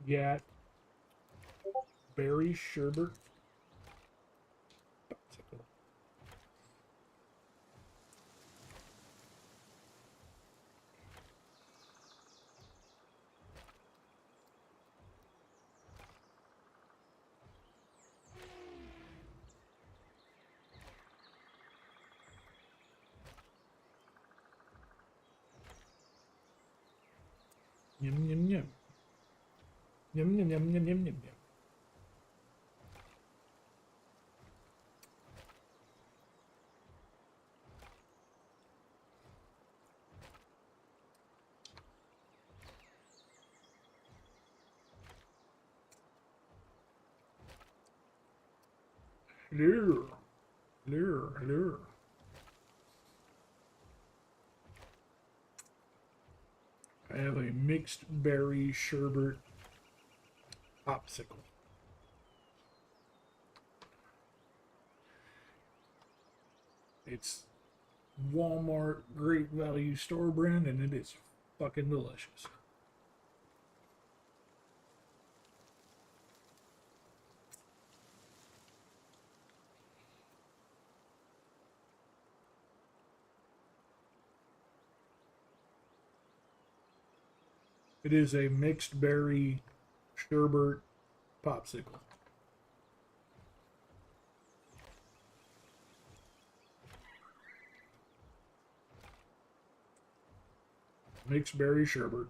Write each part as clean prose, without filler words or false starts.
got berry sherbet. Yum yum yum. Yum yum yum yum yum yum. Hello. Hello. Hello. I have a mixed berry sherbet popsicle. It's Walmart Great Value Store brand, and it is fucking delicious. It is a mixed berry sherbet popsicle. Mixed berry sherbet.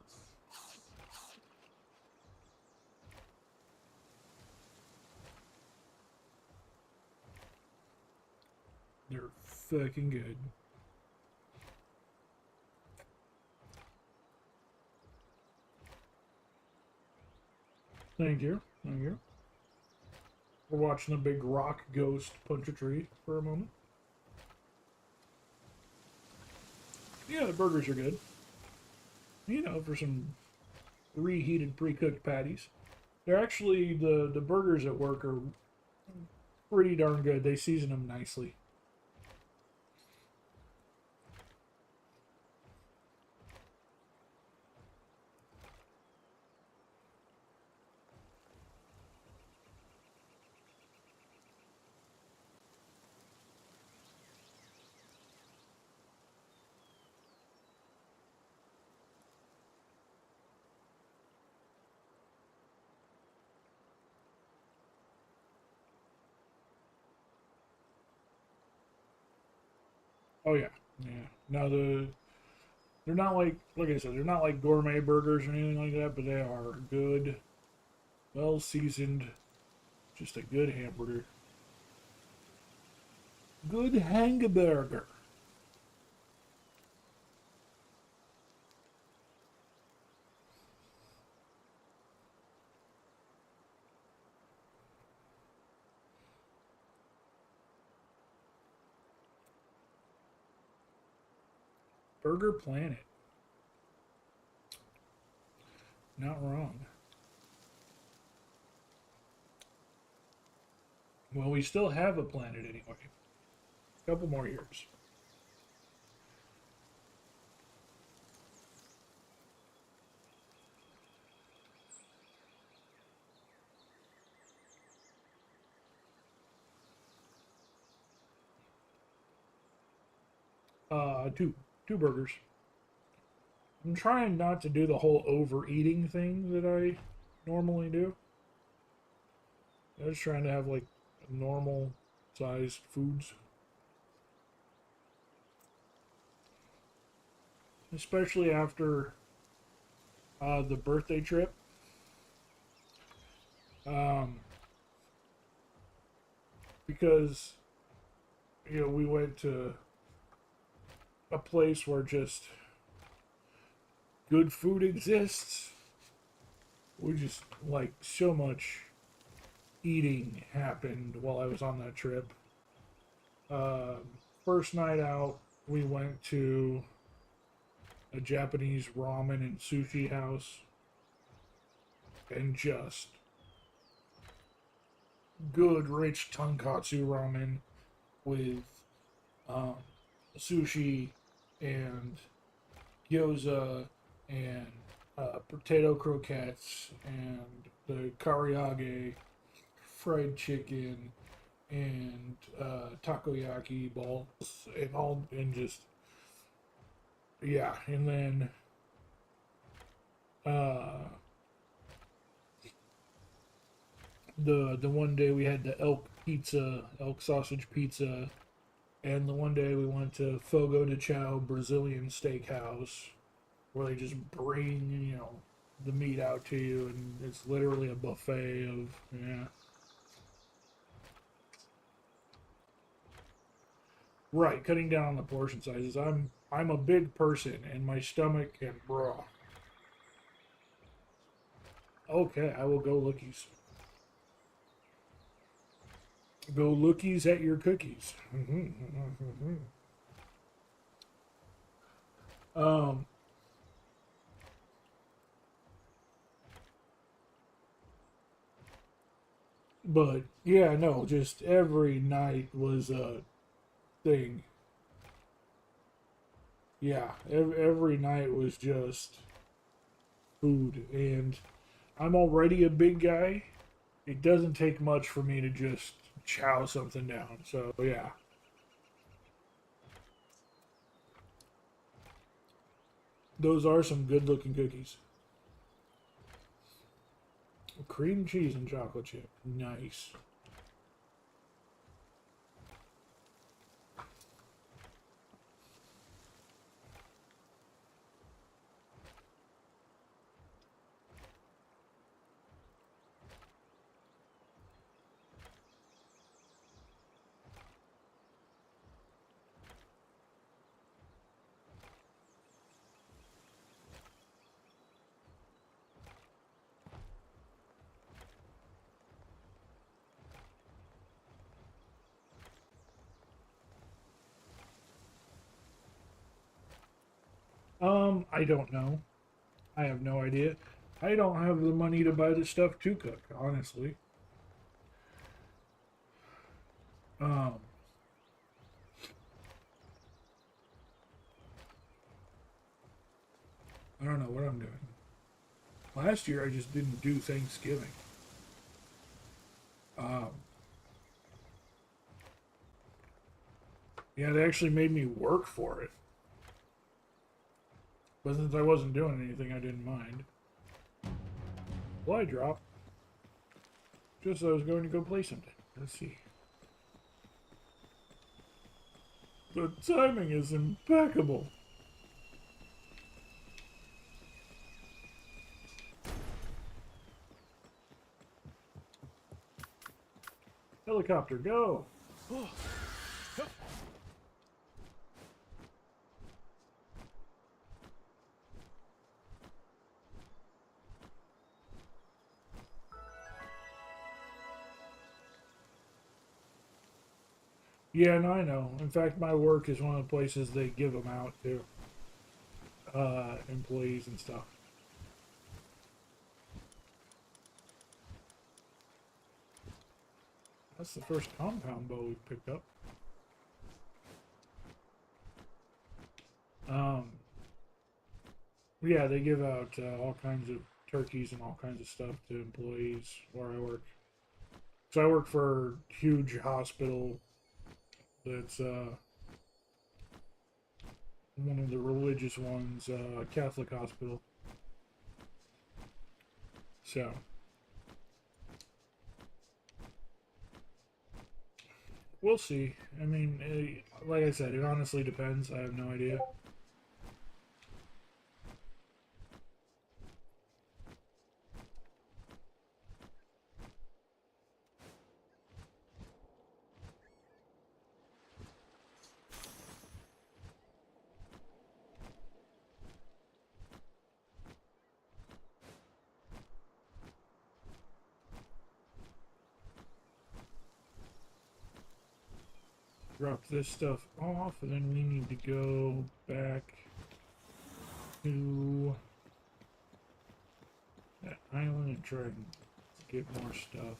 They're fucking good. Thank you. Thank you. We're watching a big rock ghost punch a tree for a moment. Yeah, the burgers are good. You know, for some reheated, pre-cooked patties. They're actually, the burgers at work are pretty darn good. They season them nicely. Oh yeah, yeah. No, they're not like I said, they're not like gourmet burgers or anything like that, but they are good, well seasoned, just a good hamburger. Good hamburger. Burger Planet. Not wrong. Well, we still have a planet anyway. A couple more years. Two burgers. I'm trying not to do the whole overeating thing that I normally do. I was trying to have like normal sized foods. Especially after the birthday trip. Um, because, you know, we went to a place where just good food exists. We just, like, so much eating happened while I was on that trip. Uh, First night out, we went to a Japanese ramen and sushi house, and just good, rich tonkatsu ramen with um, sushi and gyoza and potato croquettes and the karaage fried chicken and takoyaki balls and all and just yeah, and then uh, the one day we had the elk sausage pizza, and the one day we went to Fogo de Chao Brazilian Steakhouse, where they just bring the meat out to you, and it's literally a buffet of yeah. Right, cutting down on the portion sizes. I'm a big person, and my stomach and bra. Okay, I will go lookies. Go lookies at your cookies. um, but yeah, no, just every night was a thing. Yeah, every night was just food, and I'm already a big guy. It doesn't take much for me to just chow something down. So yeah, those are some good-looking cookies. Cream cheese and chocolate chip, nice. I don't know. I have no idea. I don't have the money to buy the stuff to cook, honestly. Um, I don't know what I'm doing. Last year I just didn't do Thanksgiving. Um, yeah, they actually made me work for it. But since I wasn't doing anything, I didn't mind. Well, I dropped. Just as I was going to go play something. Let's see. The timing is impeccable. Helicopter, go! Yeah, no, I know. In fact, my work is one of the places they give them out to employees and stuff. That's the first compound bow we've picked up. Um, yeah, they give out all kinds of turkeys and all kinds of stuff to employees where I work. So I work for a huge hospital that's one of the religious ones, Catholic hospital. So, we'll see. I mean, like I said, it honestly depends. I have no idea. Drop this stuff off, and then we need to go back to that island and try and get more stuff.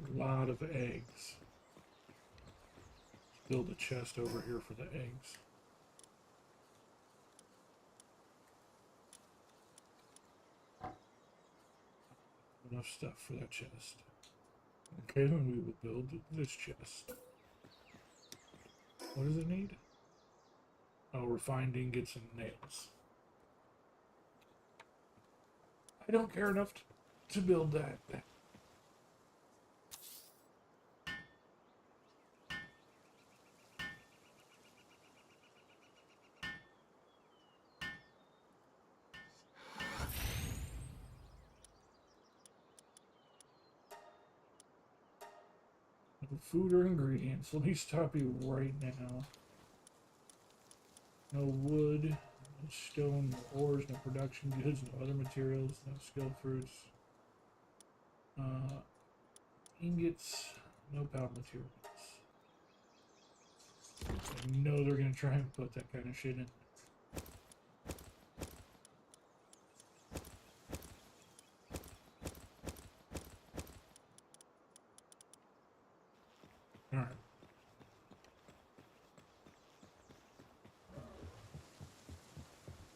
A lot of eggs. Let's build a chest over here for the eggs. Enough stuff for that chest. Okay, then we will build this chest. What does it need? Oh, refined ingots and nails. I don't care enough to build that. No food or ingredients. Let me stop you right now. No wood, no stone, no ores, no production goods, no other materials, no skill fruits. Ingots, no powder materials. I know they're gonna try and put that kind of shit in. Alright.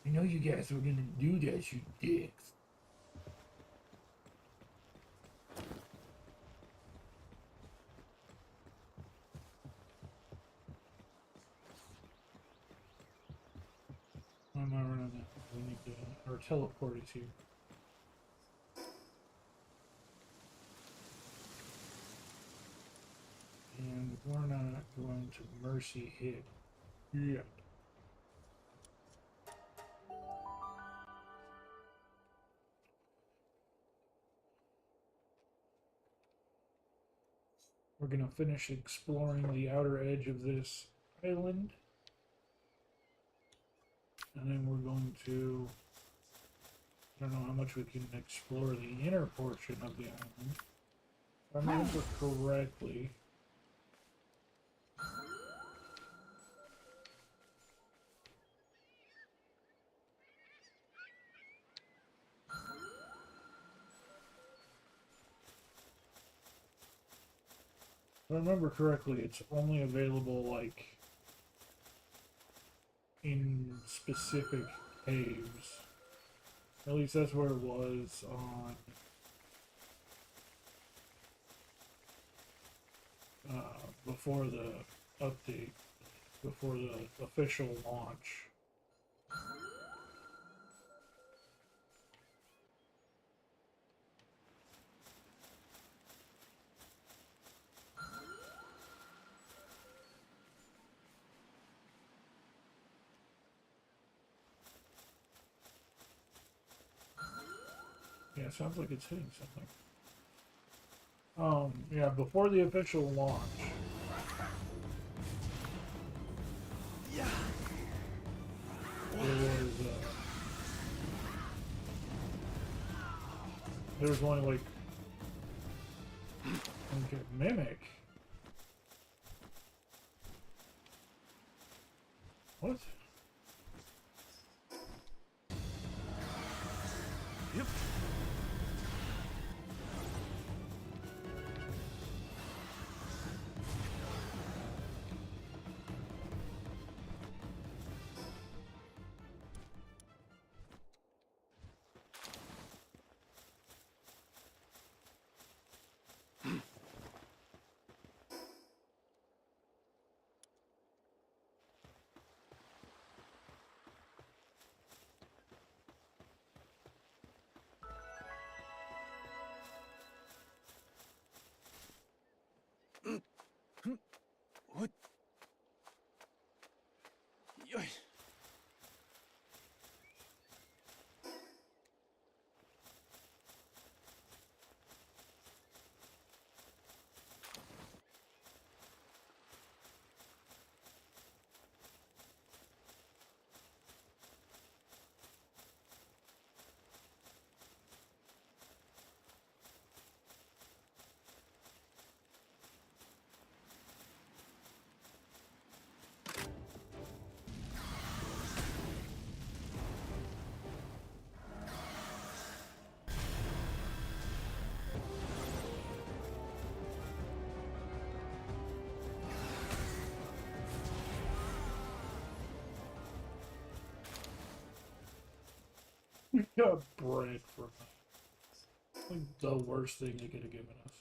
I know you guys were gonna do that, you dicks. Why am I running that? We need to, our teleport is here. And we're not going to mercy hit yet. We're going to finish exploring the outer edge of this island. And then we're going to... I don't know how much we can explore the inner portion of the island. If I remember correctly... If I remember correctly, it's only available, like, in specific caves. At least that's where it was on before the update, before the official launch. Yeah, it sounds like it's hitting something. Yeah, before the official launch. There was only like okay, mimic. What? Yep. got bread for like the worst thing they could have given us.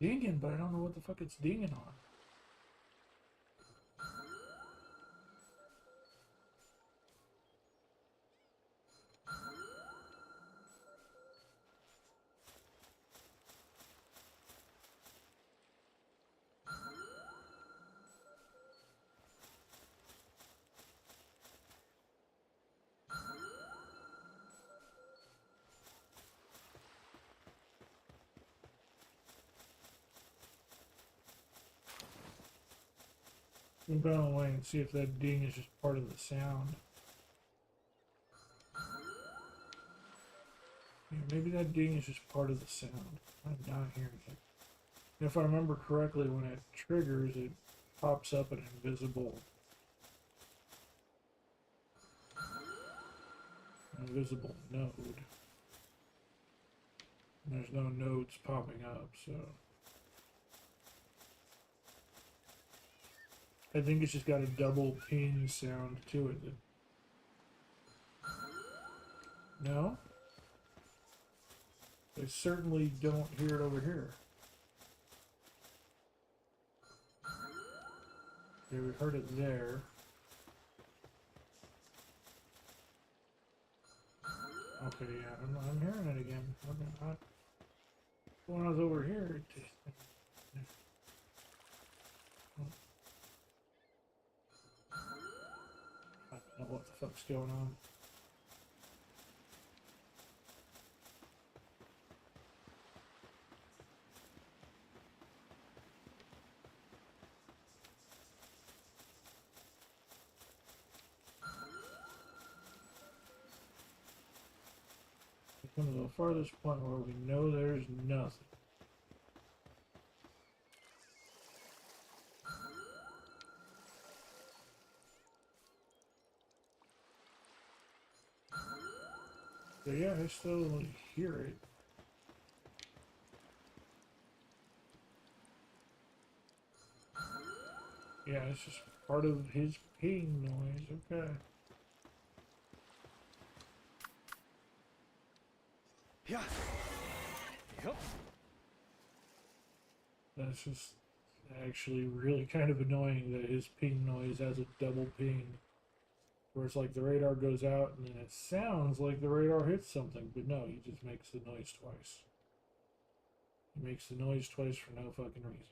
Dinging, but I don't know what the fuck it's dinging on. I'm gonna wait and see if that ding is just part of the sound. Yeah, maybe that ding is just part of the sound. I'm not hearing it. And if I remember correctly, when it triggers, it pops up an invisible node. And there's no nodes popping up, so I think it's just got a double ping sound to it. No? I certainly don't hear it over here. Okay, we heard it there. Okay, yeah, I'm hearing it again. When I was over here, it just... I don't know what the fuck's going on. We come to the farthest point where we know there's nothing. So yeah, I still hear it. Yeah, it's just part of his ping noise, okay. Yeah. Yep. That's just actually really kind of annoying that his ping noise has a double ping. Where it's like the radar goes out and then it sounds like the radar hits something, but no, he just makes the noise twice. He makes the noise twice for no fucking reason.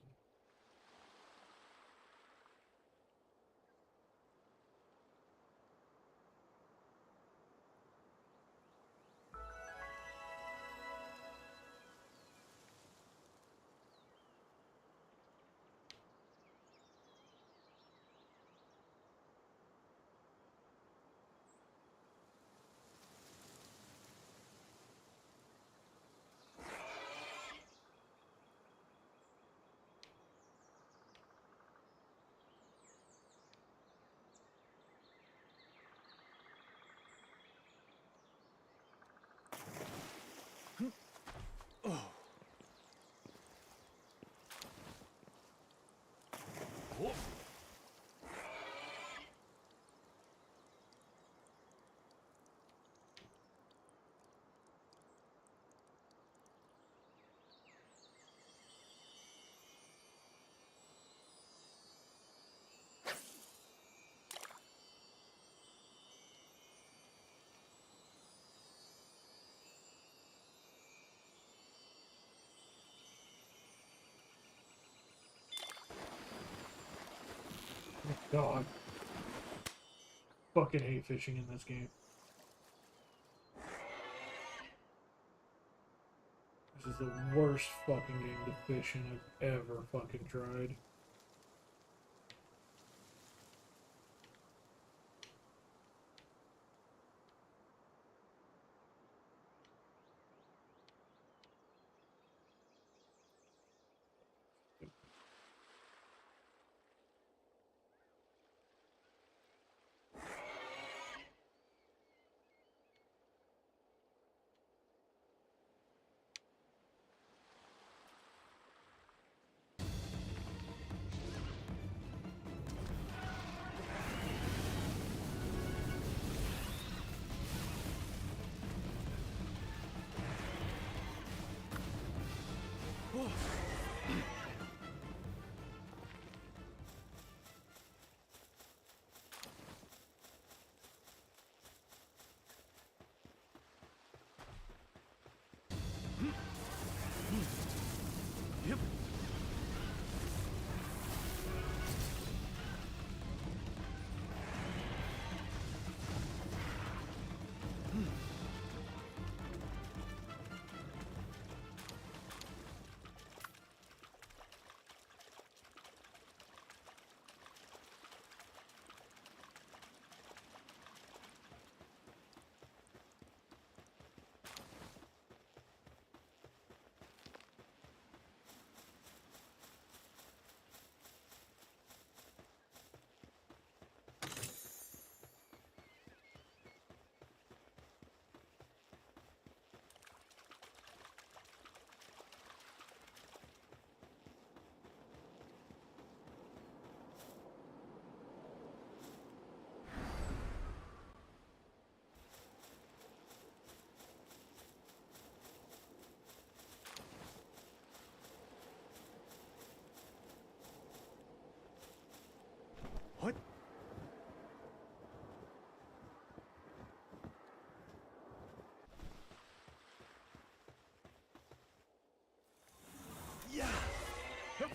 God, fucking hate fishing in this game. This is the worst fucking game to fish in I've ever fucking tried. Yep. What? Yeah. Yep.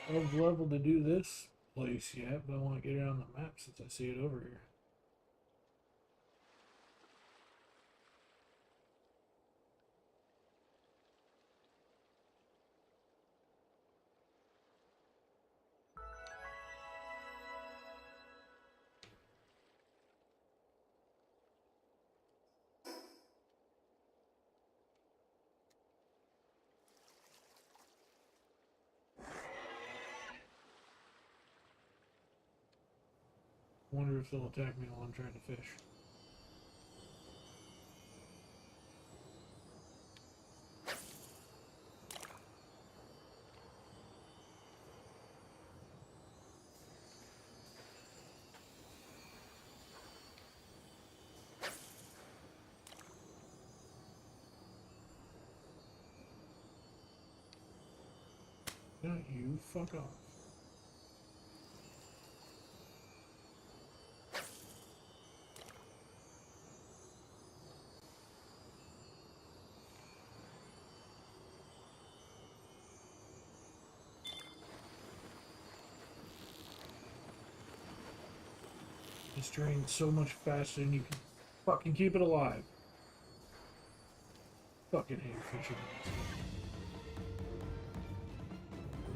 I've leveled to do this place yet, but I want to get it on the map since I see it over here. Wonder if they'll attack me while I'm trying to fish. No, you fuck off. It's drained so much faster than you can fucking keep it alive. Fucking hate fishing in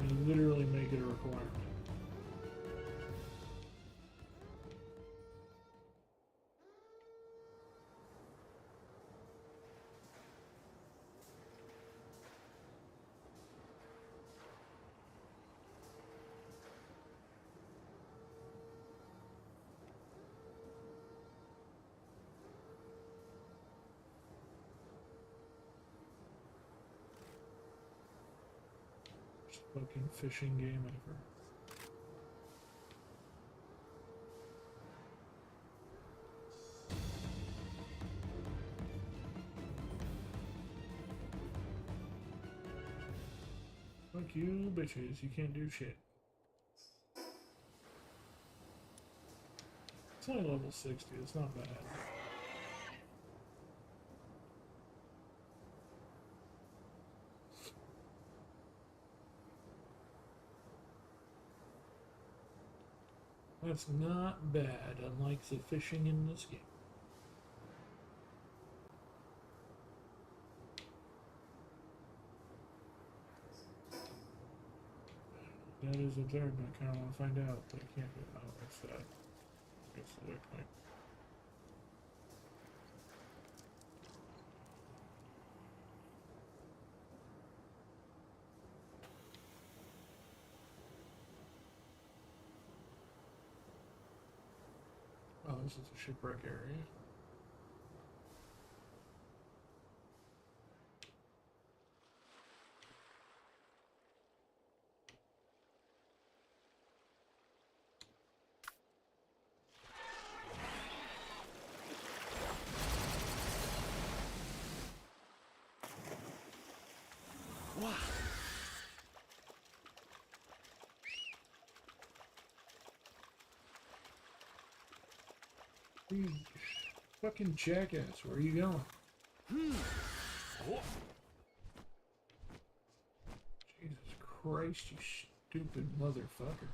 this game. You literally make it a requirement. fucking fishing game ever. Fuck you, bitches. You can't do shit. It's only level 60. It's not bad. That's not bad, unlike the fishing in this game. That is observed, and I kind of want to find out, but I can't do it. Oh, what's that? I guess the waypoint. Oh, this is a shipwreck area. Wow. You fucking jackass, where are you going? Oh. Jesus Christ, you stupid motherfucker.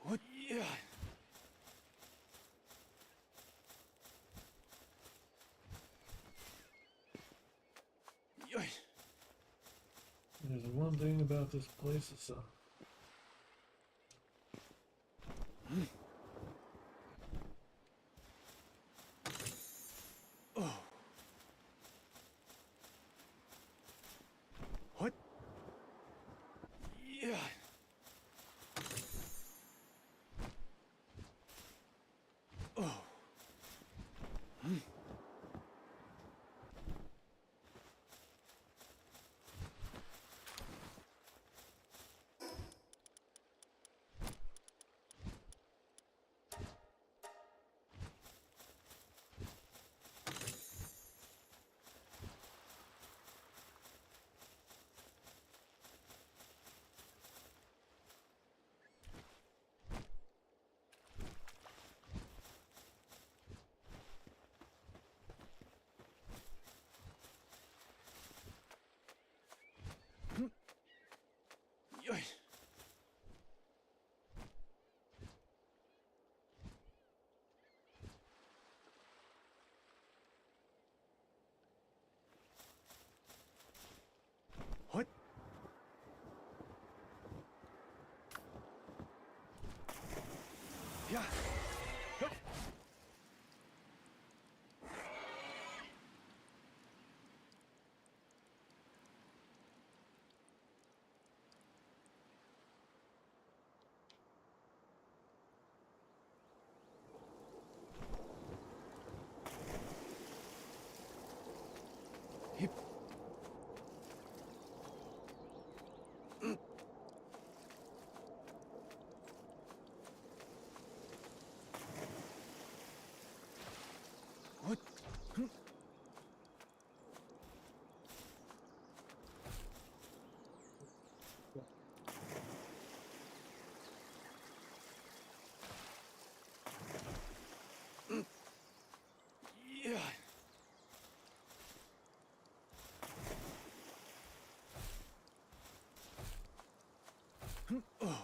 What? Yeah. Yoy. There's one thing about this place that sucks. Oh. What? Yeah. Oh. Yoy. What? Yeah. Hup. Hip. Oh.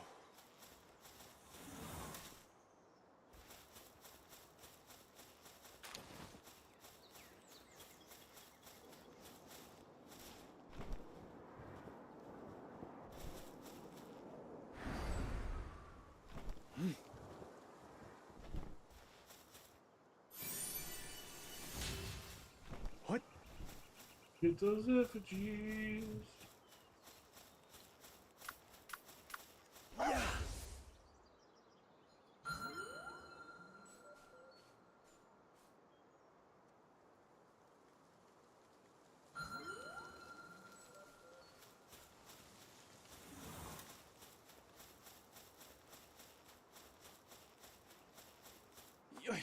What? Get those effigies. Yeah. Yoy.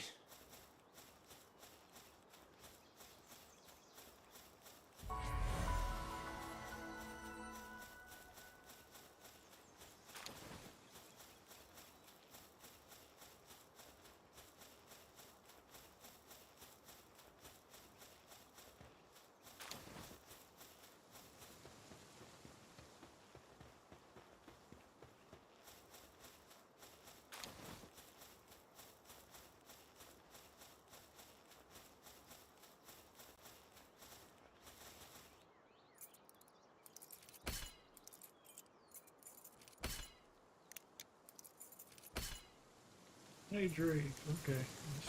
Hey Drake. Okay,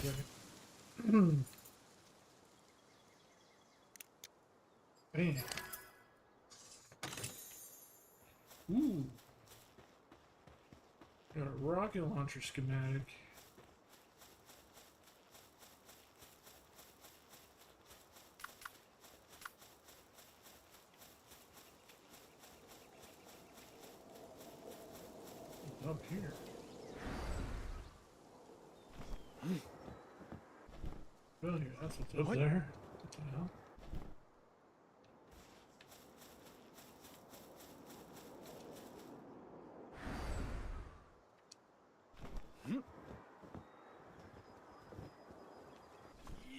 one second. Bam. Ooh. Got a rocket launcher schematic. Up here. Well, here, that's what's up What? there. What the hell?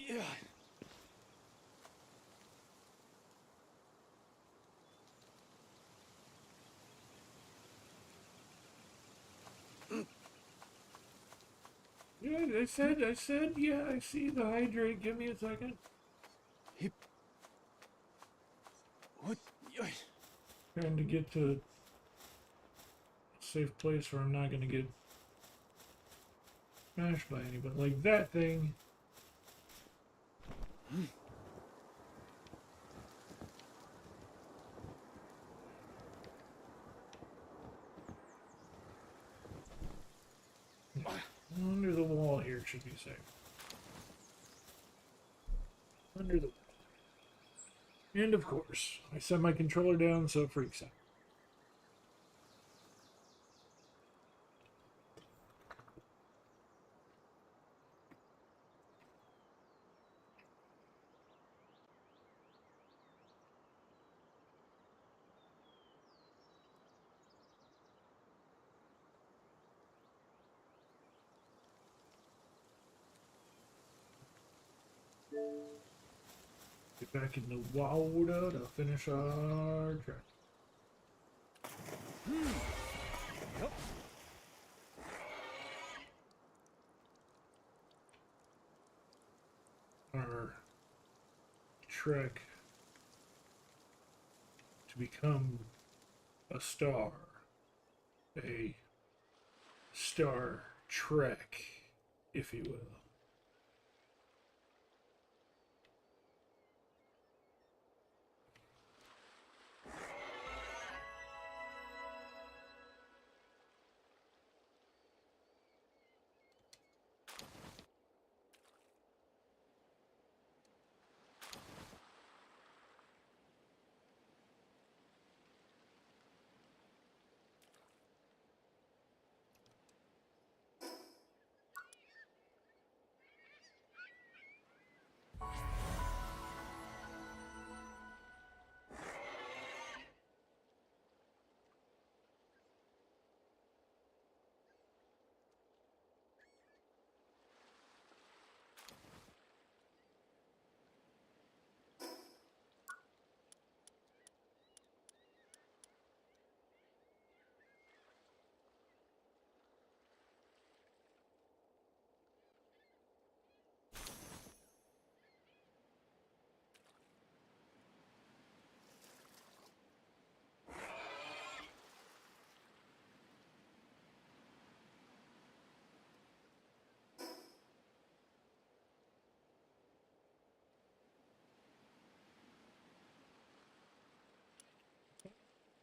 Yeah. Yeah, I said, yeah, I see the hydrate. Give me a second. Hip. What? Yoy. Trying to get to a safe place where I'm not going to get smashed by anybody. Like that thing. Under the wall here should be safe. Under the wall. And of course, I set my controller down so it freaks out. Get back in the water to finish our trek. Yup. Our trek to become a star. A Star Trek, if you will.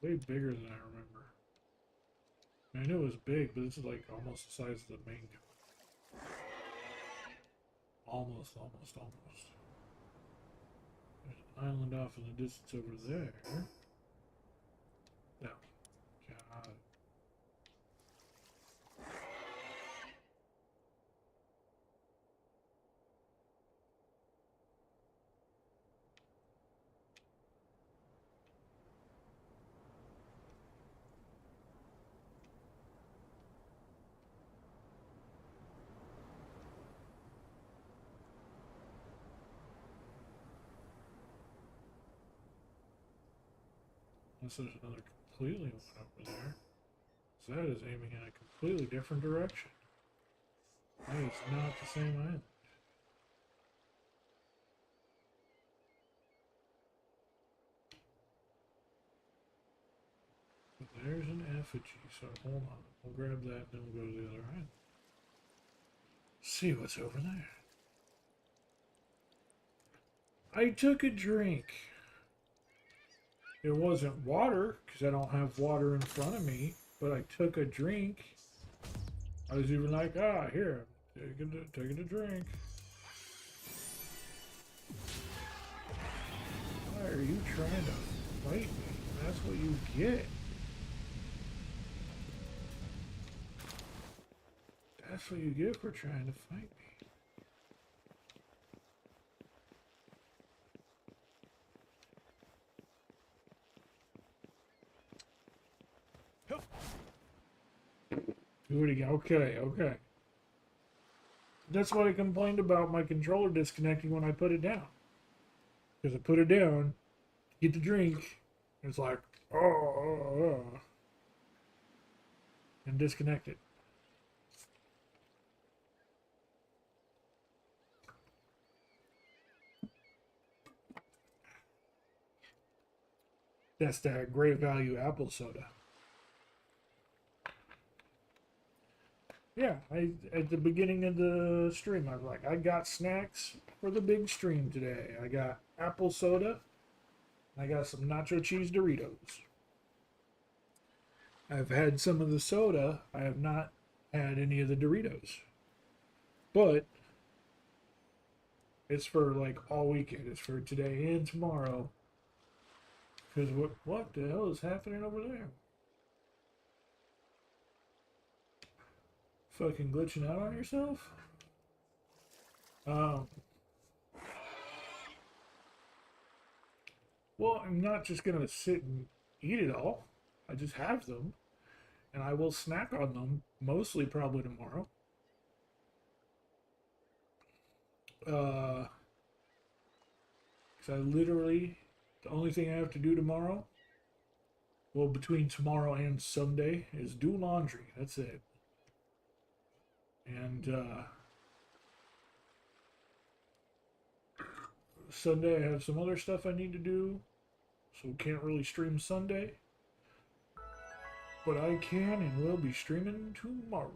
way bigger than I remember. I knew it was big, but this is like almost the size of the main gun. Almost. There's an island off in the distance over there. No. God. Unless there's another completely one over there. So that is aiming in a completely different direction. That is not the same island. But there's an effigy, so hold on. We'll grab that, then we'll go to the other island. See what's over there. I took a drink. It wasn't water, because I don't have water in front of me, but I took a drink. I was even like, ah, here, taking a drink. Why are you trying to fight me? That's what you get. That's what you get for trying to fight me. Do it again. Okay. That's what I complained about my controller disconnecting when I put it down. Because I put it down, get the drink, and it's like, and disconnect it. That's that great value apple soda. Yeah, at the beginning of the stream, I was like, I got snacks for the big stream today. I got apple soda. I got some nacho cheese Doritos. I've had some of the soda. I have not had any of the Doritos. But it's for like all weekend. It's for today and tomorrow. Because what the hell is happening over there? Fucking glitching out on yourself? Well, I'm not just gonna sit and eat it all. I just have them. And I will snack on them, mostly probably tomorrow. Because I literally, the only thing I have to do tomorrow, well, between tomorrow and Sunday, is do laundry. That's it. And Sunday I have some other stuff I need to do, so can't really stream Sunday. But I can and will be streaming tomorrow.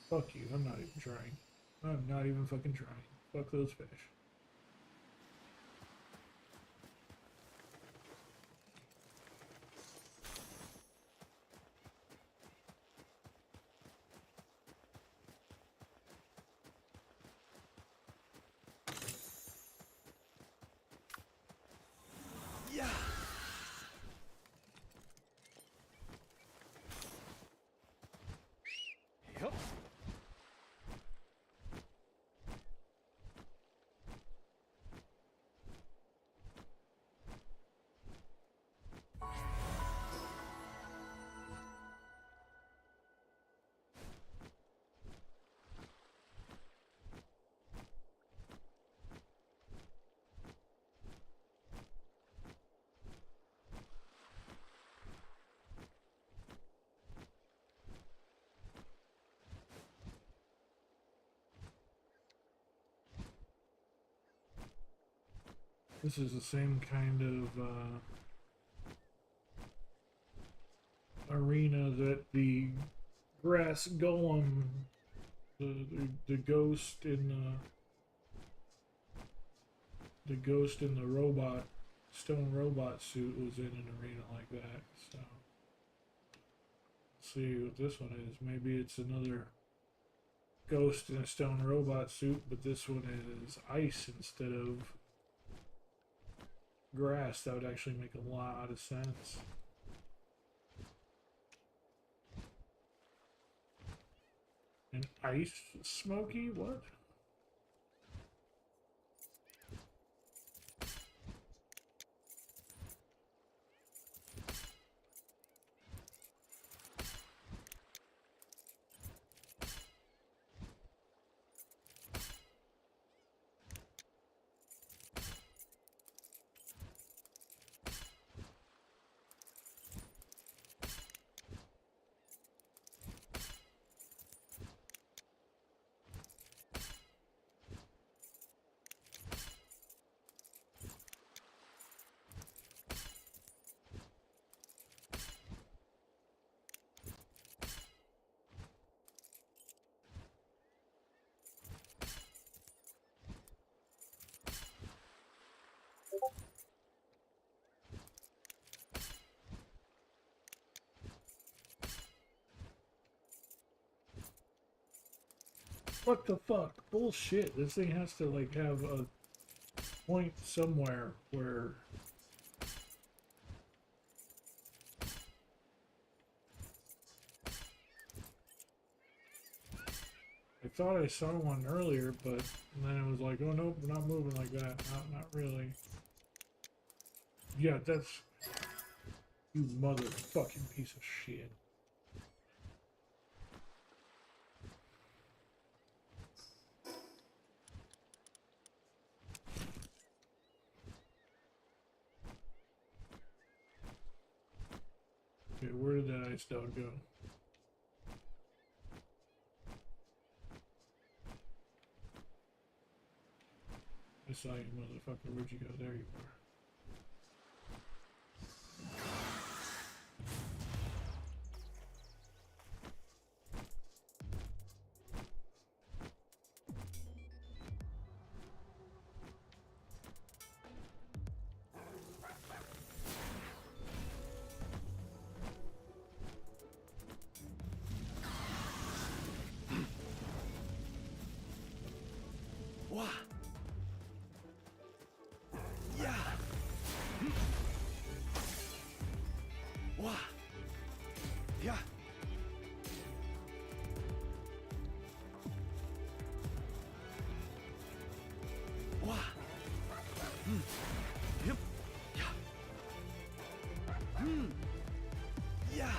Fuck you, I'm not even trying. I'm not even fucking trying. Fuck those fish. Yeah. Yep. This is the same kind of arena that the grass golem, the ghost in the ghost in the robot, stone robot suit was in an arena like that. So, let's see what this one is. Maybe it's another ghost in a stone robot suit, but this one is ice instead of grass. That would actually make a lot of sense. An ice smoky? What? What the fuck? Bullshit. This thing has to like have a point somewhere where I thought I saw one earlier, but then it was like, oh nope, we're not moving like that. Not really. Yeah, that's you motherfucking piece of shit. Okay, where did that ice dog go? I saw you, motherfucker. Where'd you go? There you are. Wah. Yeah. Wah. Yeah. Wah. Yep. Yeah. Yeah.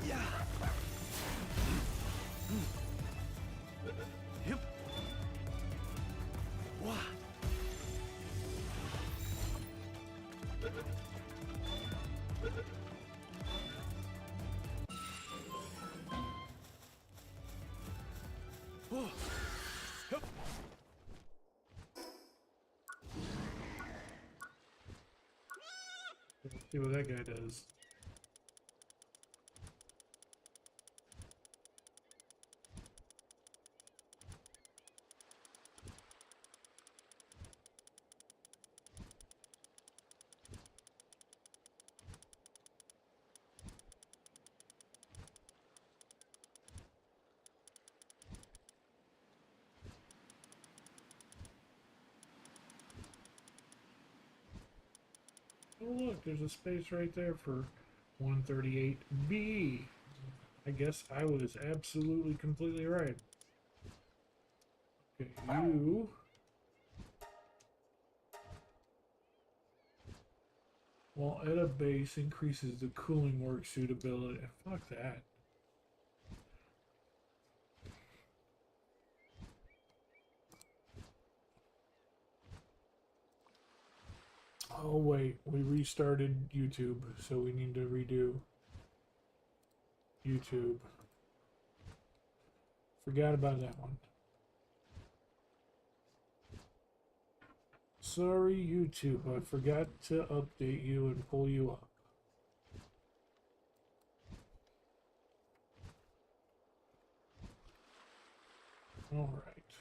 Yeah. Yep. Wah. Oh. Yep. Let's see what that guy does. Oh look, there's a space right there for 138B. I guess I was absolutely completely right. Okay, you. While at a base increases the cooling work suitability. Fuck that. Oh wait, we restarted YouTube, so we need to redo YouTube. Forgot about that one. Sorry, YouTube, I forgot to update you and pull you up. All right.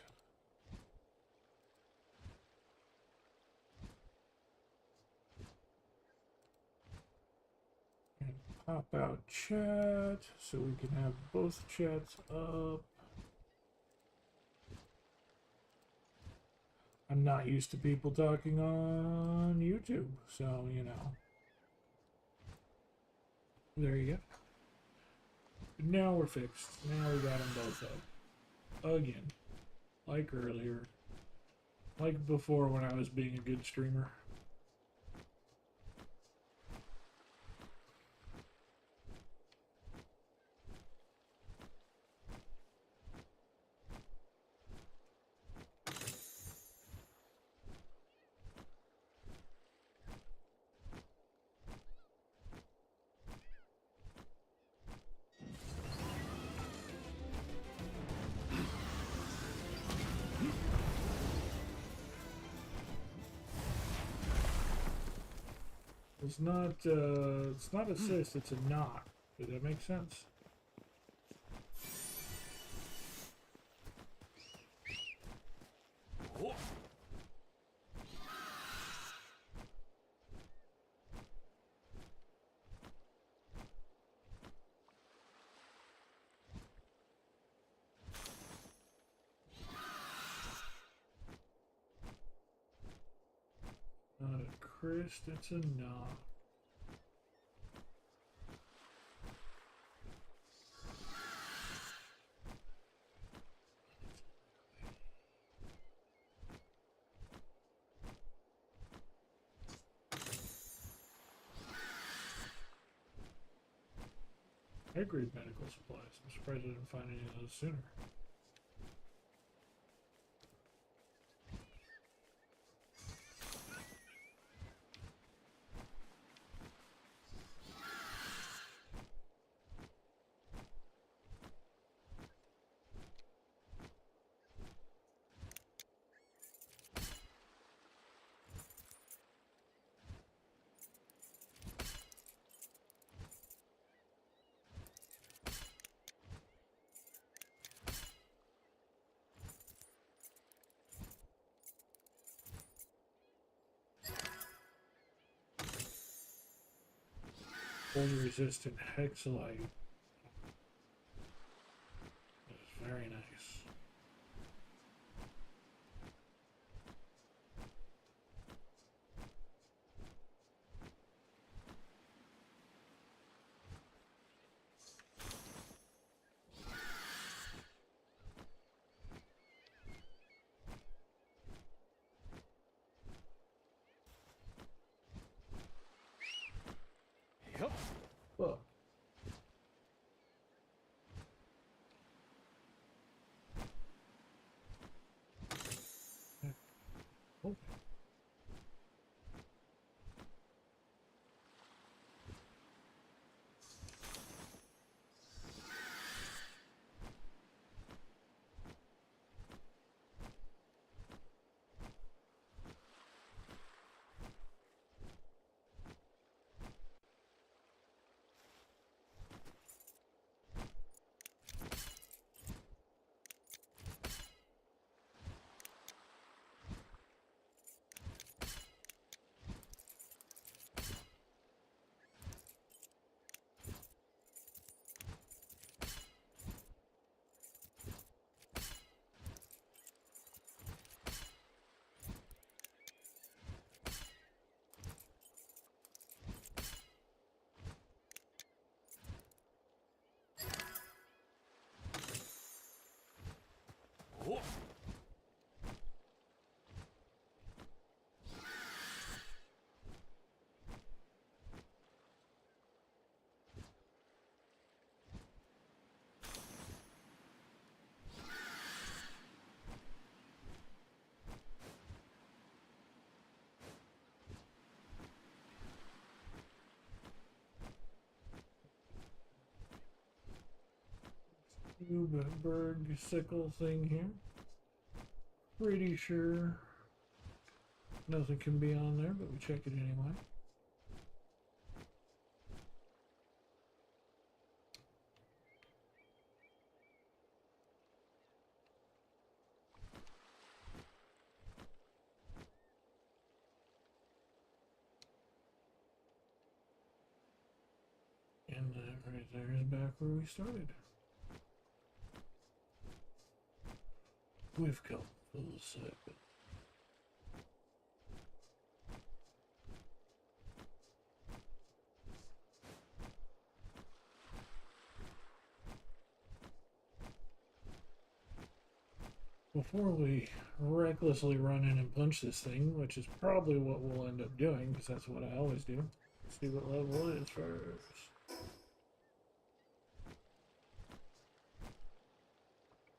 And pop out chat so we can have both chats up. I'm not used to people talking on YouTube, so you know. There you go. Now we're fixed. Now we got them both up. Again. Like earlier. Like before when I was being a good streamer. It's not assist, it's a knock. Does that make sense? Oh. Not a crist, it's a knock. I agree, medical supplies. I'm surprised I didn't find any of those sooner. Cold resistant hexalite. That is very nice. Yep. Well, okay. Oh. Berg sickle thing here. Pretty sure nothing can be on there, but we check it anyway. And that right there is back where we started. We've come full circle. Before we recklessly run in and punch this thing, which is probably what we'll end up doing, because that's what I always do. See what level it is first.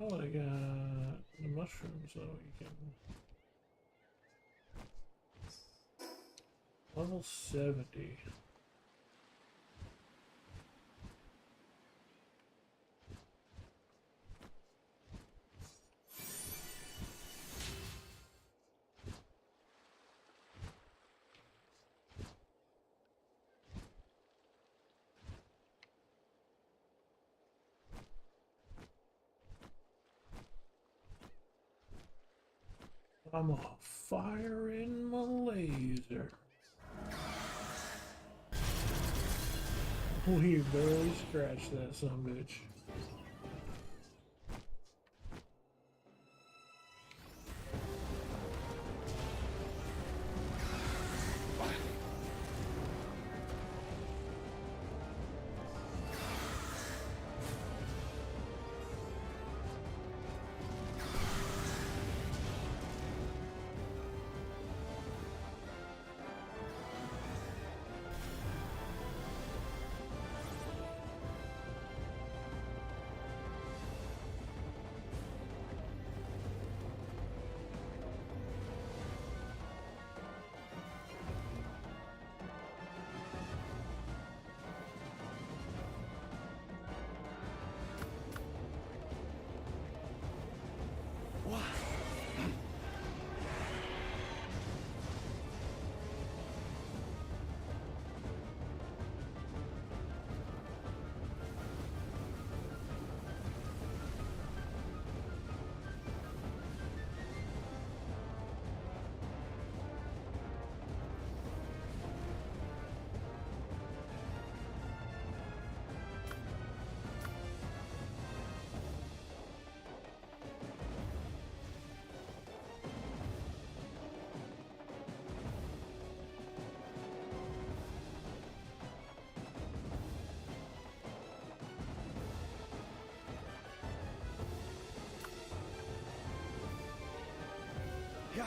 Oh, I got the mushrooms, so you can... Level 70. I'm firing my laser. We barely scratched that sumbitch. Yeah.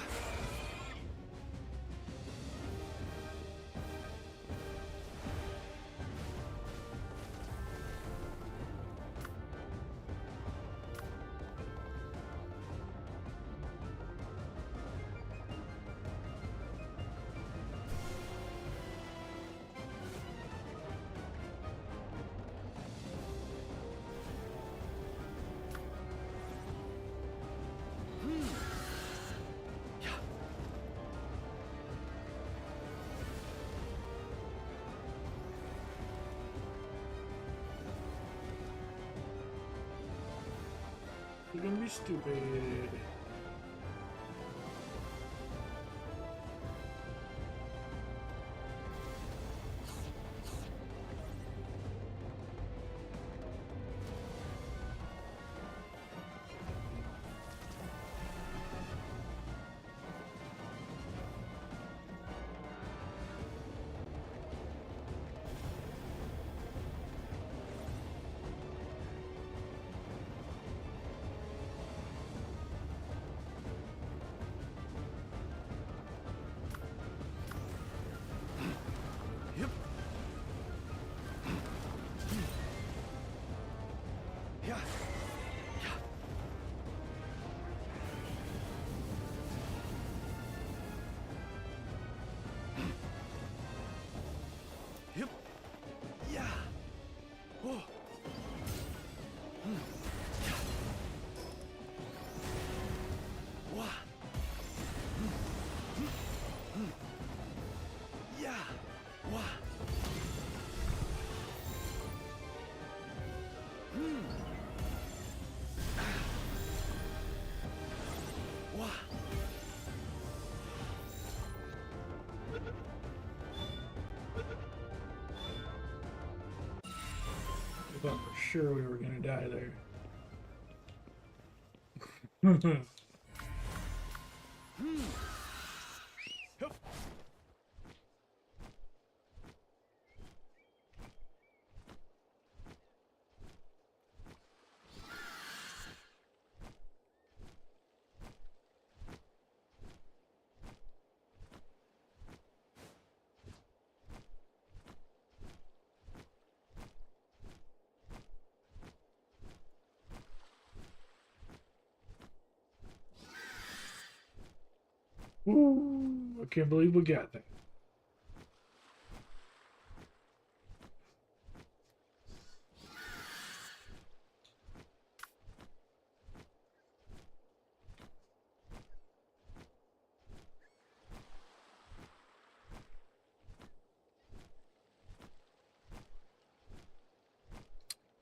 You're gonna be stupid. Yep. Yeah. Yeah. Yep. Yeah. Oh. Yeah. Wah. Yeah. Wah. Wah. sure we were gonna die there. Ooh, I can't believe we got that.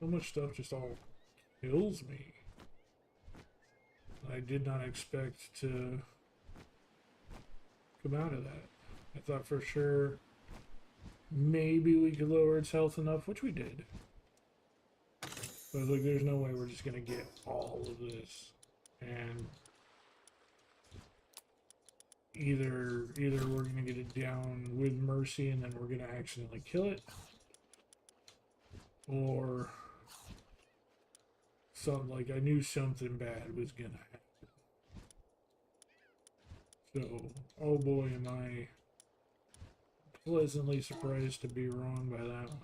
So much stuff just all kills me. I did not expect to come out of that. I thought for sure maybe we could lower its health enough, which we did. But I was like, there's no way we're just gonna get all of this. And either we're gonna get it down with mercy and then we're gonna accidentally kill it, or something like I knew something bad was gonna happen. So, oh boy, am I pleasantly surprised to be wrong by that one.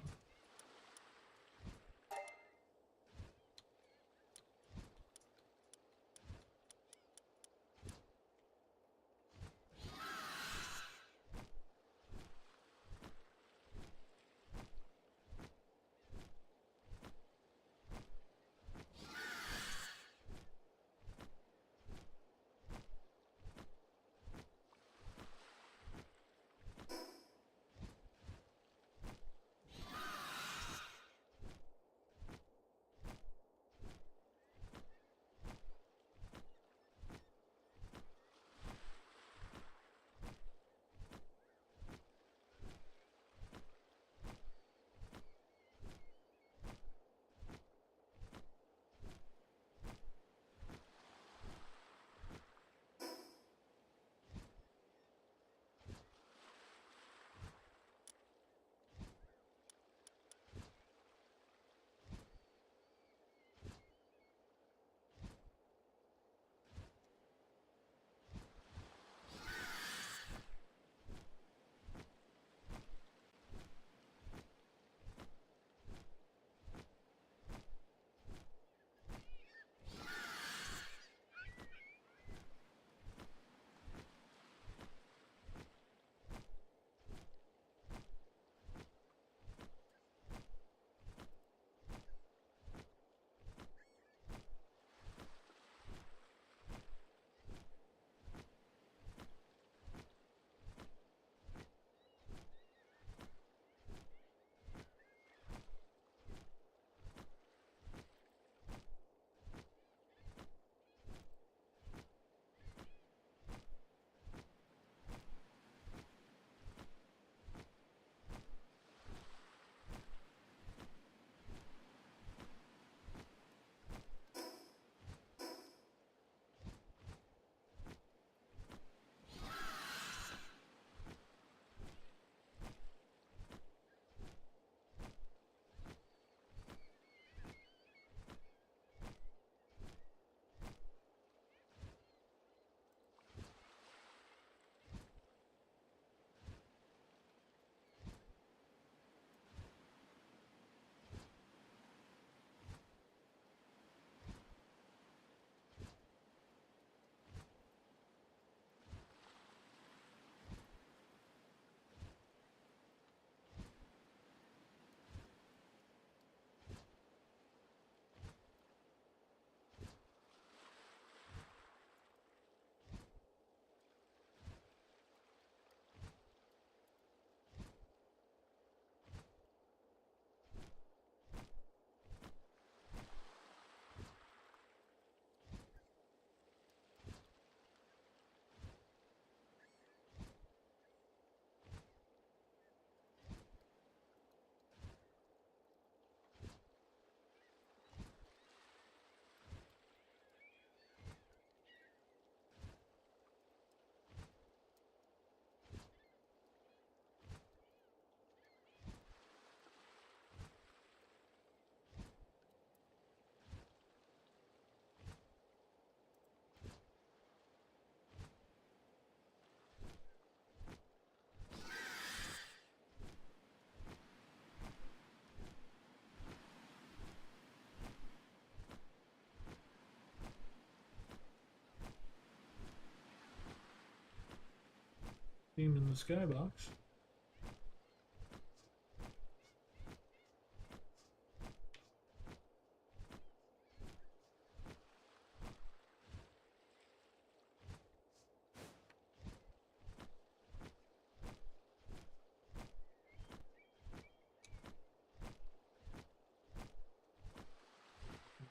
theme in the skybox.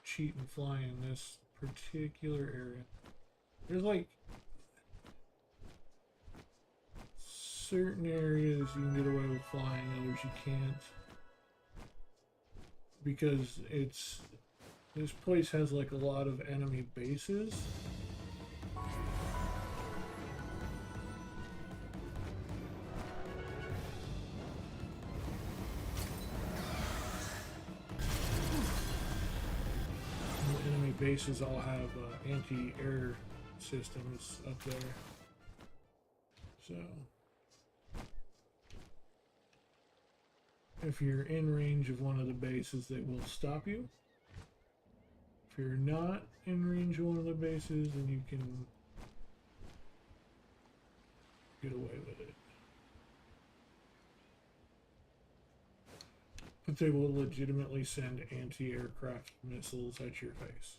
Cheat and fly in this particular area. There's like certain areas you can get away with flying, others you can't. Because this place has like a lot of enemy bases. The enemy bases all have anti-air systems up there. So if you're in range of one of the bases, they will stop you. If you're not in range of one of the bases, then you can get away with it. But they will legitimately send anti-aircraft missiles at your face.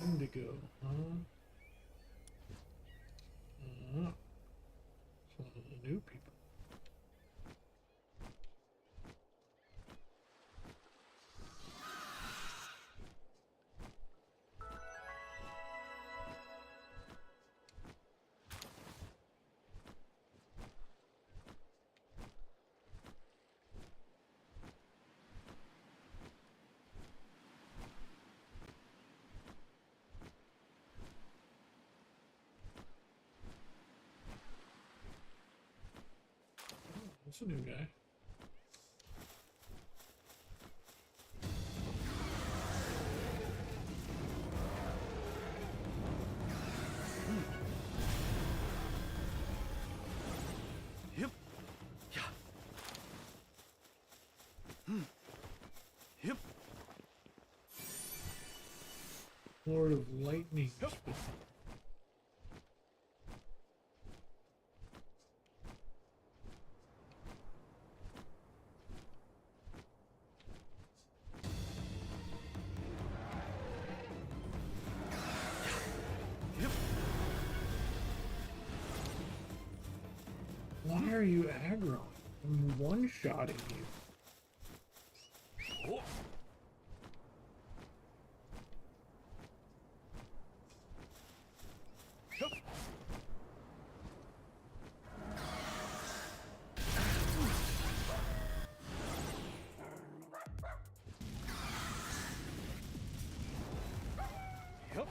Indigo, huh? It's one of the new people. That's a new guy. Yep. Yeah. Yep. Lord of Lightning. Yep. Yep. Why are you aggro? I'm one-shotting you. Oh. Yep. Yep.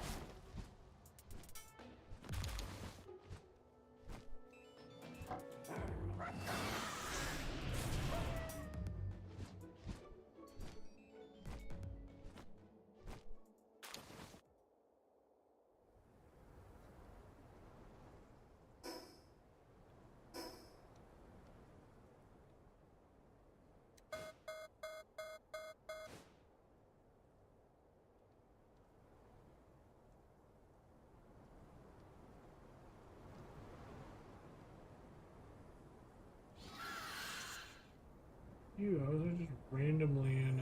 You, I was just randomly in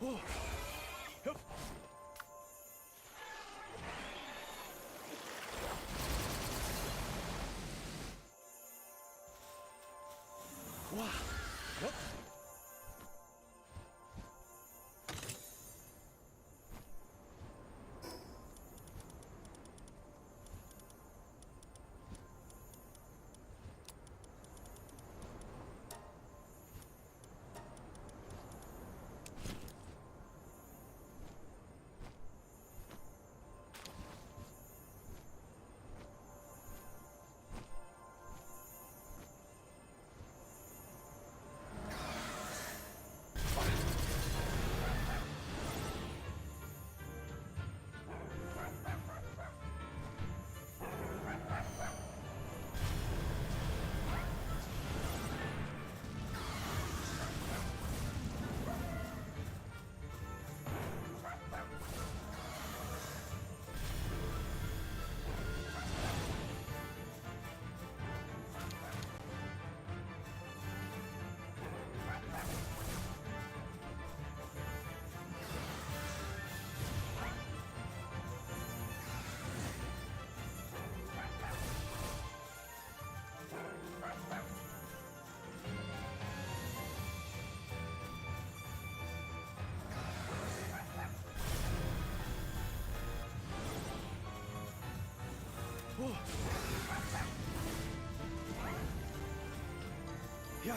Oh. Yep. Wow. Yep. Oh. Yeah.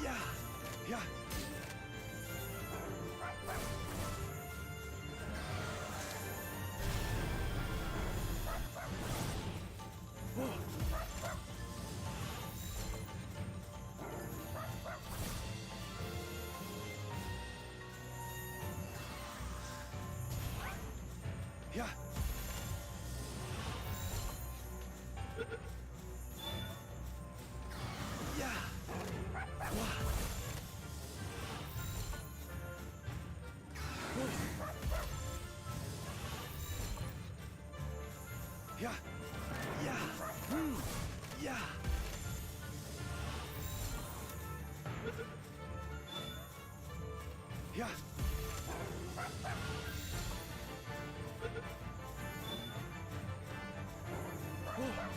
Yeah. Yeah. Oh. Yeah. Yeah. Wow. Oh. Yeah. Yeah. Yeah. Yeah. Oh.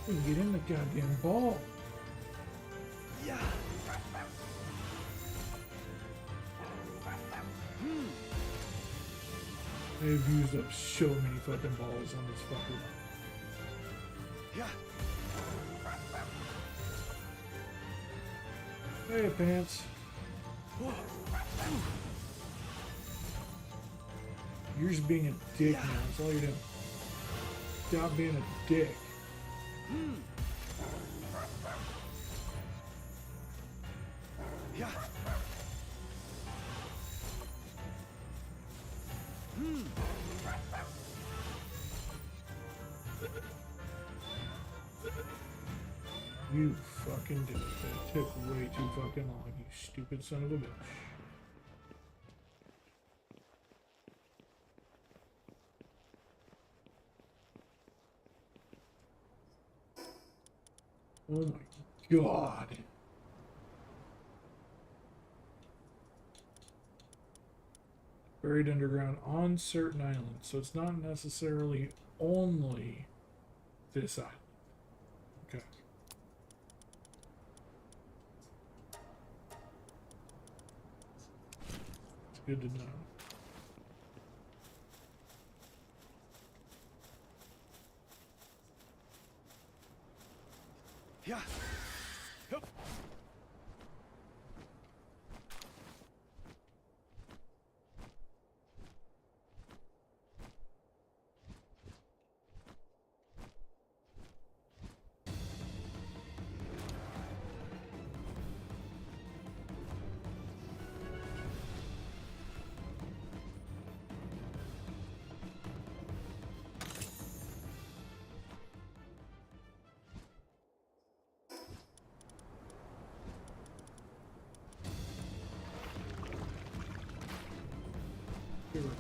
We can get in the goddamn ball. Yeah. They've used up so many fucking balls on this fucker. Yeah. Hey, pants. You're just being a dick now. That's all you're doing. Stop being a dick. Yeah. You fucking did it. That took way too fucking long, you stupid son of a bitch. Oh my god. Buried underground on certain islands, so it's not necessarily only this island. Okay. It's good to know. Yeah. Hup. Here we go.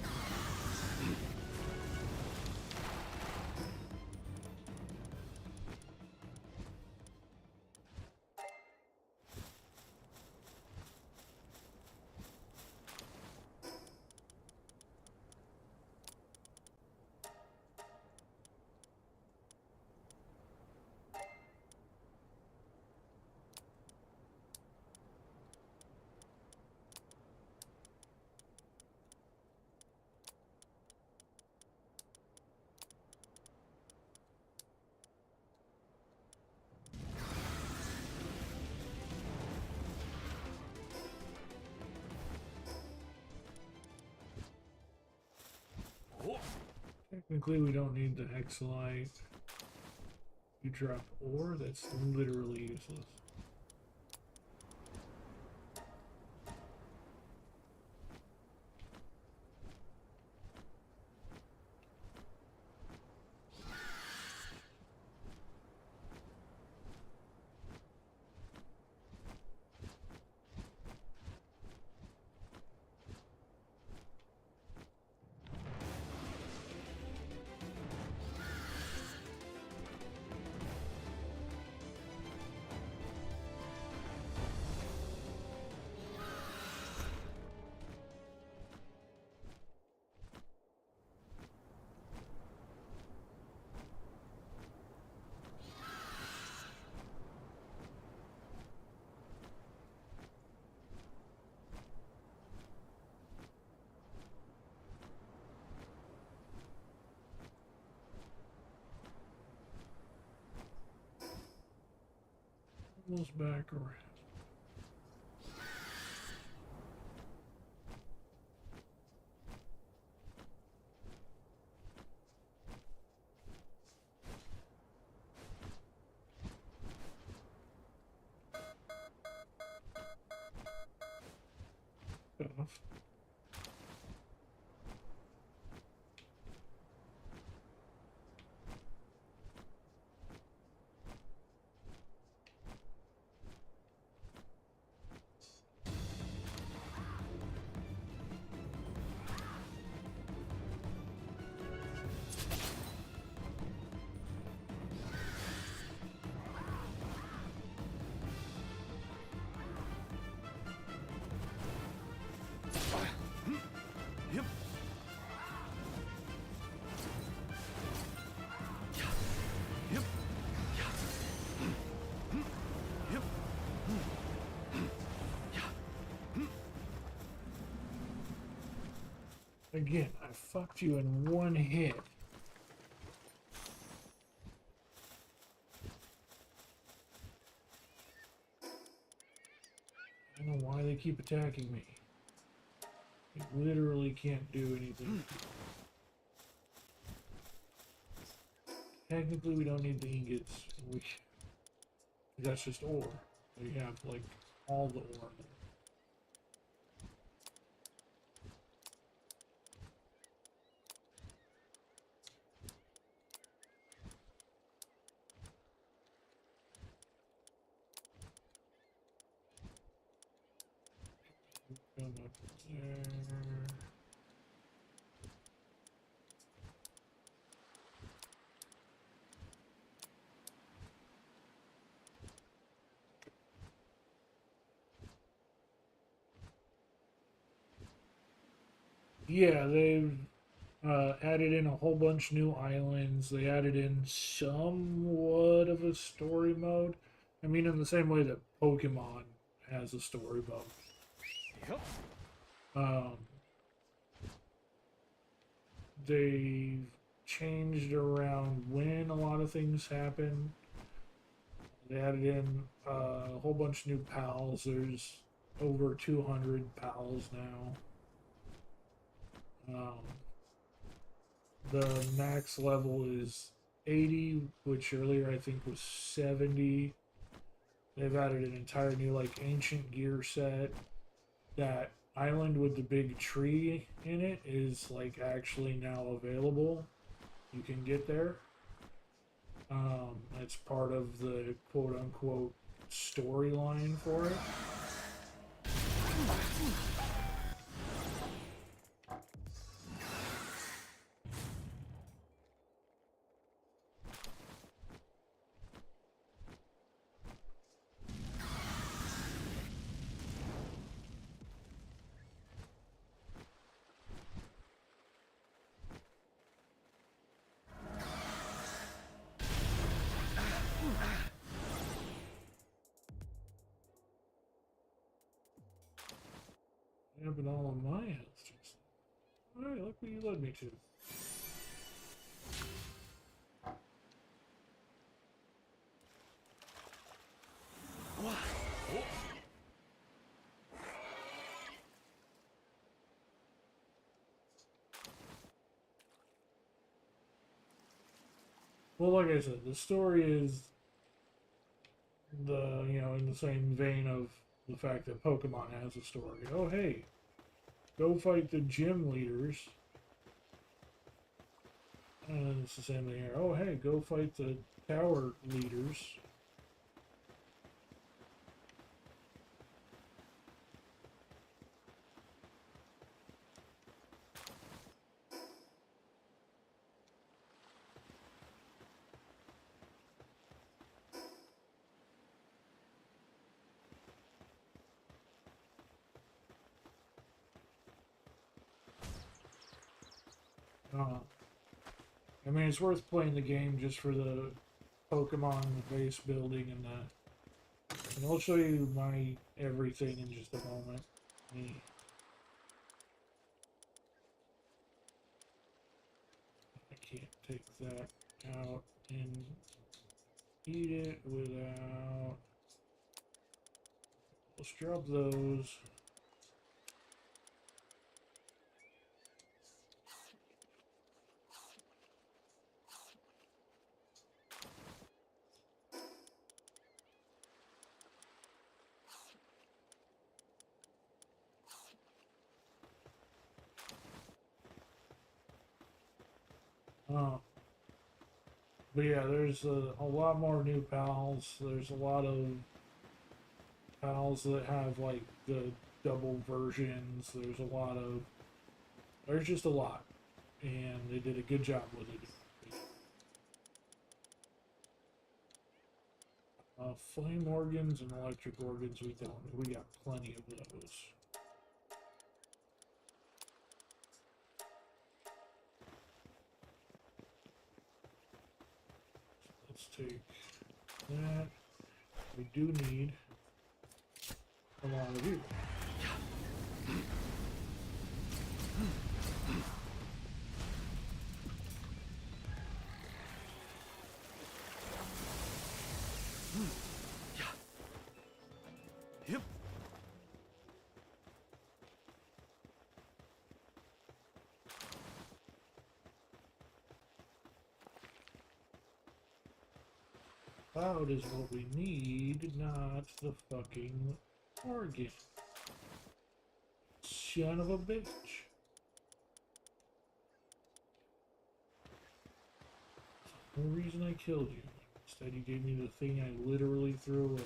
Technically, we don't need the hexalite. You drop ore, that's literally useless. Almost back around. Off. Again, I fucked you in one hit. I don't know why they keep attacking me. I literally can't do anything. Technically, we don't need the ingots. That's just ore. We have, like, all the ore. Come up there. Yeah, they've added in a whole bunch new islands. They added in somewhat of a story mode. I mean, in the same way that Pokemon has a story mode. Yep. Um, they've changed around when a lot of things happen. They added in a whole bunch of new pals. There's over 200 pals now. The max level is 80, which earlier I think was 70. They've added an entire new like ancient gear set. That island with the big tree in it is like actually now available. You can get there. It's part of the quote unquote storyline for it. Yeah, but all of my answers. Alright, look what you led me to. Well, like I said, the story is in the same vein of the fact that Pokemon has a story. Oh, hey, go fight the gym leaders. And it's the same thing here. Oh, hey, go fight the tower leaders. I mean, it's worth playing the game just for the Pokemon, the base building, and that. And I'll show you my everything in just a moment. I can't take that out and eat it without. Let's drop those. But yeah, there's a lot more new pals. There's a lot of pals that have like the double versions. There's just a lot. And they did a good job with it. Flame organs and electric organs, we got plenty of those. Let's take that. We do need a lot of you. Cloud is what we need, not the fucking target. Son of a bitch. No reason I killed you. Instead, you gave me the thing I literally threw away.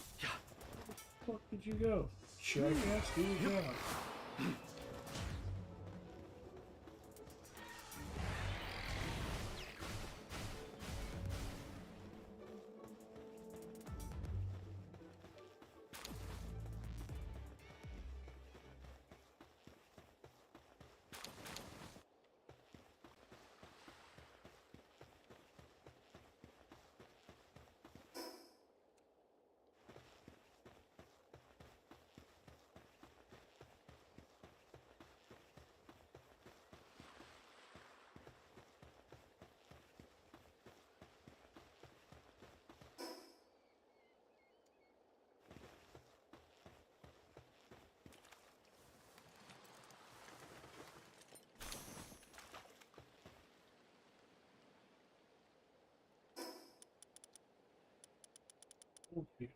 Where the fuck did you go? Jackass, do your job. Okay.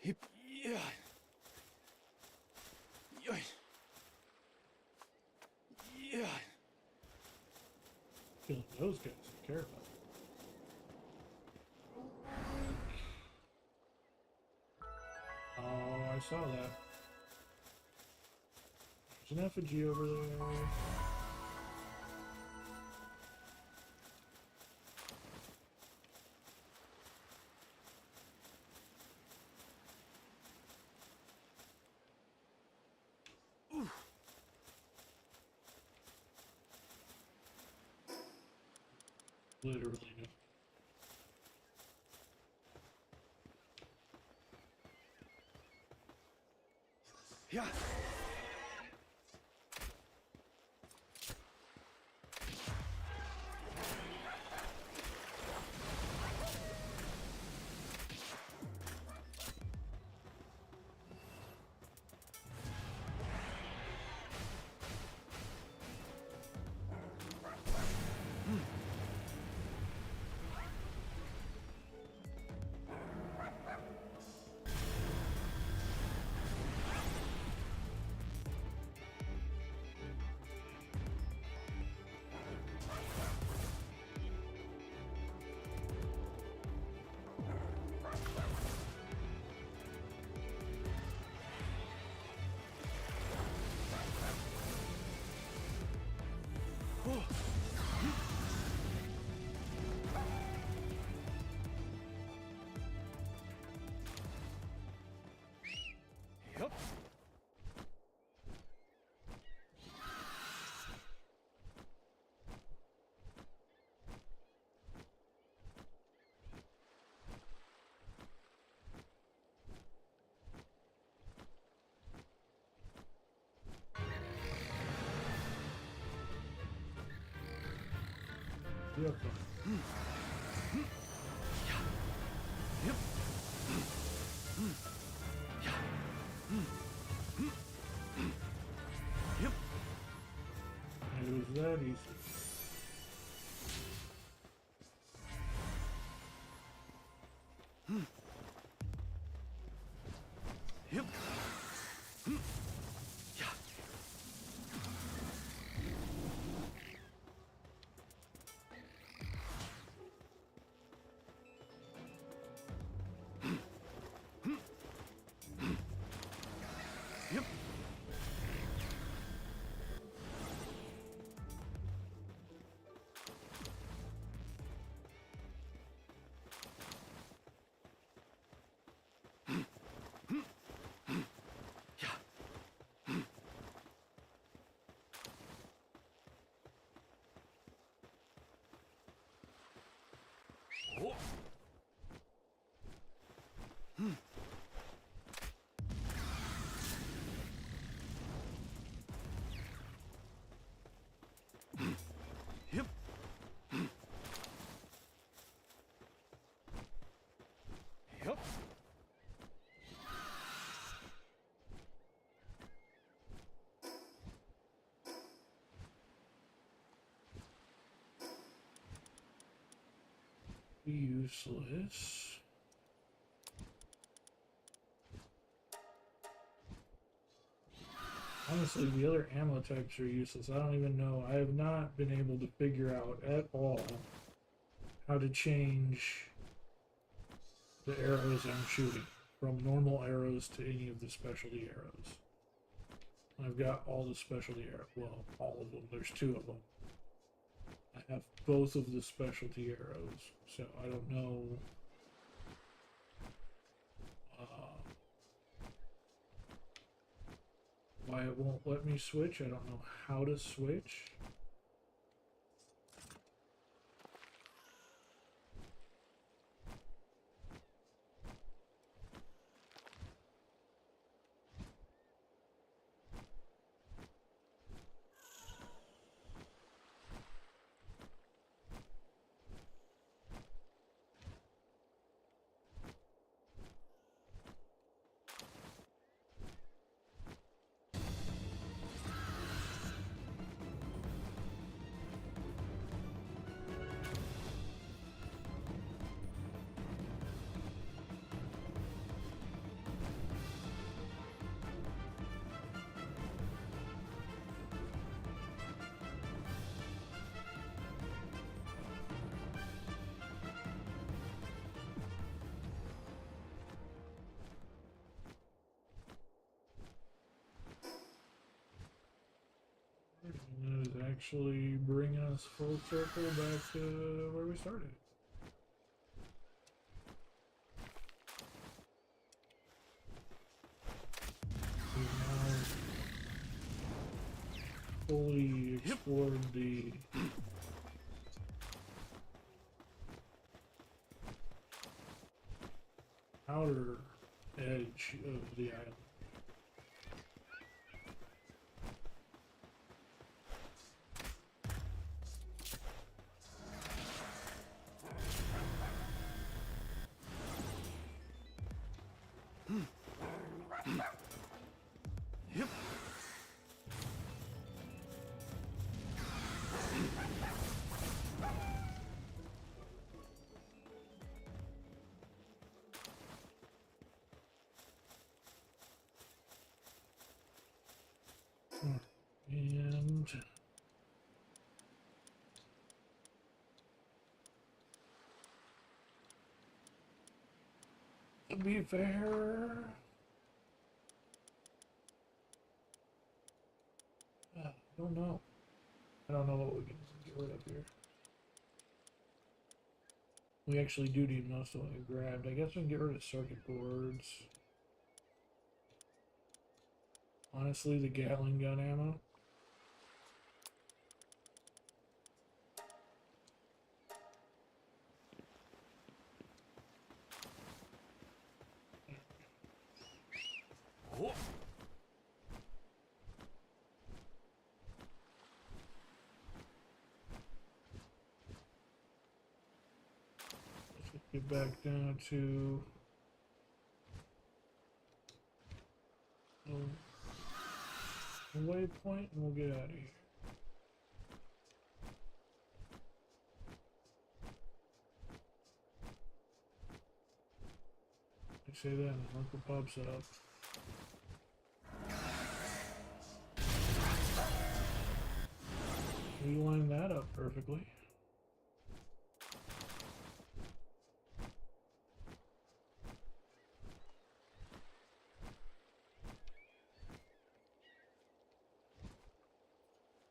Hip. Yeah. Yoy. Yeah. Killing those guys, I care about. Oh, I saw that. There's an effigy over there. Literally no. Yeah. Yup. Yep. Yep. Yep. It was that easy. Yep. Yeah. useless. Honestly, the other ammo types are useless. I don't even know. I have not been able to figure out at all how to change the arrows I'm shooting from normal arrows to any of the specialty arrows. I've got all the specialty arrows. Well, all of them. There's two of them. I have both of the specialty arrows, so I don't know why it won't let me switch. I don't know how to switch. And that is actually bringing us full circle back to where we started. We've now fully explored the outer edge of the island. Yep. And to be fair, I don't know. I don't know what we can get rid of here. We actually do need most of what we grabbed. I guess we can get rid of circuit boards. Honestly, the Gatling gun ammo. Oh. Let's get back down to the waypoint and we'll get out of here. I say that and Uncle pops up. We lined that up perfectly.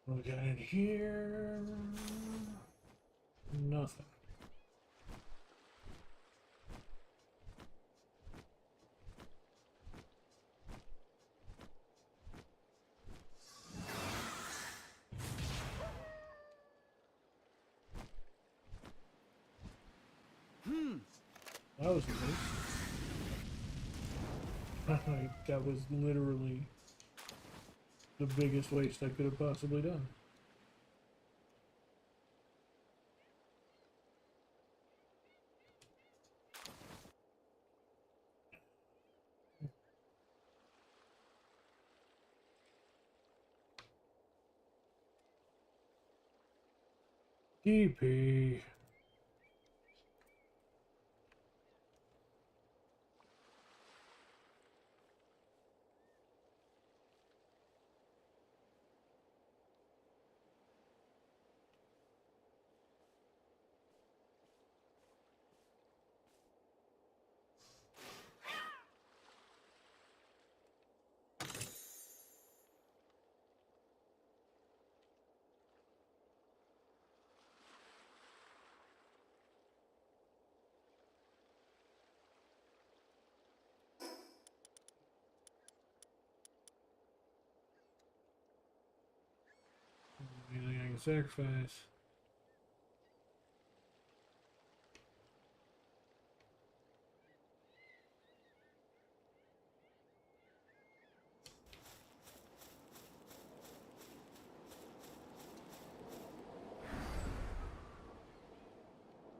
What we got in here? Nothing. That was nice. That was literally the biggest waste I could have possibly done. DP. a sacrifice.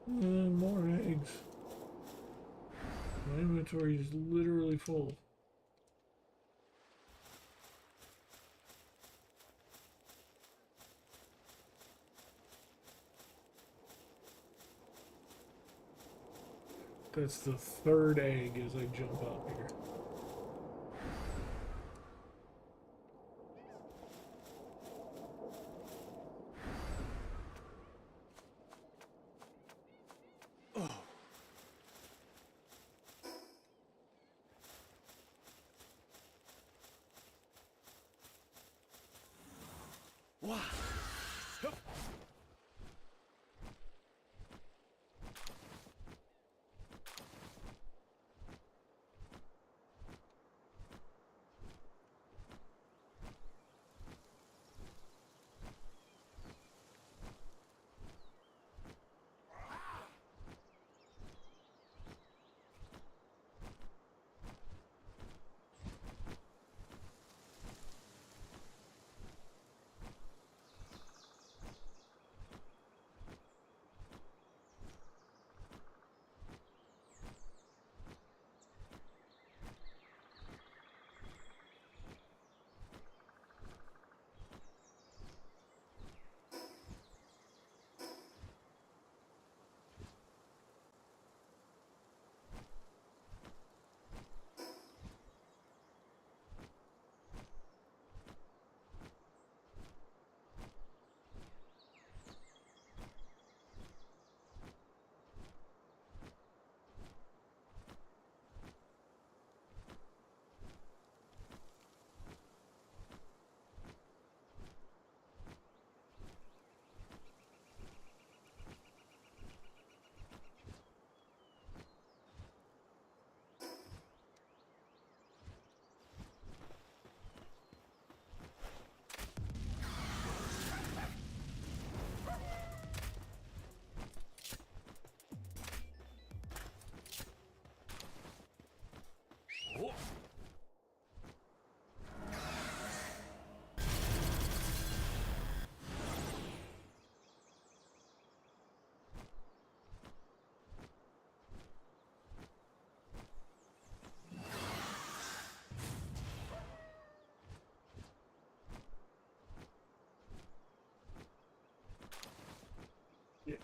And more eggs. My inventory is literally full. That's the third egg as I jump up here. Wow. Hup. Oh. Yeah.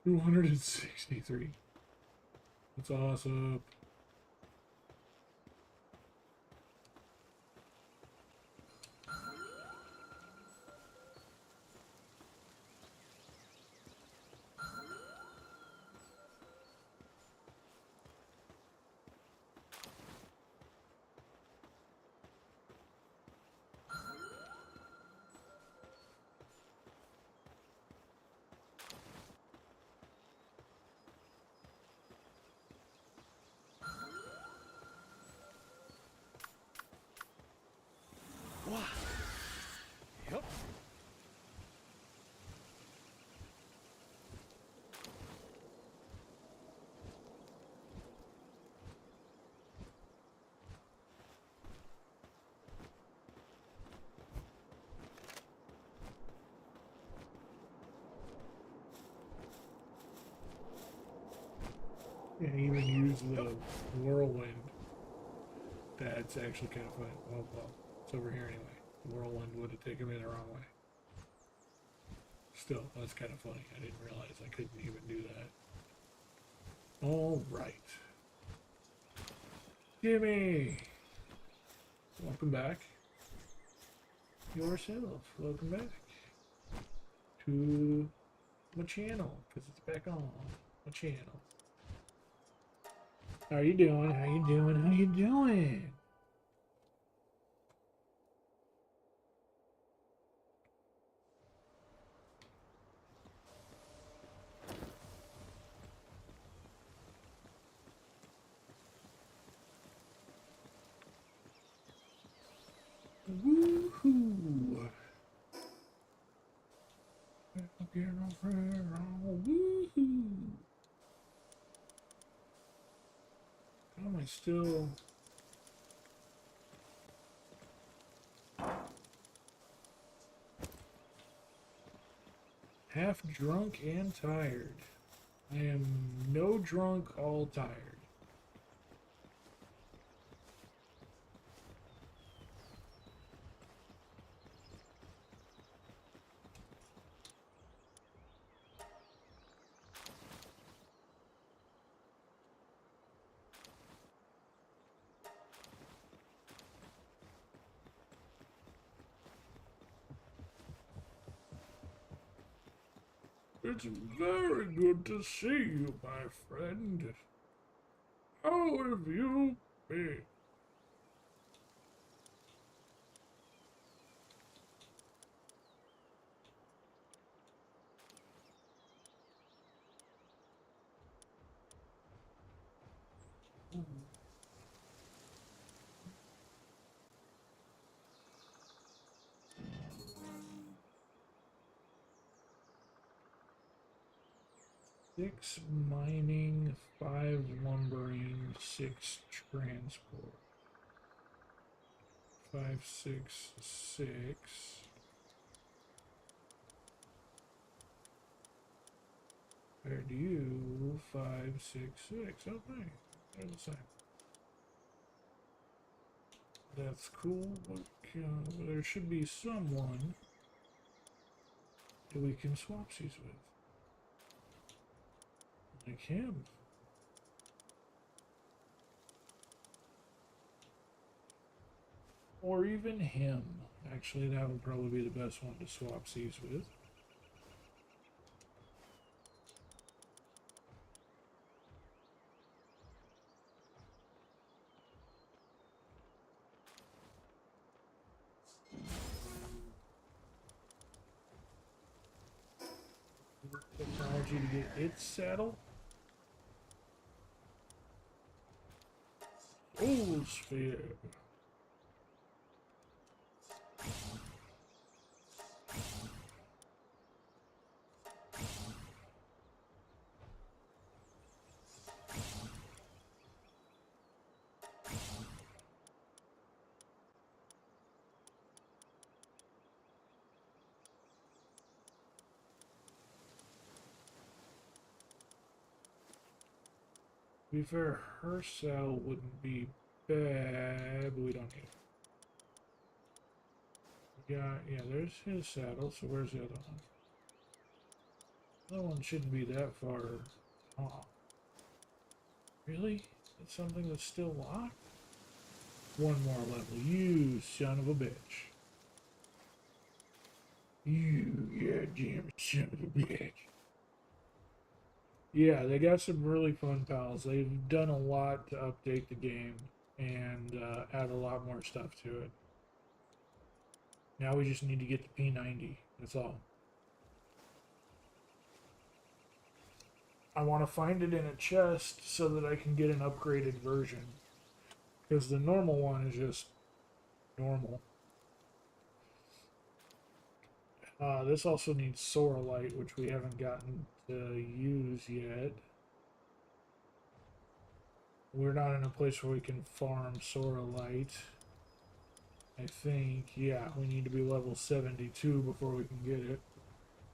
$263. That's awesome. Wow. Yep. And even use the whirlwind. That's actually kind of fun. Well, it's over here anyway. The whirlwind would have taken me the wrong way. Still, that's kind of funny. I didn't realize I couldn't even do that. All right. Jimmy! Welcome back. Yourself. Welcome back to my channel, because it's back on my channel. How you doing? How you doing? How you doing? Woohoo! Woohoo! How am I still? Half drunk and tired. I am no drunk, all tired. It's very good to see you, my friend. How have you been? Six mining, 5 lumbering, 6 transport. 5, 6, 6. Where do you? 5, 6, 6. Okay, they're the same. That's cool. There should be someone that we can swap these with. Like him. Or even him. Actually, that would probably be the best one to swap seas with. Technology to get its saddle. Soul Sphere. To be fair, her saddle wouldn't be bad, but we don't need it. Yeah, there's his saddle, so where's the other one? The other one shouldn't be that far off. Really? That's something that's still locked? One more level, you son of a bitch. You goddamn son of a bitch. Yeah, they got some really fun pals. They've done a lot to update the game and add a lot more stuff to it. Now we just need to get the P90. That's all. I want to find it in a chest so that I can get an upgraded version. Because the normal one is just normal. This also needs Soralite, which we haven't gotten to use yet. We're not in a place where we can farm Soralite. I think, yeah, we need to be level 72 before we can get it.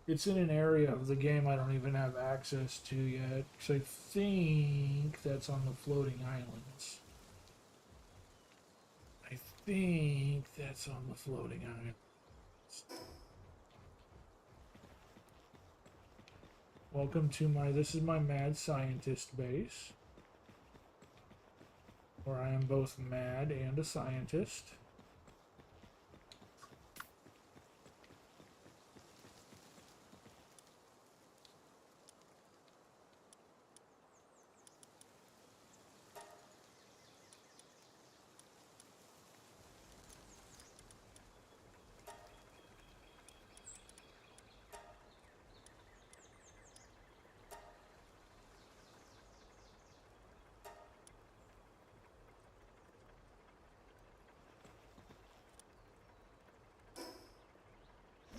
It's in an area of the game I don't even have access to yet, because I think that's on the floating islands. I think that's on the floating islands. Welcome to this is my mad scientist base. where I am both mad and a scientist.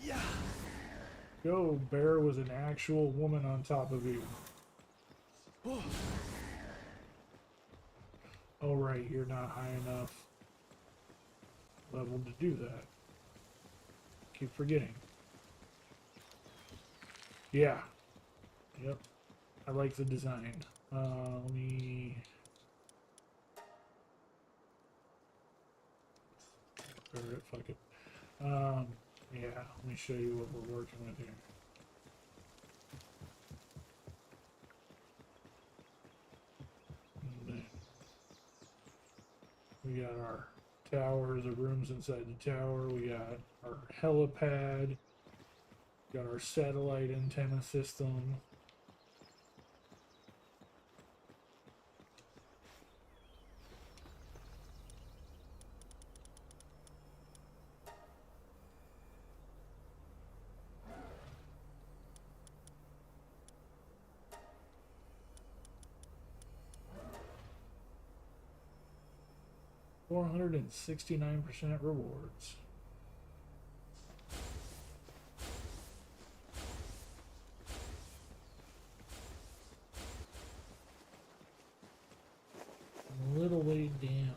Yeah. Go, bear was an actual woman on top of you. Oh. Oh, right, you're not high enough level to do that. Keep forgetting. Yeah. Yep. I like the design. Let me... Alright, fuck it. Yeah, let me show you what we're working with here. And then we got our towers, the rooms inside the tower. We got our helipad. We got our satellite antenna system. $469% rewards. I'm a little way down.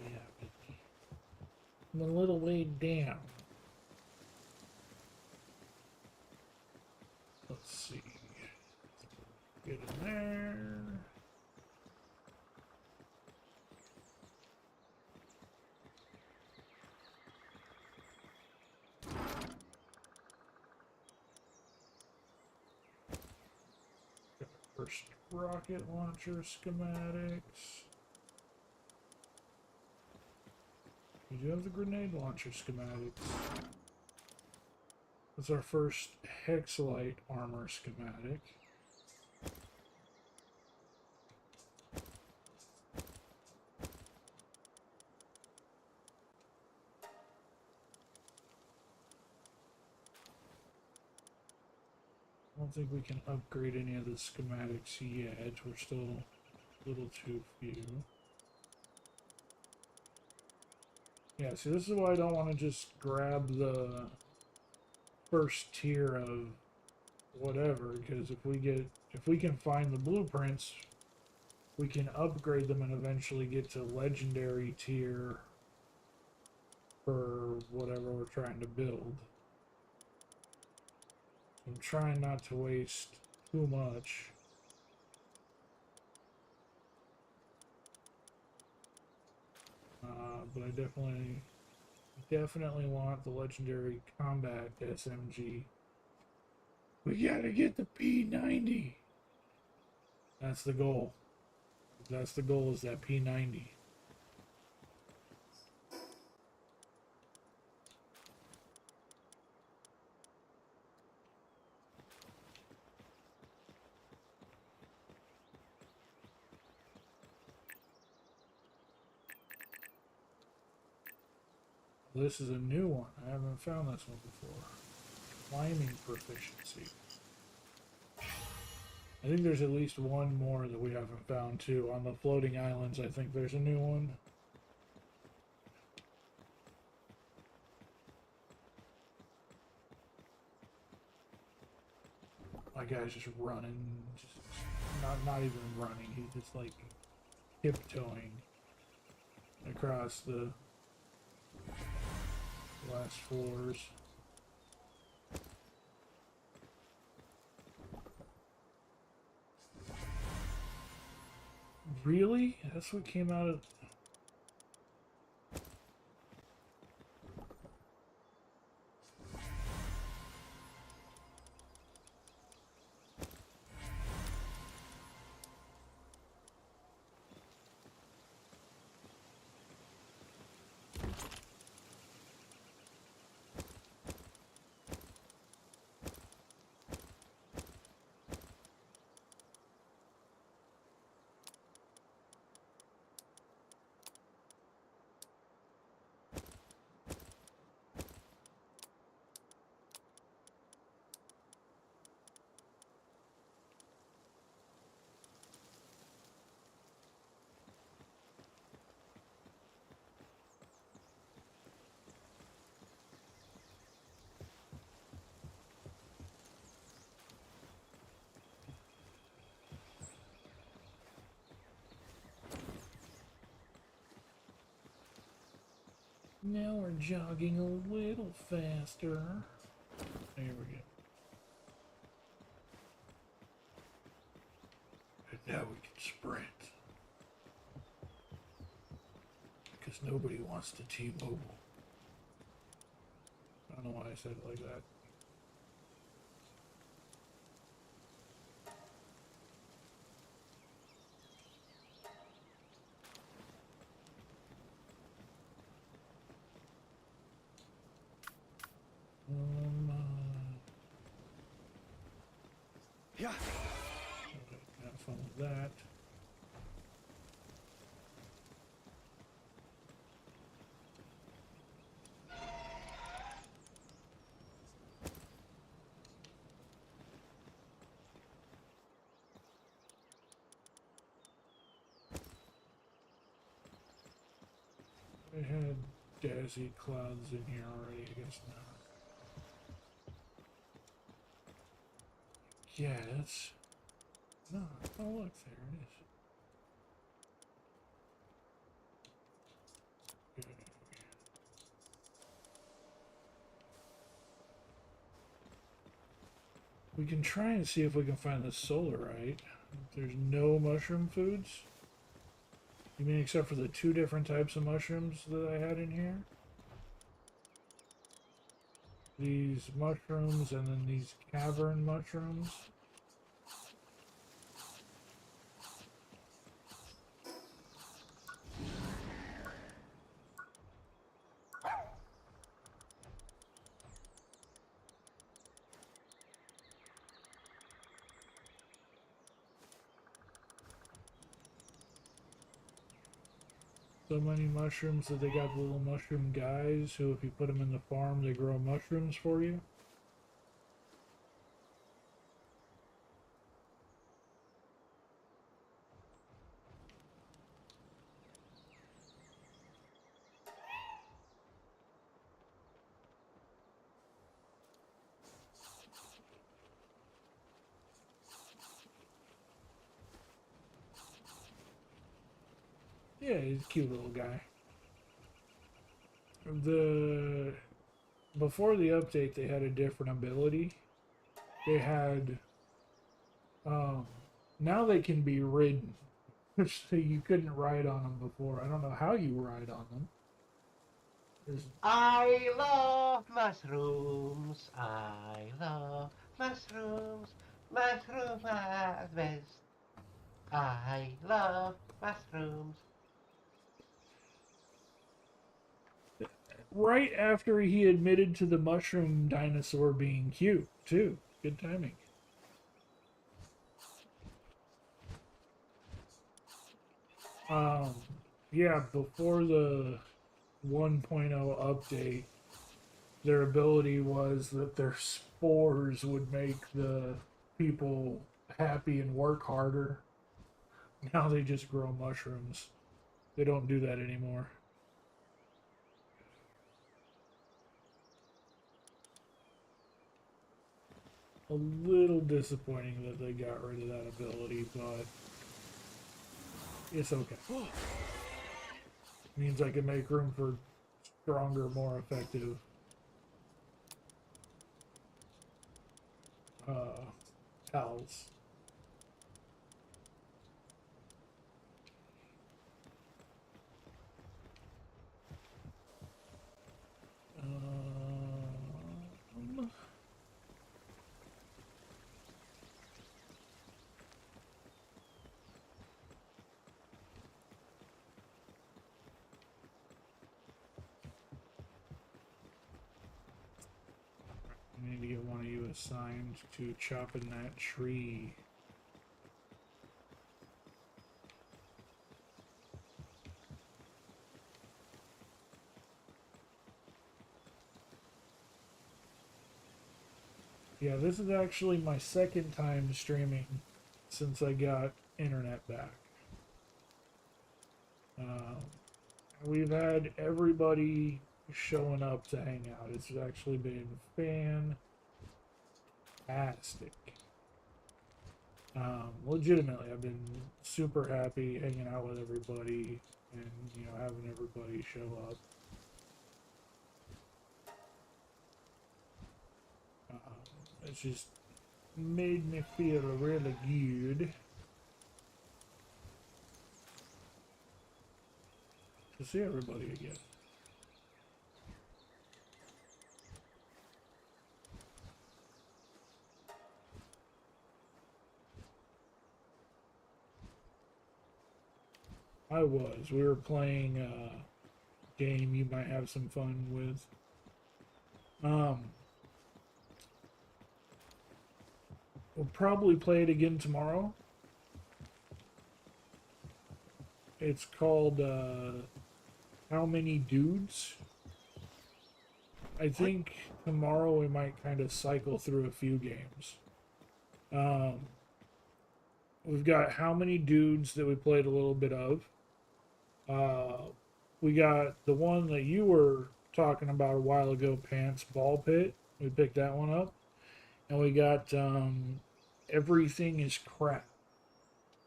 Yeah, baby. I'm a little way down. Let's see. Get in there. Got our first rocket launcher schematics. We do have the grenade launcher schematics. That's our first hexalite armor schematic. I don't think we can upgrade any of the schematics yet. We're still a little too few. Yeah, see, this is why I don't want to just grab the first tier of whatever, because if we can find the blueprints, we can upgrade them and eventually get to legendary tier for whatever we're trying to build. I'm trying not to waste too much. But I definitely want the legendary combat SMG. We gotta get the P90. That's the goal. That's the goal, is that P90. This is a new one. I haven't found this one before. Climbing proficiency. I think there's at least one more that we haven't found too. On the floating islands, I think there's a new one. My guy's just running, just not even running. He's just like tiptoeing across the last floors. Really? That's what came out of... Now we're jogging a little faster. There we go. And now we can sprint. Because nobody wants to T-Mobile. I don't know why I said it like that. Yeah. Have fun with that. I had Dazzy clouds in here already, I guess not. Yeah, that's... No, oh look, there it is. Good. We can try and see if we can find the solarite. There's no mushroom foods? You mean except for the 2 different types of mushrooms that I had in here? These mushrooms and then these cavern mushrooms. So many mushrooms that they got the little mushroom guys who, if you put them in the farm, they grow mushrooms for you. Yeah, he's a cute little guy. Before the update, they had a different ability. They had now they can be ridden. So you couldn't ride on them before. I don't know how you ride on them. I love mushrooms. I love mushrooms. Mushrooms are best. I love mushrooms. Right after he admitted to the mushroom dinosaur being cute, too. Good timing. Um, yeah, before the 1.0 update, their ability was that their spores would make the people happy and work harder. Now they just grow mushrooms. They don't do that anymore. A little disappointing that they got rid of that ability, but it's okay. Means I can make room for stronger, more effective pals. Um, I need to get one of you assigned to chopping that tree. Yeah, this is actually my second time streaming since I got internet back. We've had everybody showing up to hang out. It's actually been fantastic. Legitimately, I've been super happy hanging out with everybody and, having everybody show up. It just made me feel really good to see everybody again. I was. We were playing a game you might have some fun with. We'll probably play it again tomorrow. It's called How Many Dudes? I think tomorrow we might kind of cycle through a few games. We've got How Many Dudes that we played a little bit of. We got the one that you were talking about a while ago, Pants Ball Pit. We picked that one up. And we got Everything is Crap.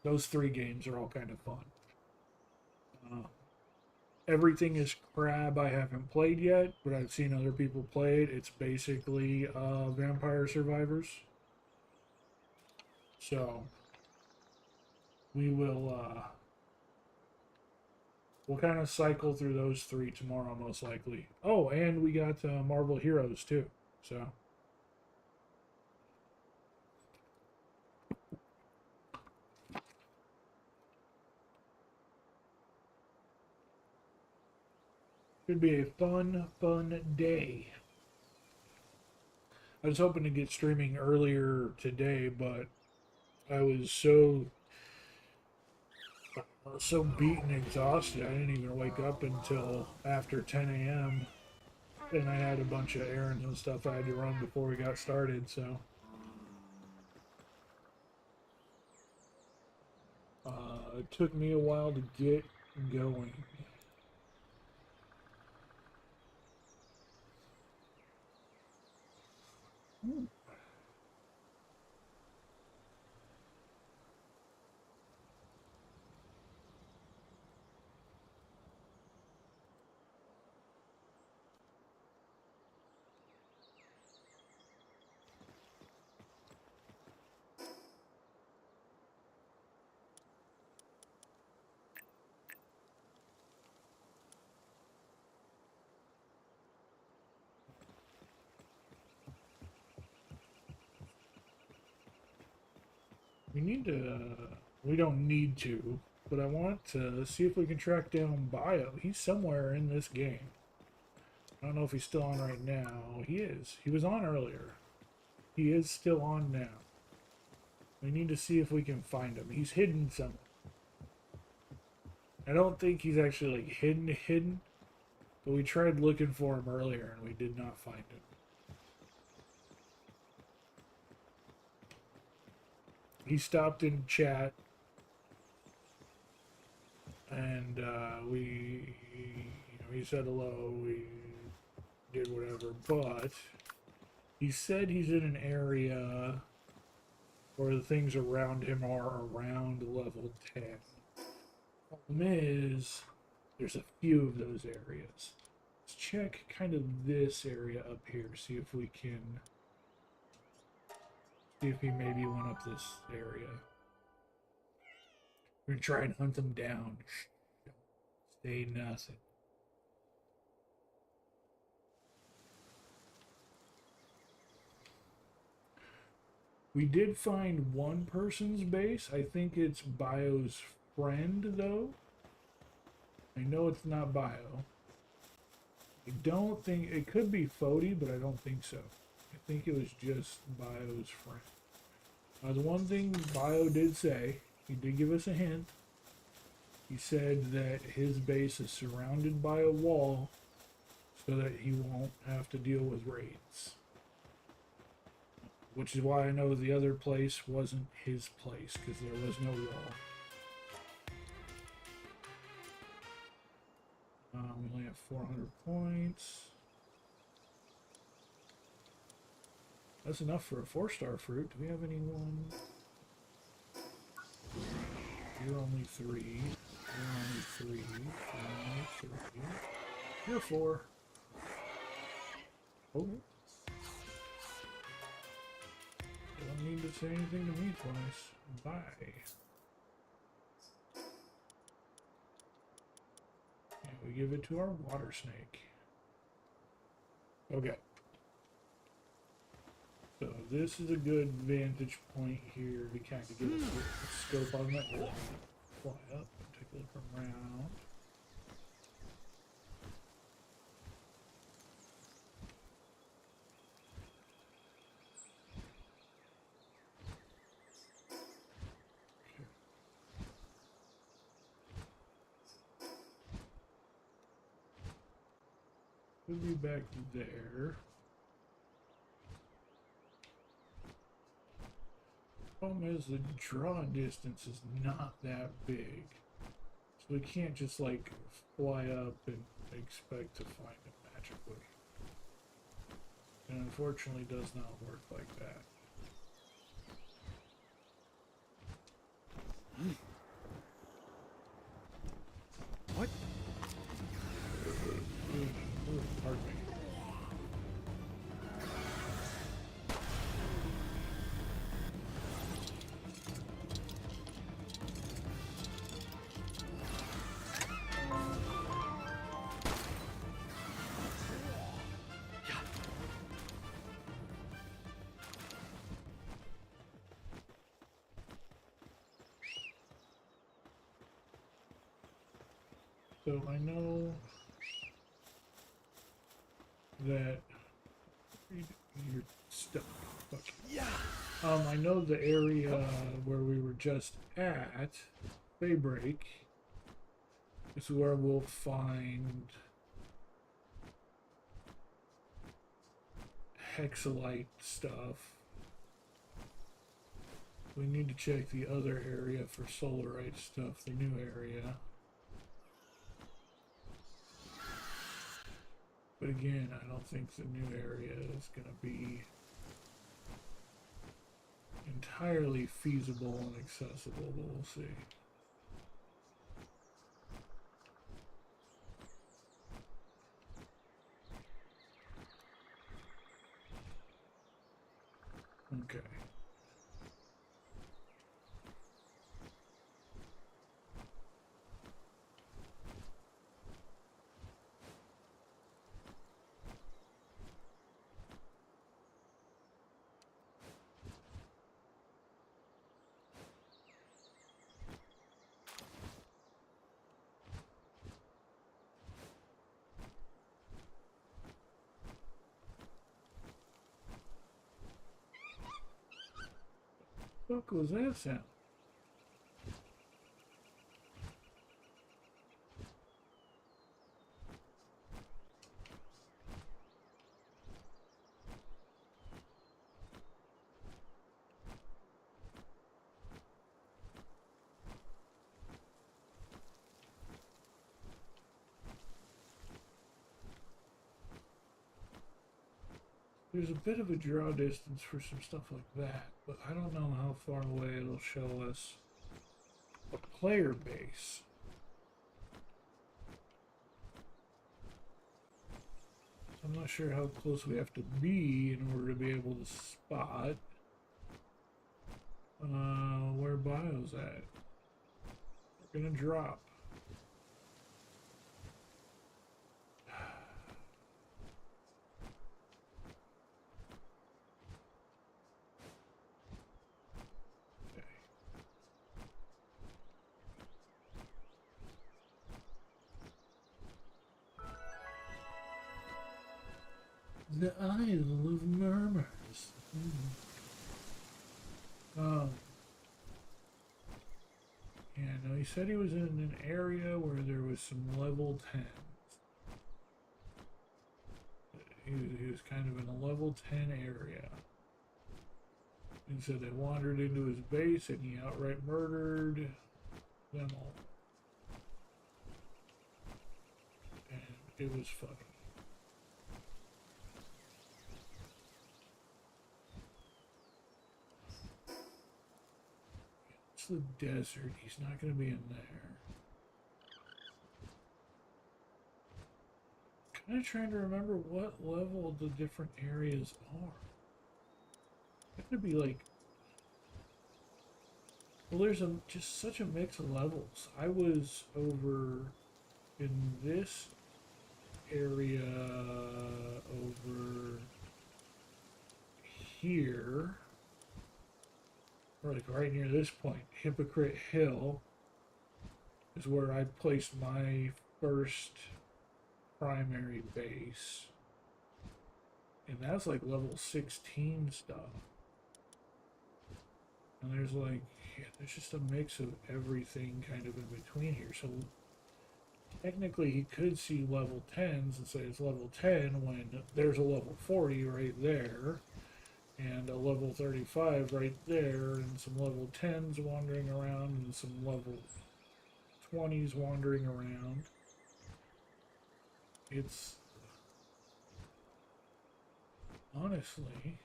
Those 3 games are all kind of fun. Everything is Crab I haven't played yet, but I've seen other people play it. It's basically Vampire Survivors. So we will we'll kind of cycle through those 3 tomorrow, most likely. Oh, and we got Marvel Heroes too. So should be a fun day. I was hoping to get streaming earlier today, but I was so beat and exhausted. I didn't even wake up until after 10 a.m. And I had a bunch of errands and stuff I had to run before we got started, so it took me a while to get going. We need to. We don't need to, but I want to see if we can track down Bio. He's somewhere in this game. I don't know if he's still on right now. He is. He was on earlier. He is still on now. We need to see if we can find him. He's hidden somewhere. I don't think he's actually like hidden, but we tried looking for him earlier and we did not find him. He stopped in chat and he said hello, we did whatever, but he said he's in an area where the things around him are around level 10. Problem is, there's a few of those areas. Let's check kind of this area up here, see if we can see if he maybe went up this area. We're gonna try and hunt him down. Say nothing. We did find one person's base. I think it's Bio's friend, though. I know it's not Bio. I don't think it could be Fody, but I don't think so. I think it was just Bio's friend. The one thing Bio did say, he did give us a hint. He said that his base is surrounded by a wall so that he won't have to deal with raids. Which is why I know the other place wasn't his place, because there was no wall. We only have 400 points. That's enough for a 4-star fruit. Do we have anyone? You're only 3. You're only 3. You're only 3. You're 4. Oh. Don't need to say anything to me twice. Bye. And we give it to our water snake. Okay. So this is a good vantage point here to kind of get a scope on that. Fly up and take a look around. Could be back there. Problem is the draw distance is not that big. So we can't just like fly up and expect to find it magically. It unfortunately does not work like that. What? Ooh, pardon me. So I know that you're stuck. Fuck. Yeah. I know the area where we were just at, Daybreak, is where we'll find hexalite stuff. We need to check the other area for solarite stuff, the new area. But again, I don't think the new area is going to be entirely feasible and accessible, but we'll see. Okay. What was that sound? There's a bit of a draw distance for some stuff like that, but I don't know how far away it'll show us a player base. I'm not sure how close we have to be in order to be able to spot where Bio's at. We're gonna drop. The Isle of Murmurs. Yeah, no, he said he was in an area where there was some level 10s. He was kind of in a level 10 area. He said they wandered into his base and he outright murdered them all. And it was funny. It's the desert. He's not going to be in there. Kind of trying to remember what level the different areas are. It's going to be like Well, there's just such a mix of levels. I was over in this area over here, or like right near this point, Hypocrite Hill is where I placed my first primary base. And that's like level 16 stuff. And there's like, yeah, there's just a mix of everything kind of in between here. So technically he could see level 10s and say it's level 10 when there's a level 40 right there. And a level 35 right there, and some level 10s wandering around, and some level 20s wandering around. It's honestly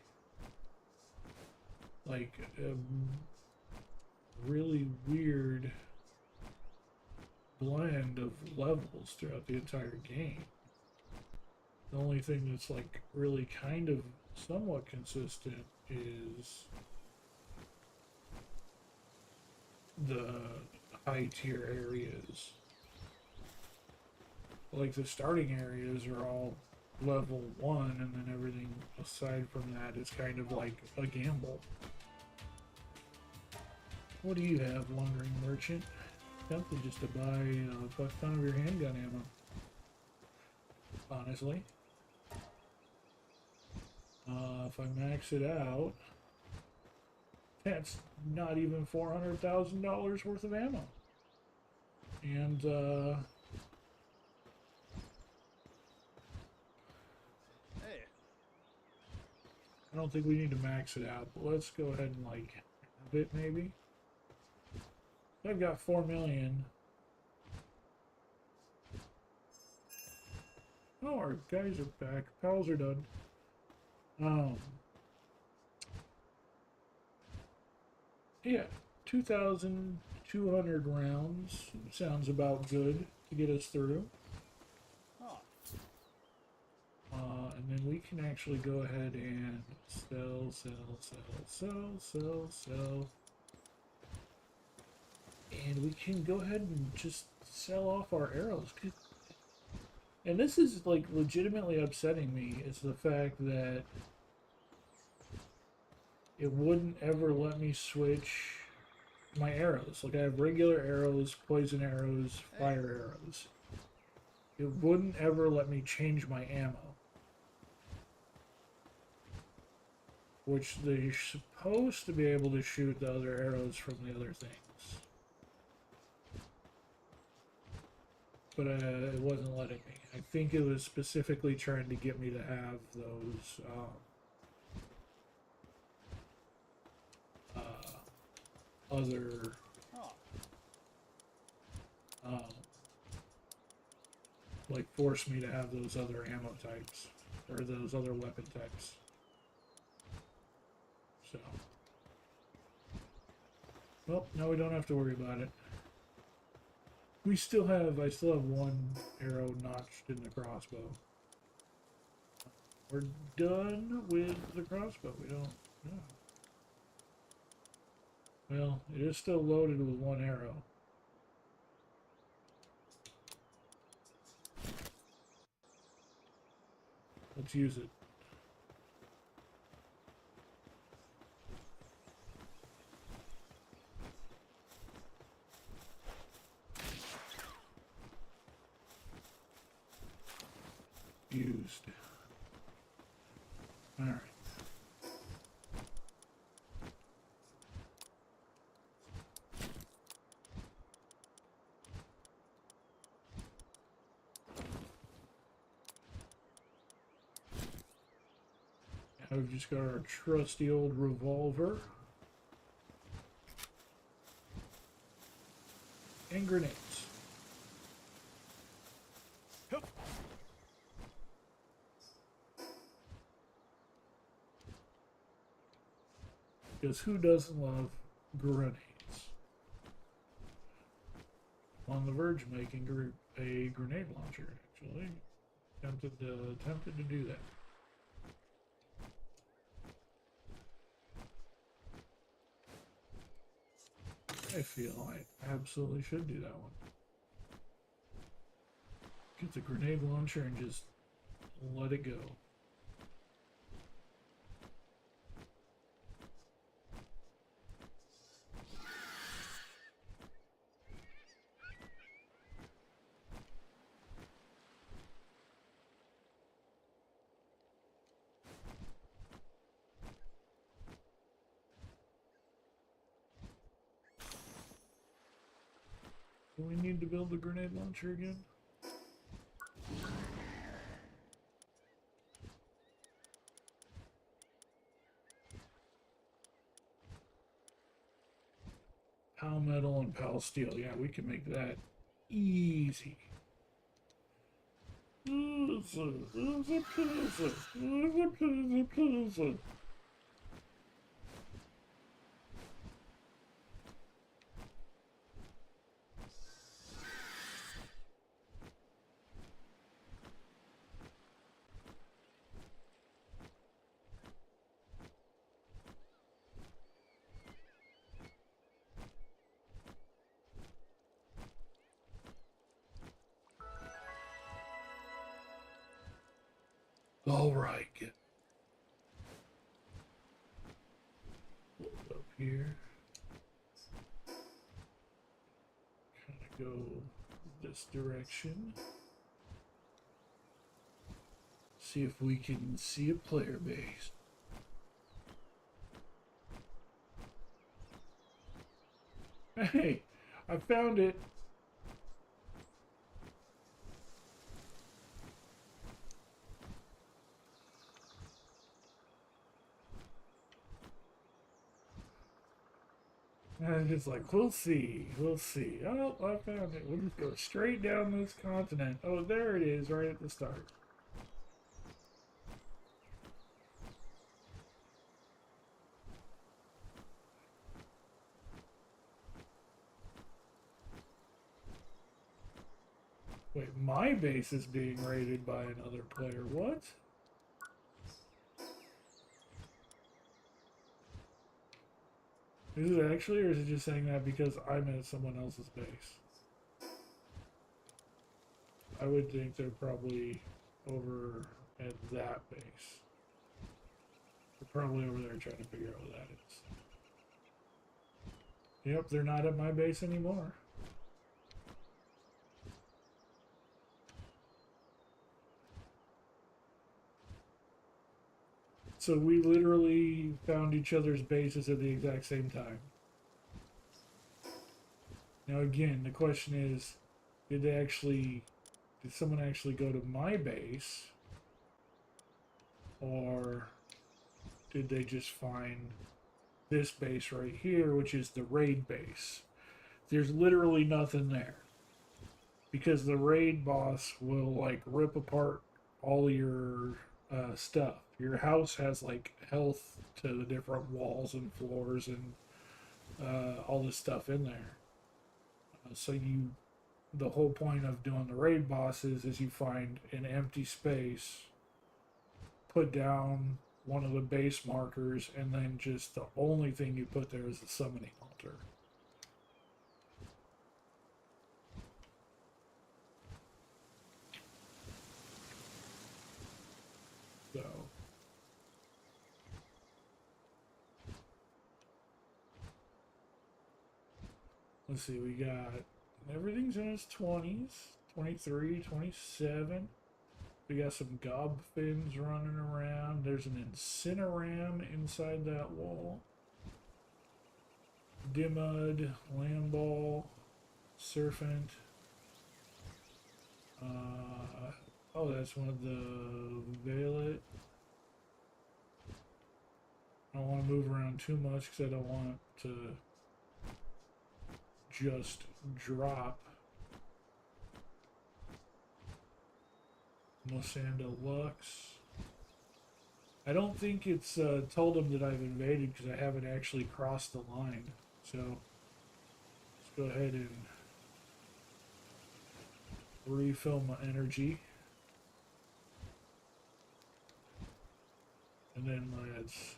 like a really weird blend of levels throughout the entire game. The only thing that's like really kind of somewhat consistent is the high tier areas. Like the starting areas are all level 1, and then everything aside from that is kind of like a gamble. What do you have, Wandering Merchant? Tempted just to buy a fuck ton of your handgun ammo. Honestly. If I max it out, that's not even $400,000 worth of ammo. And, Hey. I don't think we need to max it out, but let's go ahead and, like, have it maybe. I've got 4 million. Oh, our guys are back. Pals are done. Yeah, 2,200 rounds sounds about good to get us through. Oh. And then we can actually go ahead and sell. And we can go ahead and just sell off our arrows. And this is like legitimately upsetting me, is the fact that it wouldn't ever let me switch my arrows. Like I have regular arrows, poison arrows, fire arrows. It wouldn't ever let me change my ammo. Which they're supposed to be able to shoot the other arrows from the other things. But it wasn't letting me. I think it was specifically trying to get me to have those other like force me to have those other ammo types or those other weapon types. So, well, now we don't have to worry about it. I still have one arrow notched in the crossbow. We're done with the crossbow. We don't. No. Well, it is still loaded with one arrow. Let's use it. Used. All right. Now we've just got our trusty old revolver and grenades. Because who doesn't love grenades? I'm on the verge of making a grenade launcher, actually. Tempted to do that. I feel I absolutely should do that one. Get the grenade launcher and just let it go. Do we need to build the grenade launcher again? Pal metal and pal steel. Yeah, we can make that easy. Easy, easy peasy, easy peasy peasy. All right, get up here. Kind of go this direction. See if we can see a player base. Hey, I found it. And it's like, we'll see, we'll see. Oh, I found it. We'll just go straight down this continent. Oh, there it is, right at the start. Wait, my base is being raided by another player. What? Is it actually, or is it just saying that because I'm at someone else's base? I would think they're probably over at that base. They're probably over there trying to figure out what that is. Yep, they're not at my base anymore. So we literally found each other's bases at the exact same time. Now again, the question is, did someone actually go to my base? Or did they just find this base right here, which is the raid base? There's literally nothing there. Because the raid boss will like rip apart all your stuff. Your house has like health to the different walls and floors and all this stuff in there. The whole point of doing the raid bosses is you find an empty space, put down one of the base markers, and then just the only thing you put there is the summoning altar. So let's see, we got everything's in its 20s, 23, 27. We got some gob fins running around. There's an incineram inside that wall. Dimud, Lamball, Serpent. Oh, that's one of the Valet. I don't want to move around too much because I don't want to just drop. Mosanda Lux. I don't think it's told them that I've invaded because I haven't actually crossed the line. So let's go ahead and refill my energy. And then let's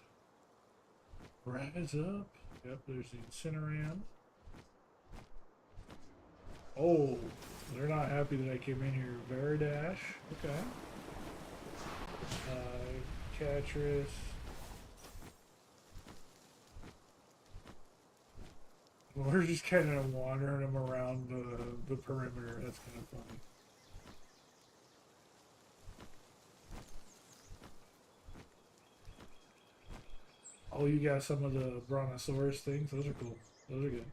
rise up. Yep, there's the incineram. Oh, they're not happy that I came in here. Veridash. Okay. Catris. We're just kind of wandering them around the perimeter. That's kind of funny. Oh, you got some of the brontosaurus things. Those are cool. Those are good.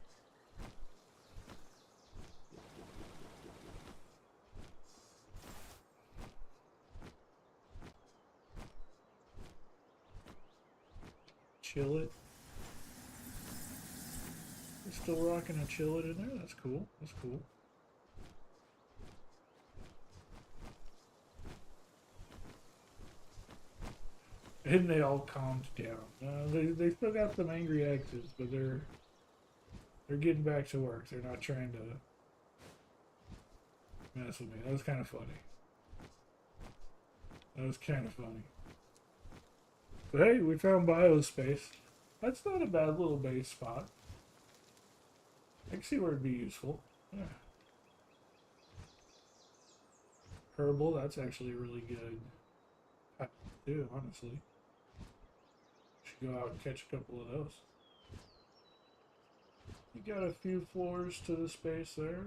Chill it. We're still rocking a chill it in there. That's cool. That's cool. And they all calmed down. They still got some angry exes, but they're getting back to work. They're not trying to mess with me. That was kind of funny. That was kind of funny. But hey, we found biospace. That's not a bad little base spot. I can see where it'd be useful. Yeah. Herbal, that's actually really good. Too, honestly. Should go out and catch a couple of those. You got a few floors to the space there.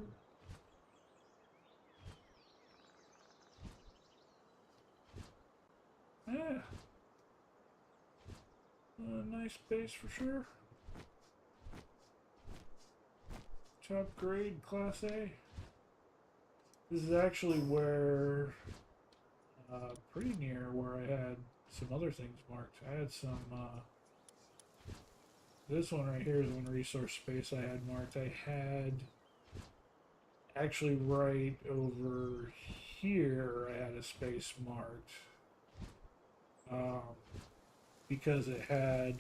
Yeah. A nice base for sure. Top grade, Class A. This is actually where, pretty near where I had some other things marked. I had some, this one right here is one resource space I had marked. I had, actually right over here, I had a space marked. Because it had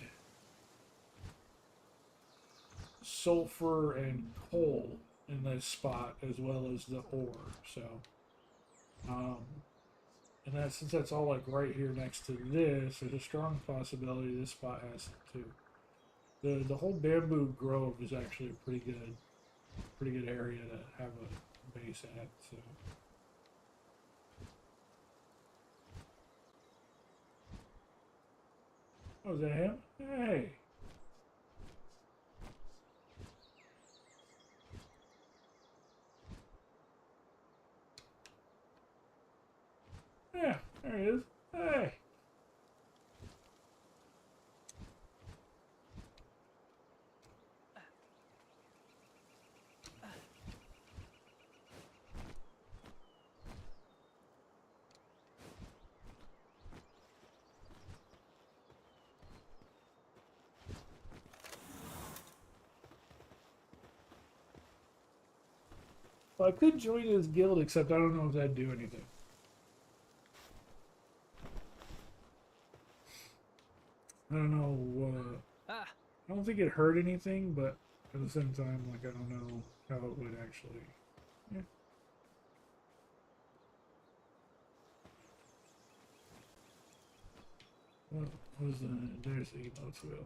sulfur and coal in this spot as well as the ore. So, and that since that's all like right here next to this, there's a strong possibility this spot has it too. The whole bamboo grove is actually a pretty good area to have a base at. So. Oh, is that him? Hey. Yeah, there he is. Hey. Well, I could join his guild, except I don't know if that'd do anything. I don't know. I don't think it hurt anything, but at the same time, like I don't know how it would actually. Yeah. What was the? There's the emotes wheel.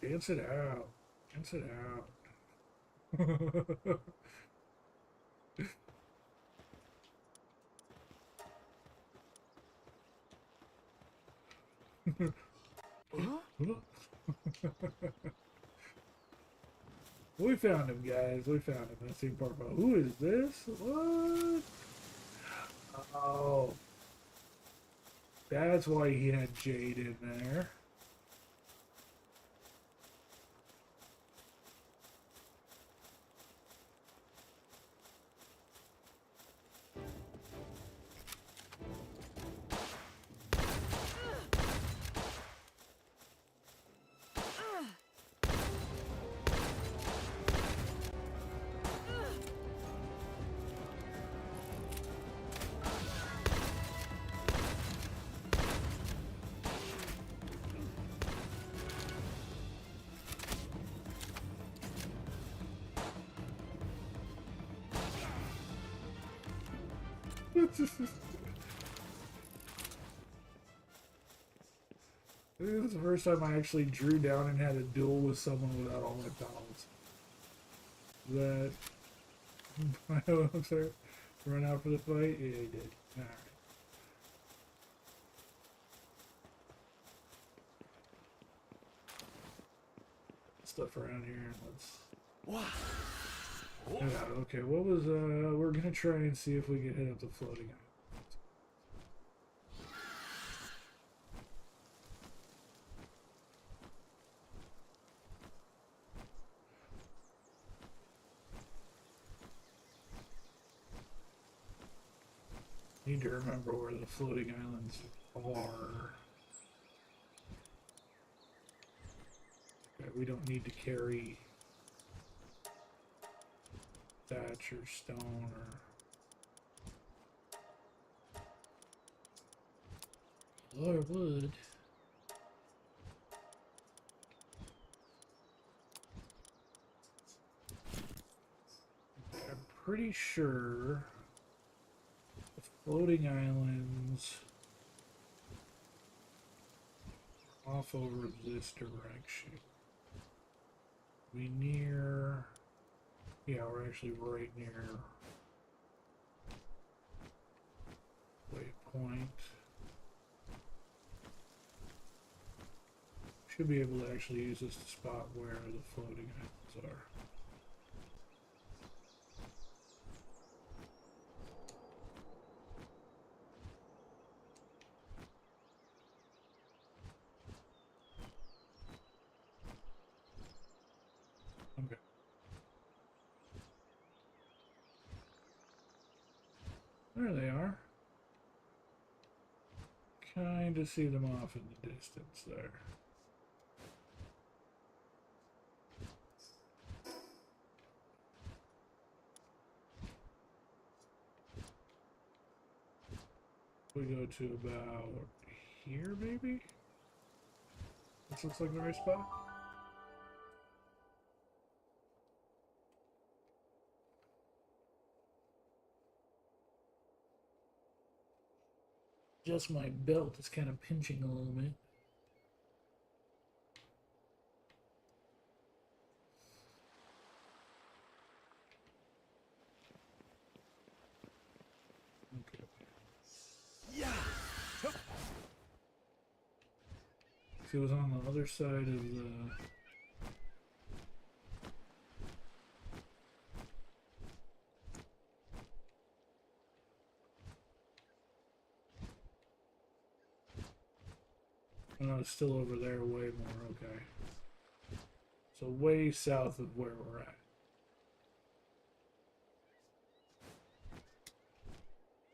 Dance it out. Dance it out. We found him, guys. We found him. That's the important part. Who is this? What? Oh. That's why he had Jade in there. think this is the first time I actually drew down and had a duel with someone without all my pals. That I'm sorry, run out for the fight? Yeah, he did. Alright. Stuff around here. Let's head out. Okay, what was we're gonna try and see if we can hit up the floating island. Need to remember where the floating islands are. Okay, we don't need to carry thatch or stone or wood. I'm pretty sure the floating islands are off over this direction. We near, yeah, we're actually right near waypoint. Should be able to actually use this to spot where the floating islands are. Okay. There they are. Kind of see them off in the distance there. We go to about here, maybe? This looks like the right spot. Just my belt is kind of pinching a little bit. Okay. Yeah. If it was on the other side of the... Oh, it's still over there, way more, okay. So way south of where we're at.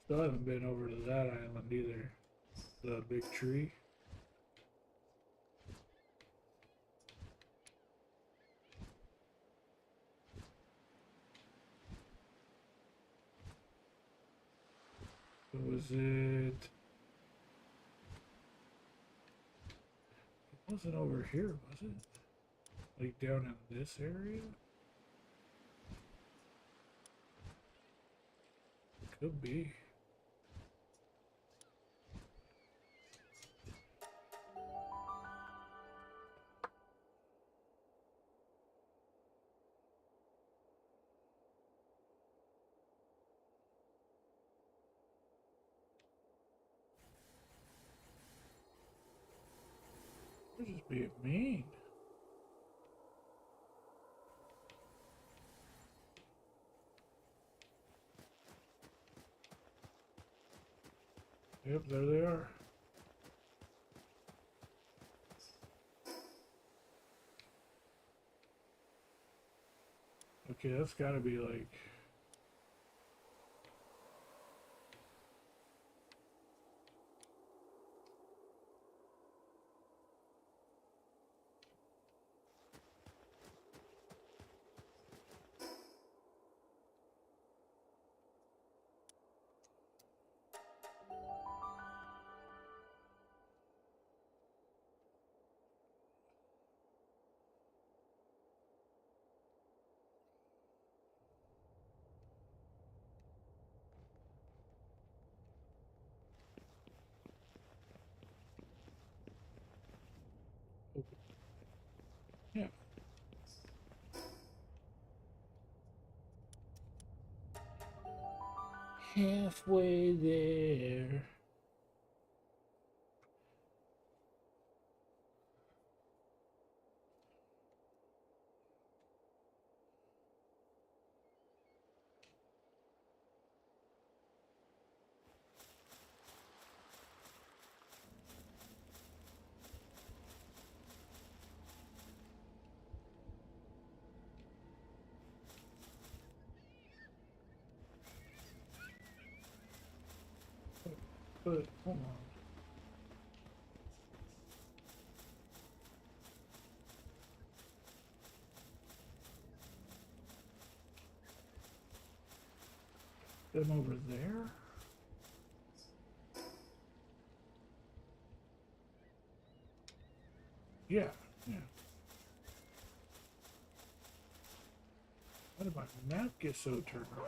Still haven't been over to that island either. The big tree. Was it? It wasn't over here, was it? Like down in this area? Could be. They're just being mean. Yep, there they are. Okay, that's gotta be like... Yeah. Halfway there. But hold on. Them over there? Yeah, yeah. How did my map get so turned on?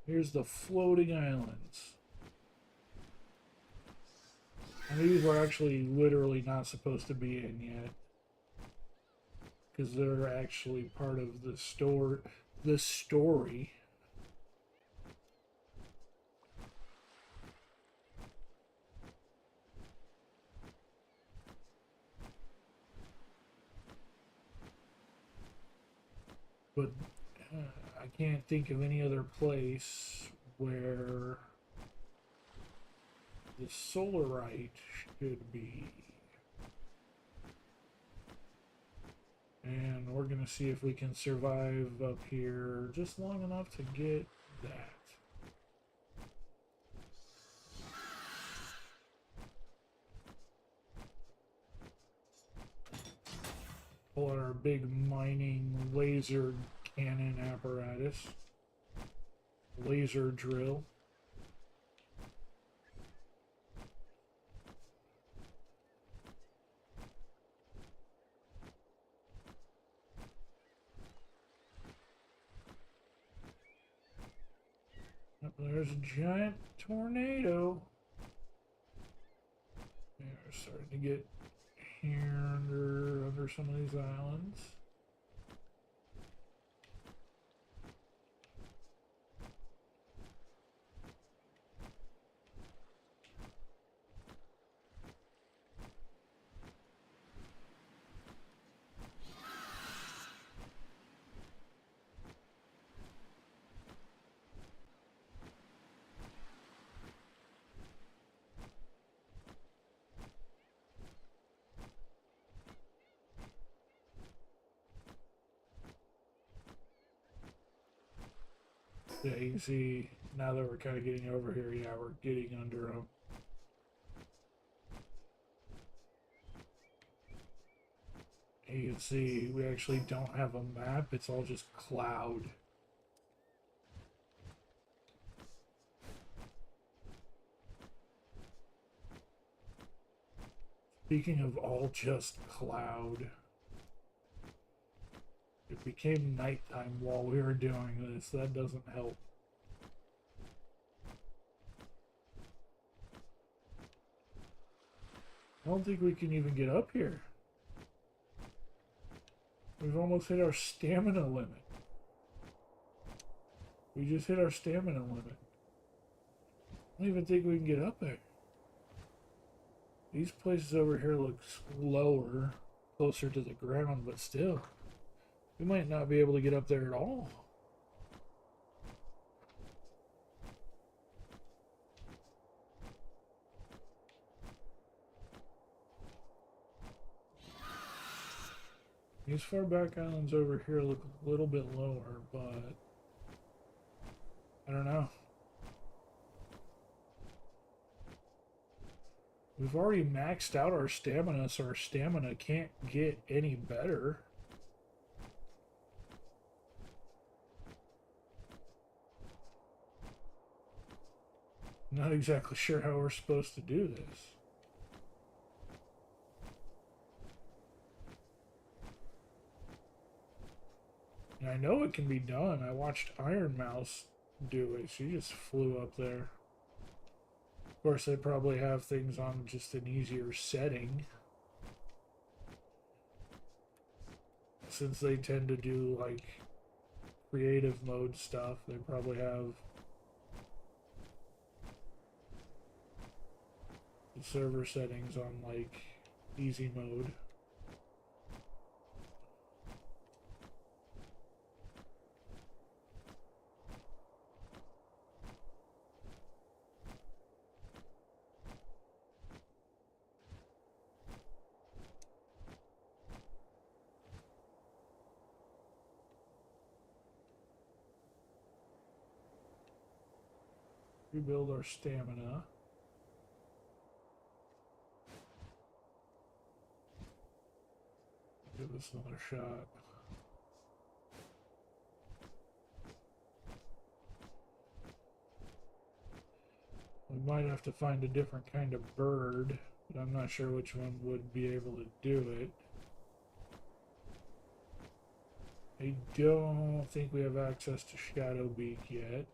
Here's the floating islands. And these were actually literally not supposed to be in yet. Because they're actually part of the story. But I can't think of any other place where the solarite should be. And we're going to see if we can survive up here just long enough to get that. Pull out our big mining laser cannon apparatus. Laser drill. Yep, there's a giant tornado. Yeah, we're starting to get here under some of these islands. Yeah, you can see now that we're kind of getting over here, yeah, we're getting under them. You can see we actually don't have a map, it's all just cloud. Speaking of all just cloud, it became nighttime while we were doing this. That doesn't help. I don't think we can even get up here. We've almost hit our stamina limit. We just hit our stamina limit. I don't even think we can get up there. These places over here look lower, closer to the ground, but still. We might not be able to get up there at all. These far back islands over here look a little bit lower, but I don't know. We've already maxed out our stamina, so our stamina can't get any better. Not exactly sure how we're supposed to do this. And I know it can be done. I watched Iron Mouse do it. She just flew up there. Of course, they probably have things on just an easier setting, since they tend to do like creative mode stuff. They probably have the server settings on like easy mode. Rebuild our stamina. Give this another shot. We might have to find a different kind of bird, but I'm not sure which one would be able to do it. I don't think we have access to Shadowbeak yet.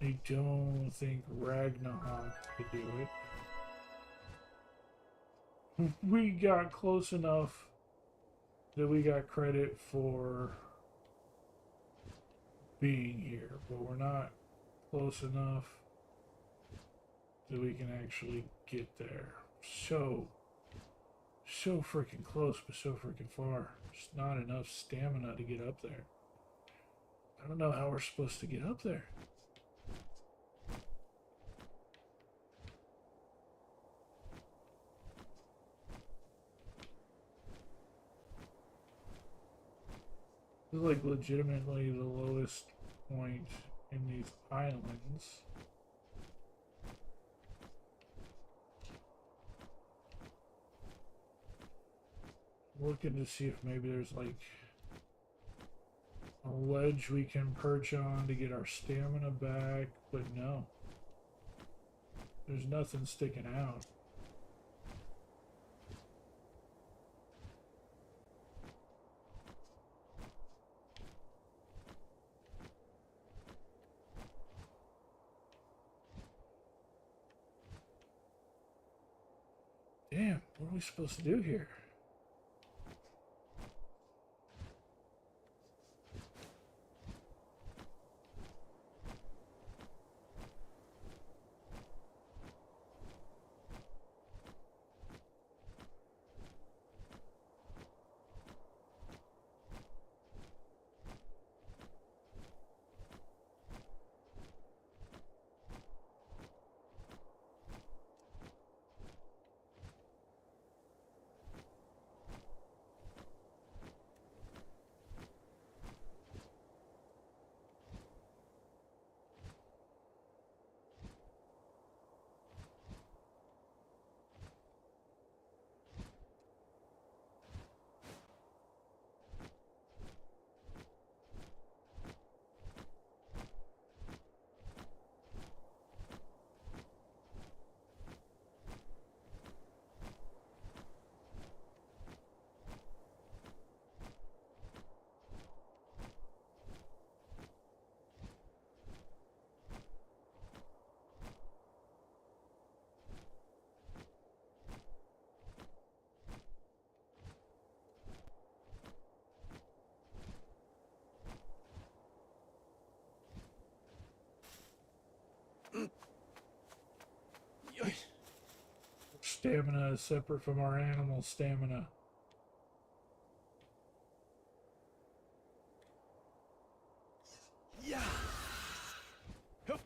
I don't think Ragnarok could do it. We got close enough that we got credit for being here, but we're not close enough that we can actually get there. So freaking close, but so freaking far. Just not enough stamina to get up there. I don't know how we're supposed to get up there. This is like legitimately the lowest point in these islands. Looking to see if maybe there's like a ledge we can perch on to get our stamina back, but no. There's nothing sticking out. Damn, what are we supposed to do here? Stamina is separate from our animal stamina. Yeah. Hup.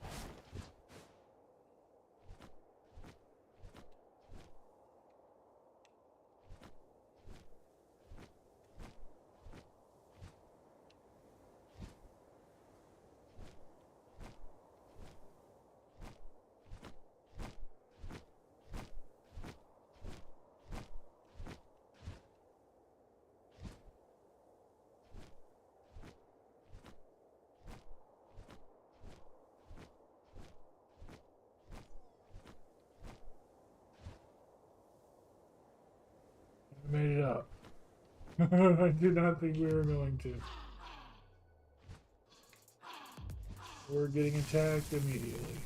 I did not think we were going to. We're getting attacked immediately.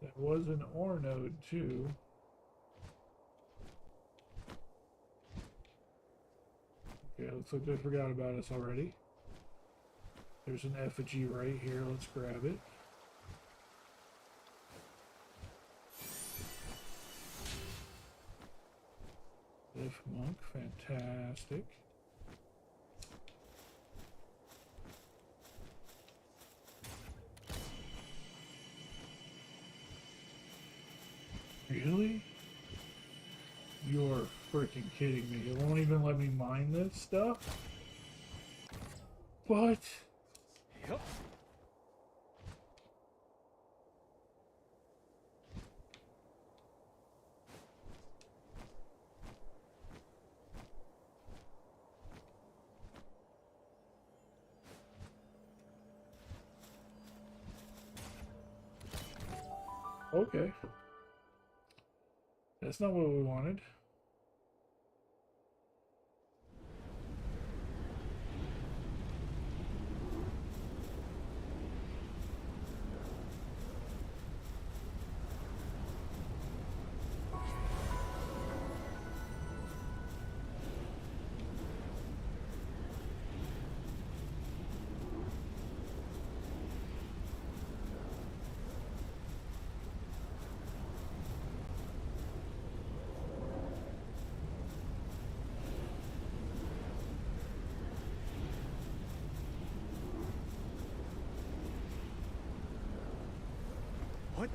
That was an ore node too. Okay, looks like they forgot about us already. There's an effigy right here. Let's grab it. Lift monk, fantastic. Really? You're freaking kidding me. It won't even let me mine this stuff? What? Yup. Okay. That's not what we wanted. What?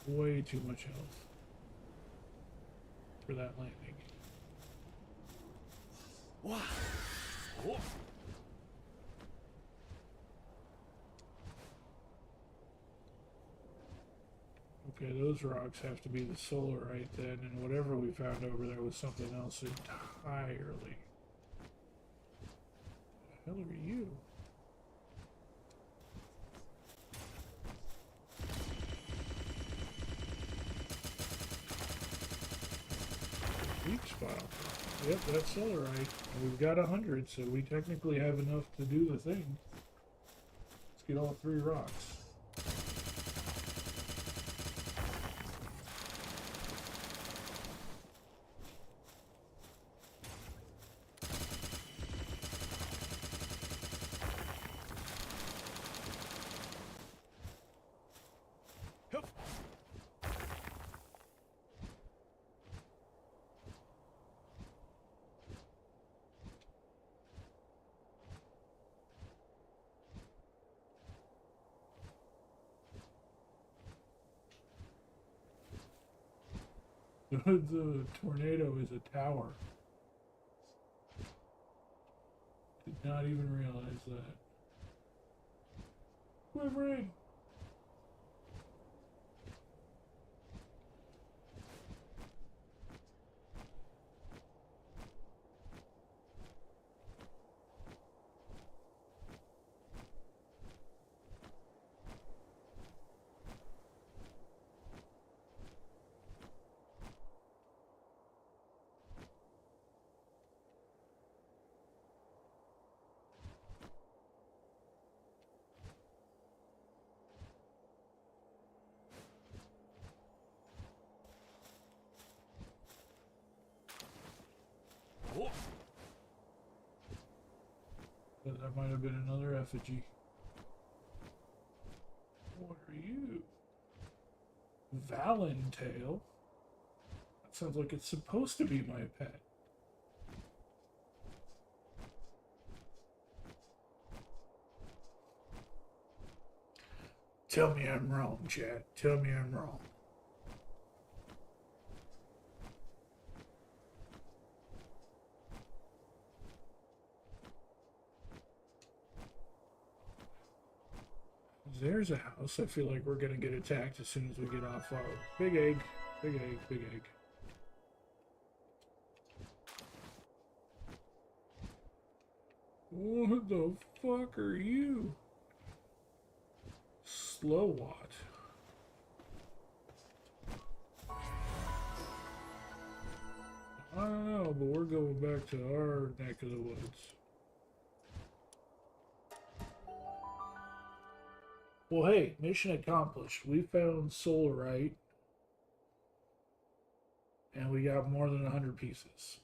Way too much health for that landing. Wow. Oh. Okay, those rocks have to be the solarite then, and whatever we found over there was something else entirely. The hell are you? Weak spot. Yep, that's solarite. And we've got 100, so we technically have enough to do the thing. Let's get all 3 rocks. Yup. The tornado is a tower. Did not even realize that. Quivering! Oh. That might have been another effigy. What are you? Valentail? That sounds like it's supposed to be my pet. Tell me I'm wrong, chat. Tell me I'm wrong. There's a house. I feel like we're gonna get attacked as soon as we get off our big egg. Big egg, big egg. What the fuck are you? Slow what? I don't know, but we're going back to our neck of the woods. Well, hey, mission accomplished. We found solarite, and we got more than 100 pieces.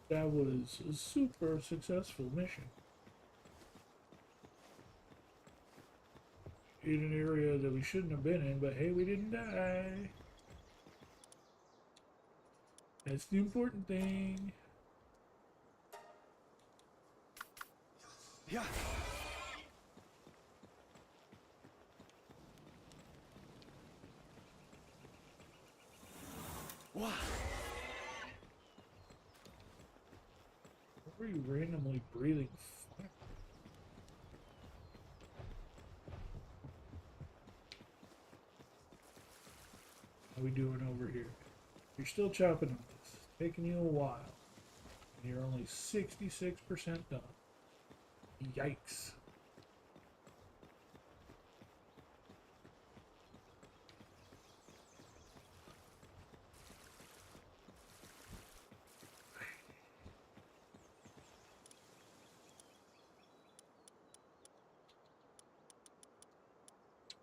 That was a super successful mission. In an area that we shouldn't have been in, but hey, we didn't die. That's the important thing. Yeah. Wow. Why are you randomly breathing fire? How are we doing over here? You're still chopping on this. It's taking you a while. And you're only 66% done. Yikes.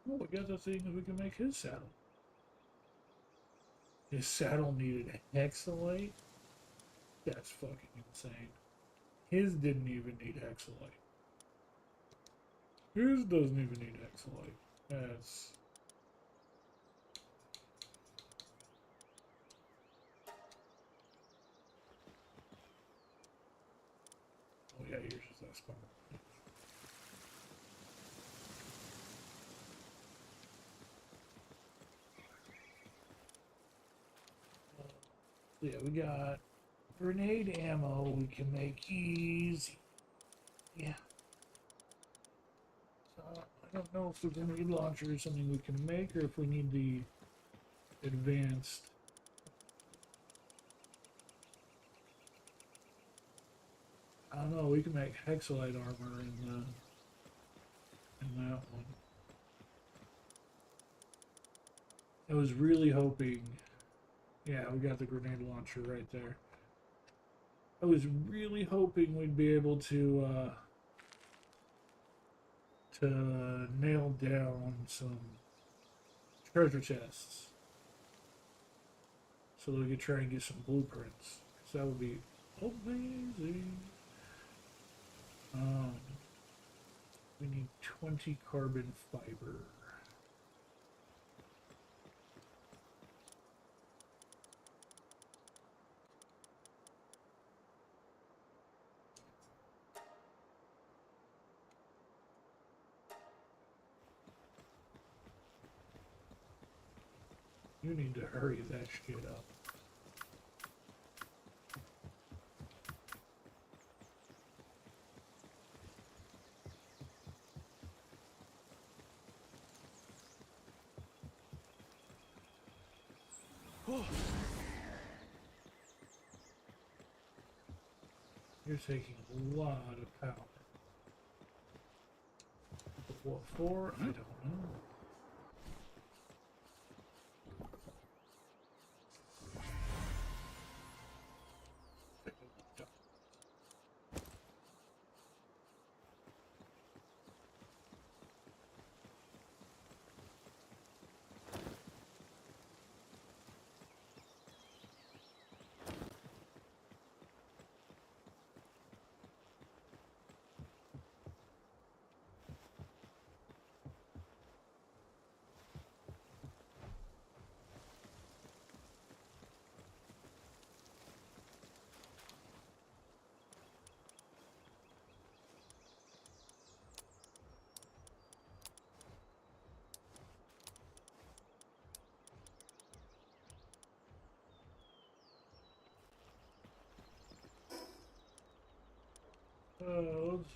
Oh, we got the thing that we can make his saddle. His saddle needed hexalite? That's fucking insane. His didn't even need hexalite. His doesn't even need hexalite. That's... Oh yeah, yours is that spot. Yeah, we got grenade ammo we can make easy. Yeah. So I don't know if the grenade launcher is something we can make or if we need the advanced. I don't know, we can make hexalite armor in that one. I was really hoping. Yeah, we got the grenade launcher right there. I was really hoping we'd be able to nail down some treasure chests so that we could try and get some blueprints. So that would be amazing. We need 20 carbon fiber. You need to hurry that shit up. Oh. You're taking a lot of power. What for? I don't know.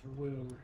are way over here.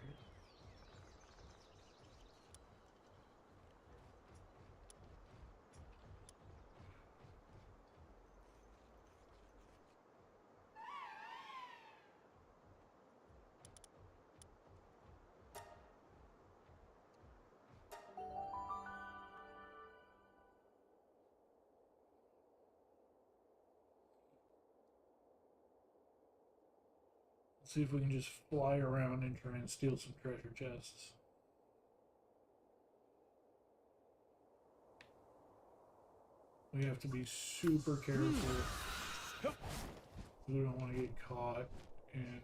See if we can just fly around and try and steal some treasure chests. We have to be super careful. We don't want to get caught and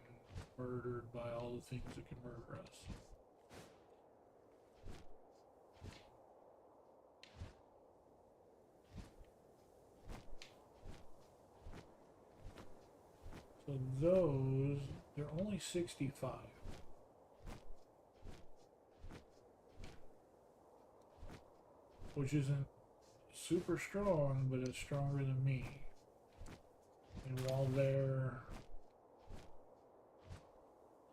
murdered by all the things that can murder us. So those, they're only 65. Which isn't super strong, but it's stronger than me. And while they're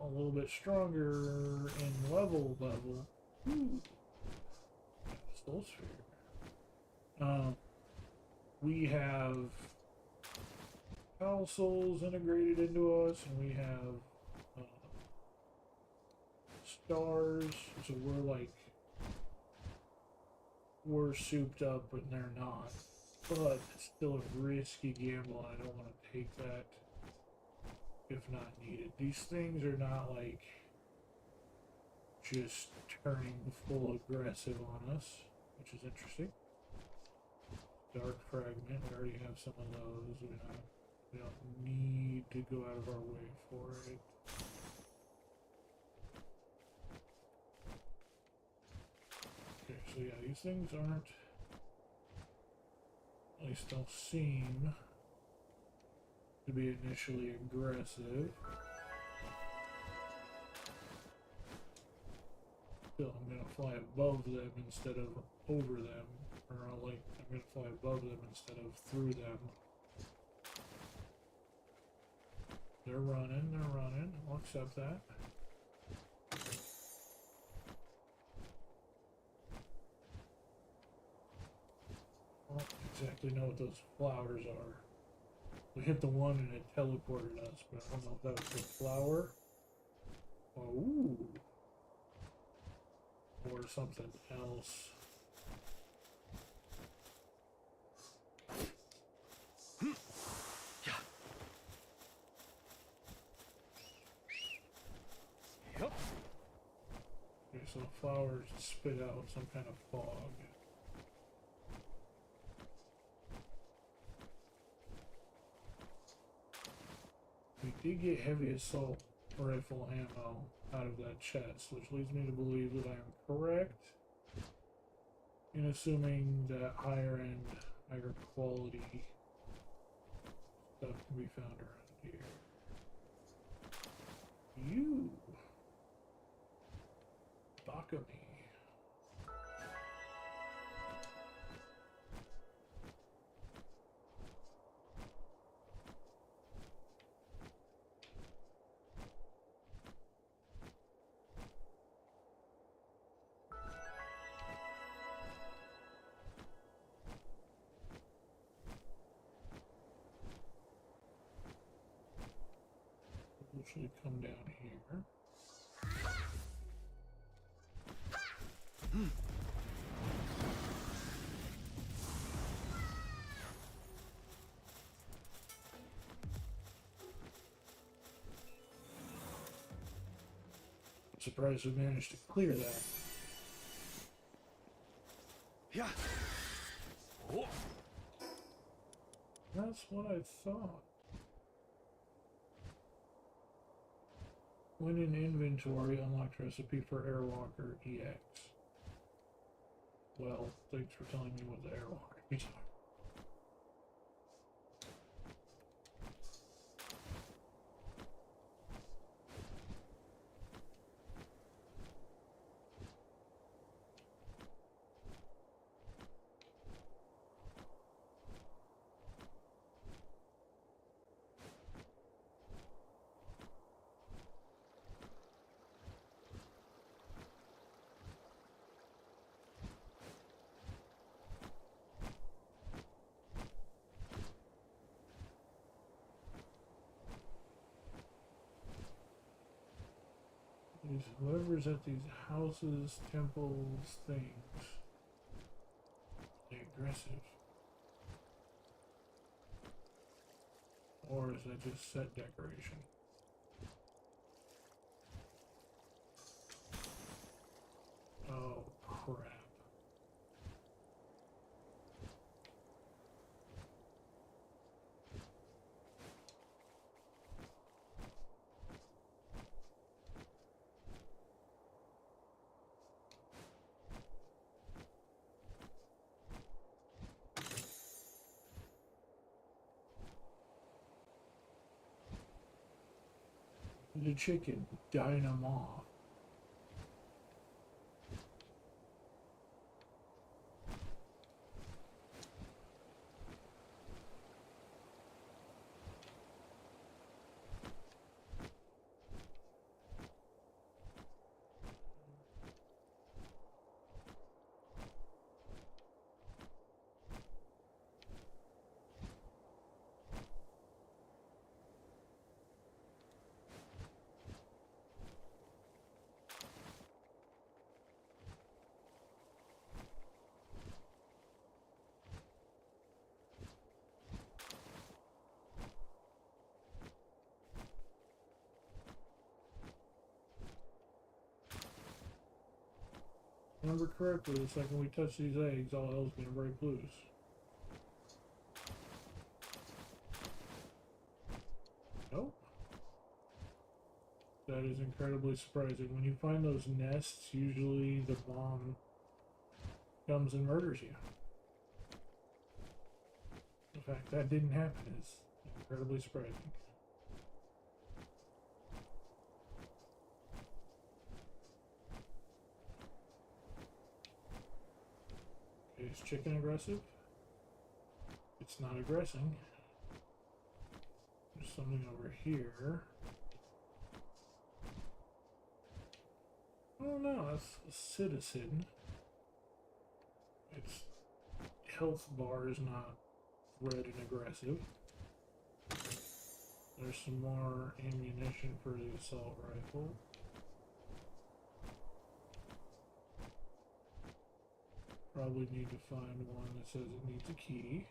a little bit stronger in level, soul sphere. We have Power Souls integrated into us, and we have stars, so we're souped up, but they're not. But it's still a risky gamble, and I don't want to take that if not needed. These things are not like just turning full aggressive on us, which is interesting. Dark Fragment, we already have some of those. We don't need to go out of our way for it. Okay, so yeah, these things aren't, at least don't seem to be initially aggressive. Still, I'm gonna fly above them instead of over them, or I'm gonna fly above them instead of through them. They're running. I'll accept that. I don't exactly know what those flowers are. We hit the one and it teleported us, but I don't know if that was the flower. Oh, or something else. Yep. Okay, so the flowers spit out some kind of fog. We did get heavy assault rifle ammo out of that chest, which leads me to believe that I am correct in assuming that higher end, higher quality stuff can be found around here. You, Bakami. Should come down here. I'm surprised we managed to clear that. Yeah. Oh. That's what I thought. When in inventory, unlocked recipe for Airwalker EX. Well, thanks for telling me what the Airwalker is. Is whoever's at these houses, temples, things. They aggressive. Or is that just set decoration? Oh, crap. The chicken dynamo. Remember correctly, the second we touch these eggs, all hell's gonna break loose. Nope. That is incredibly surprising. When you find those nests, usually the bomb comes and murders you. The fact that didn't happen is incredibly surprising. Okay, is chicken aggressive? It's not aggressing. There's something over here. Oh no, that's a citizen. Its health bar is not red and aggressive. There's some more ammunition for the assault rifle. Probably need to find one that says it needs a key.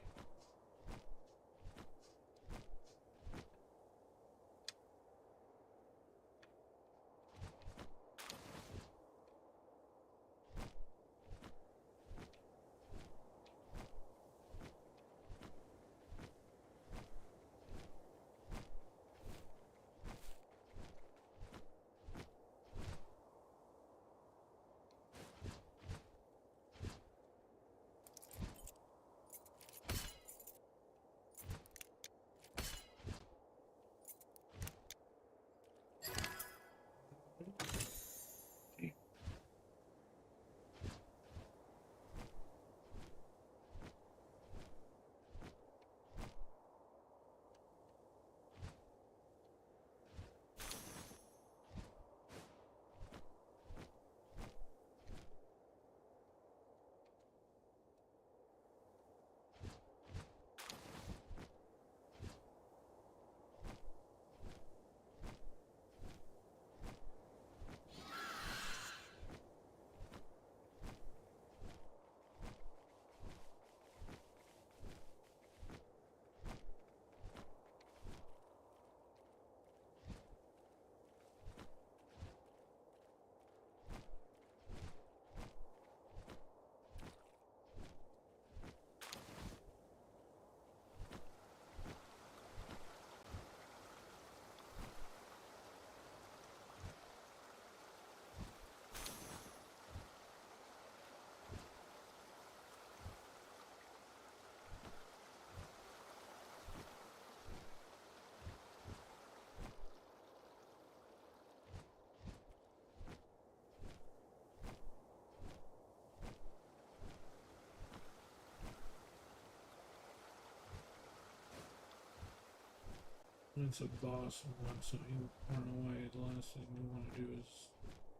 It's a boss one, so you run away. The last thing you want to do is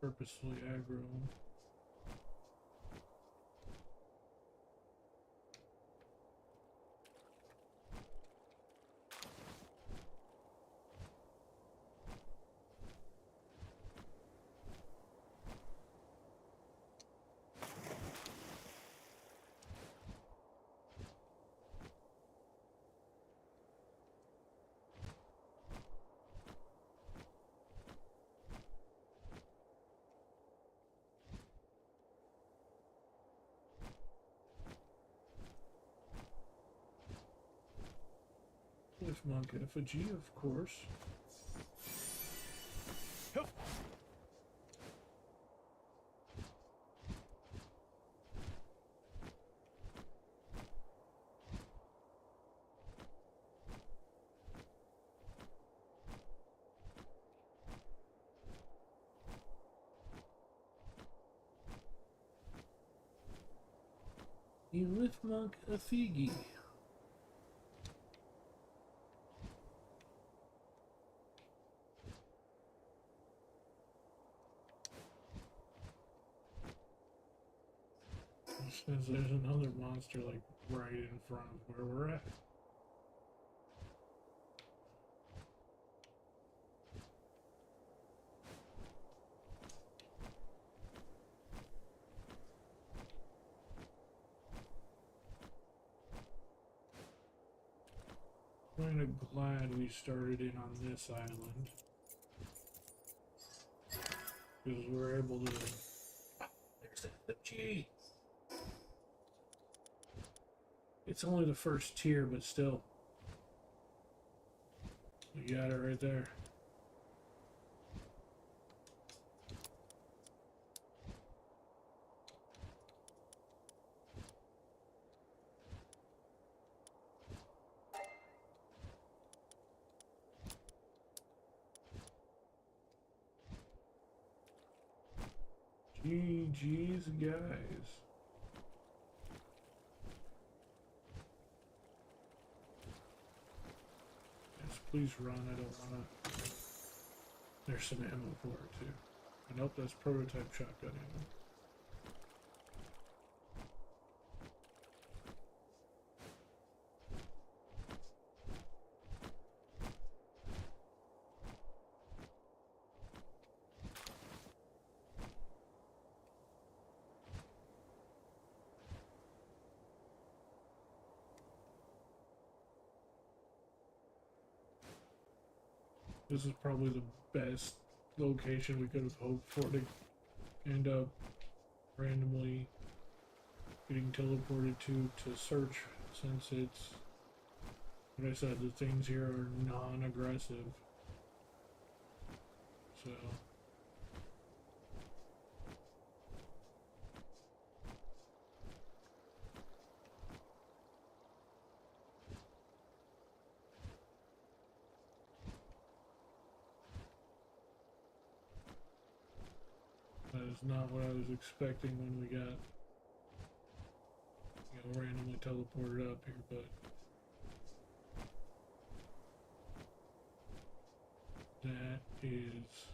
purposefully aggro him. With monk effigy, of course. Hup. With monk effigy. Says there's another monster like right in front of where we're at. Kind of glad we started in on this island because we're able to. There's the G. It's only the first tier, but still. You got it right there. GG's, guys. Yes, please run. I don't want to. There's some ammo for it, too. Nope, that's prototype shotgun ammo. This is probably the best location we could have hoped for to end up randomly getting teleported to search, since it's, like I said, the things here are non-aggressive. So that is not what I was expecting when we got, randomly teleported up here, but that is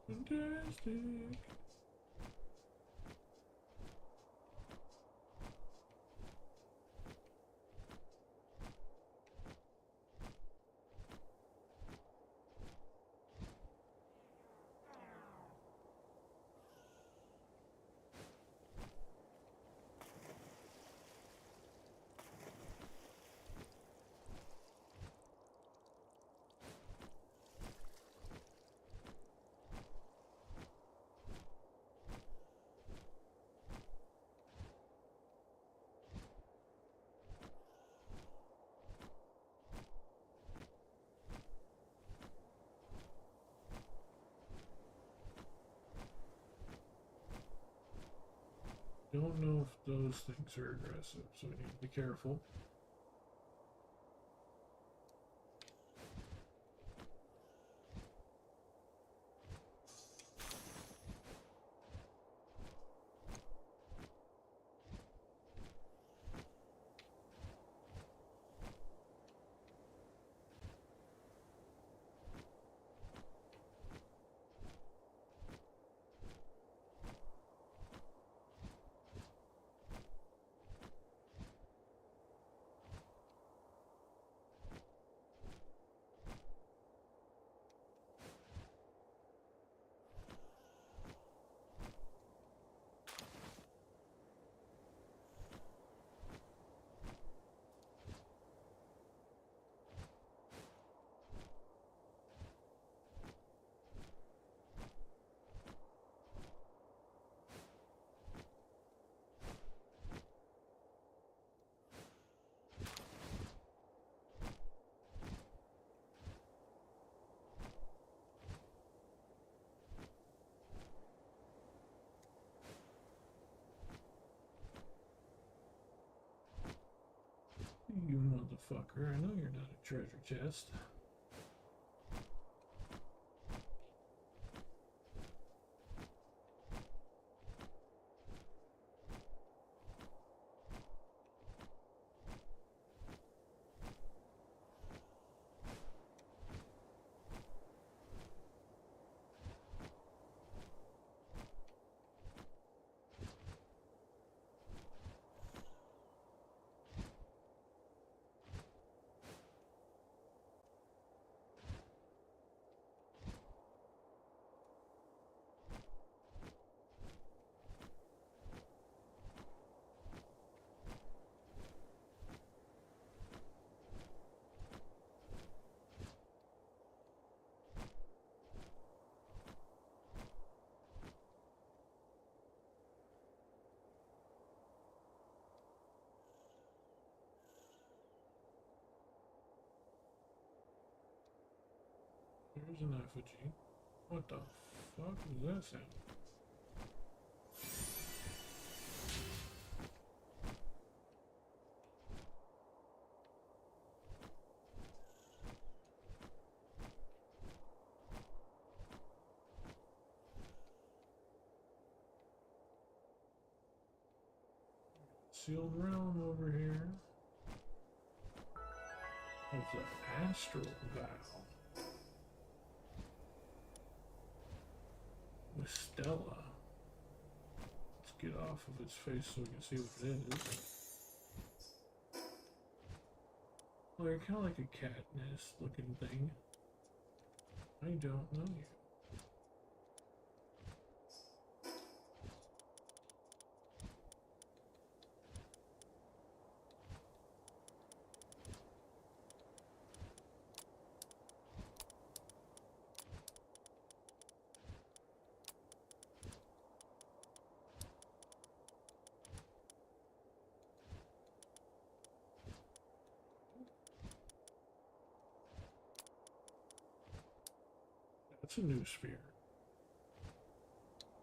fantastic. Don't know if those things are aggressive, so we need to be careful. You motherfucker, I know you're not a treasure chest. Here's an effigy. What the fuck was that sound? Sealed realm over here. Of the astral vow. With Stella. Let's get off of its face so we can see what it is. Well, you're kind of like a cat nest looking thing. I don't know you. That's a new sphere.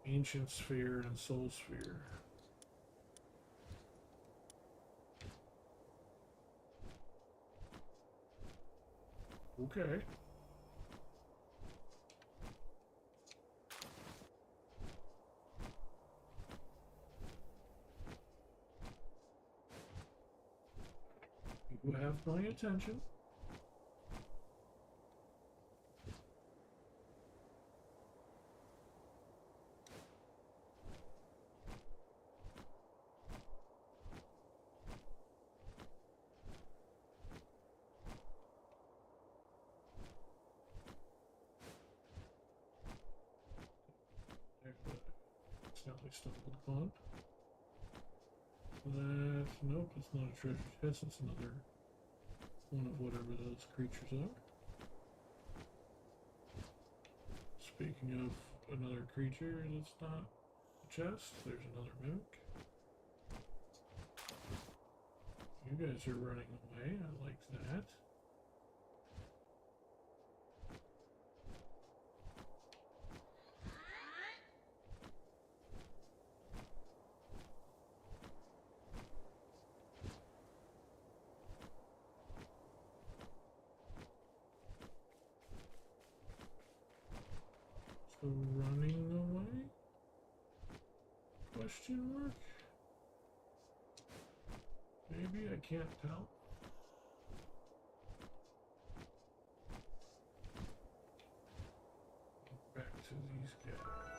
Ancient sphere and soul sphere. Okay. You have my attention. Accidentally stumbled upon. That, nope, it's not a treasure chest, it's another one of whatever those creatures are. Speaking of another creature that's not a chest, there's another mook. You guys are running away, I like that. So running away? Question mark? Maybe, I can't tell. Back to these guys.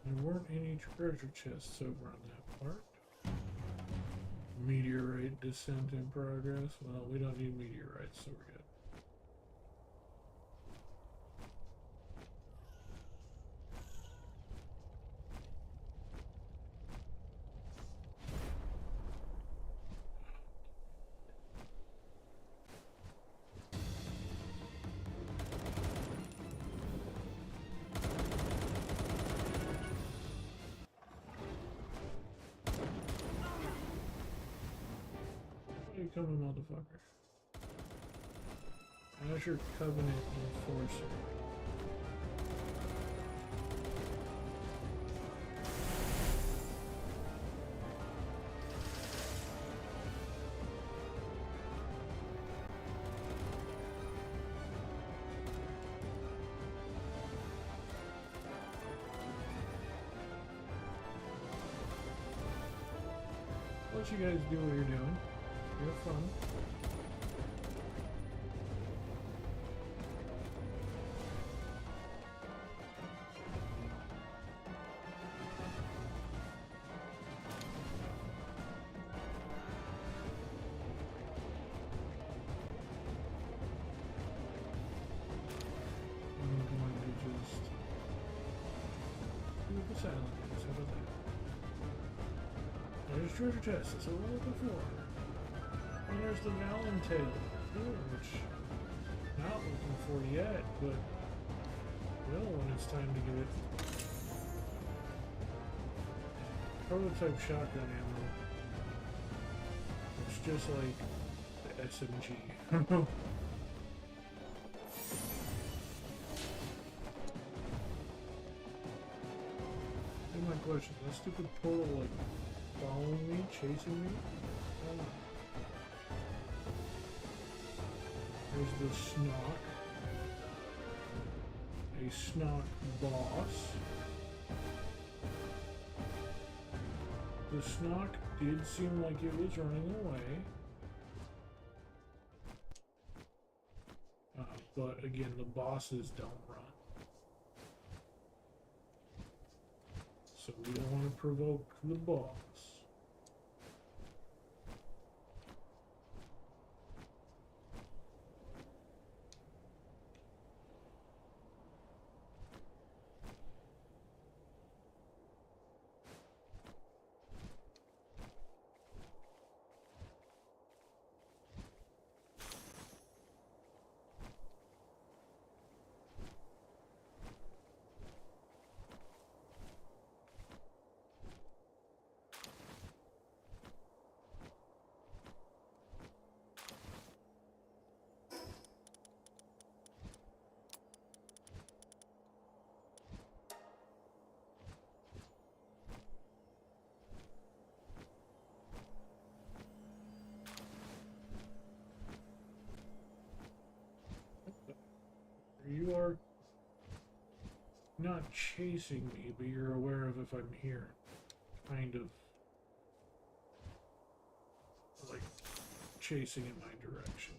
There weren't any treasure chests over on that part. Meteorite descent in progress. Well, we don't need meteorites, so we're good. You coming, motherfucker. Azure Covenant Enforcer. let you guys do what you're doing. Have fun. I'm going to just do the silent ones. How about that? There's treasure chest. That's what we're looking for. And there's the Valentine, which not looking for yet, but will when it's time to get it. Prototype shotgun ammo. It's just like the SMG. Here's my question. That stupid portal like following me, chasing me? Oh. There's the Snock. A Snock boss. The Snock did seem like it was running away. But again, the bosses don't run. So we don't want to provoke the boss. You are not chasing me, but you're aware of if I'm here. Kind of like chasing in my direction.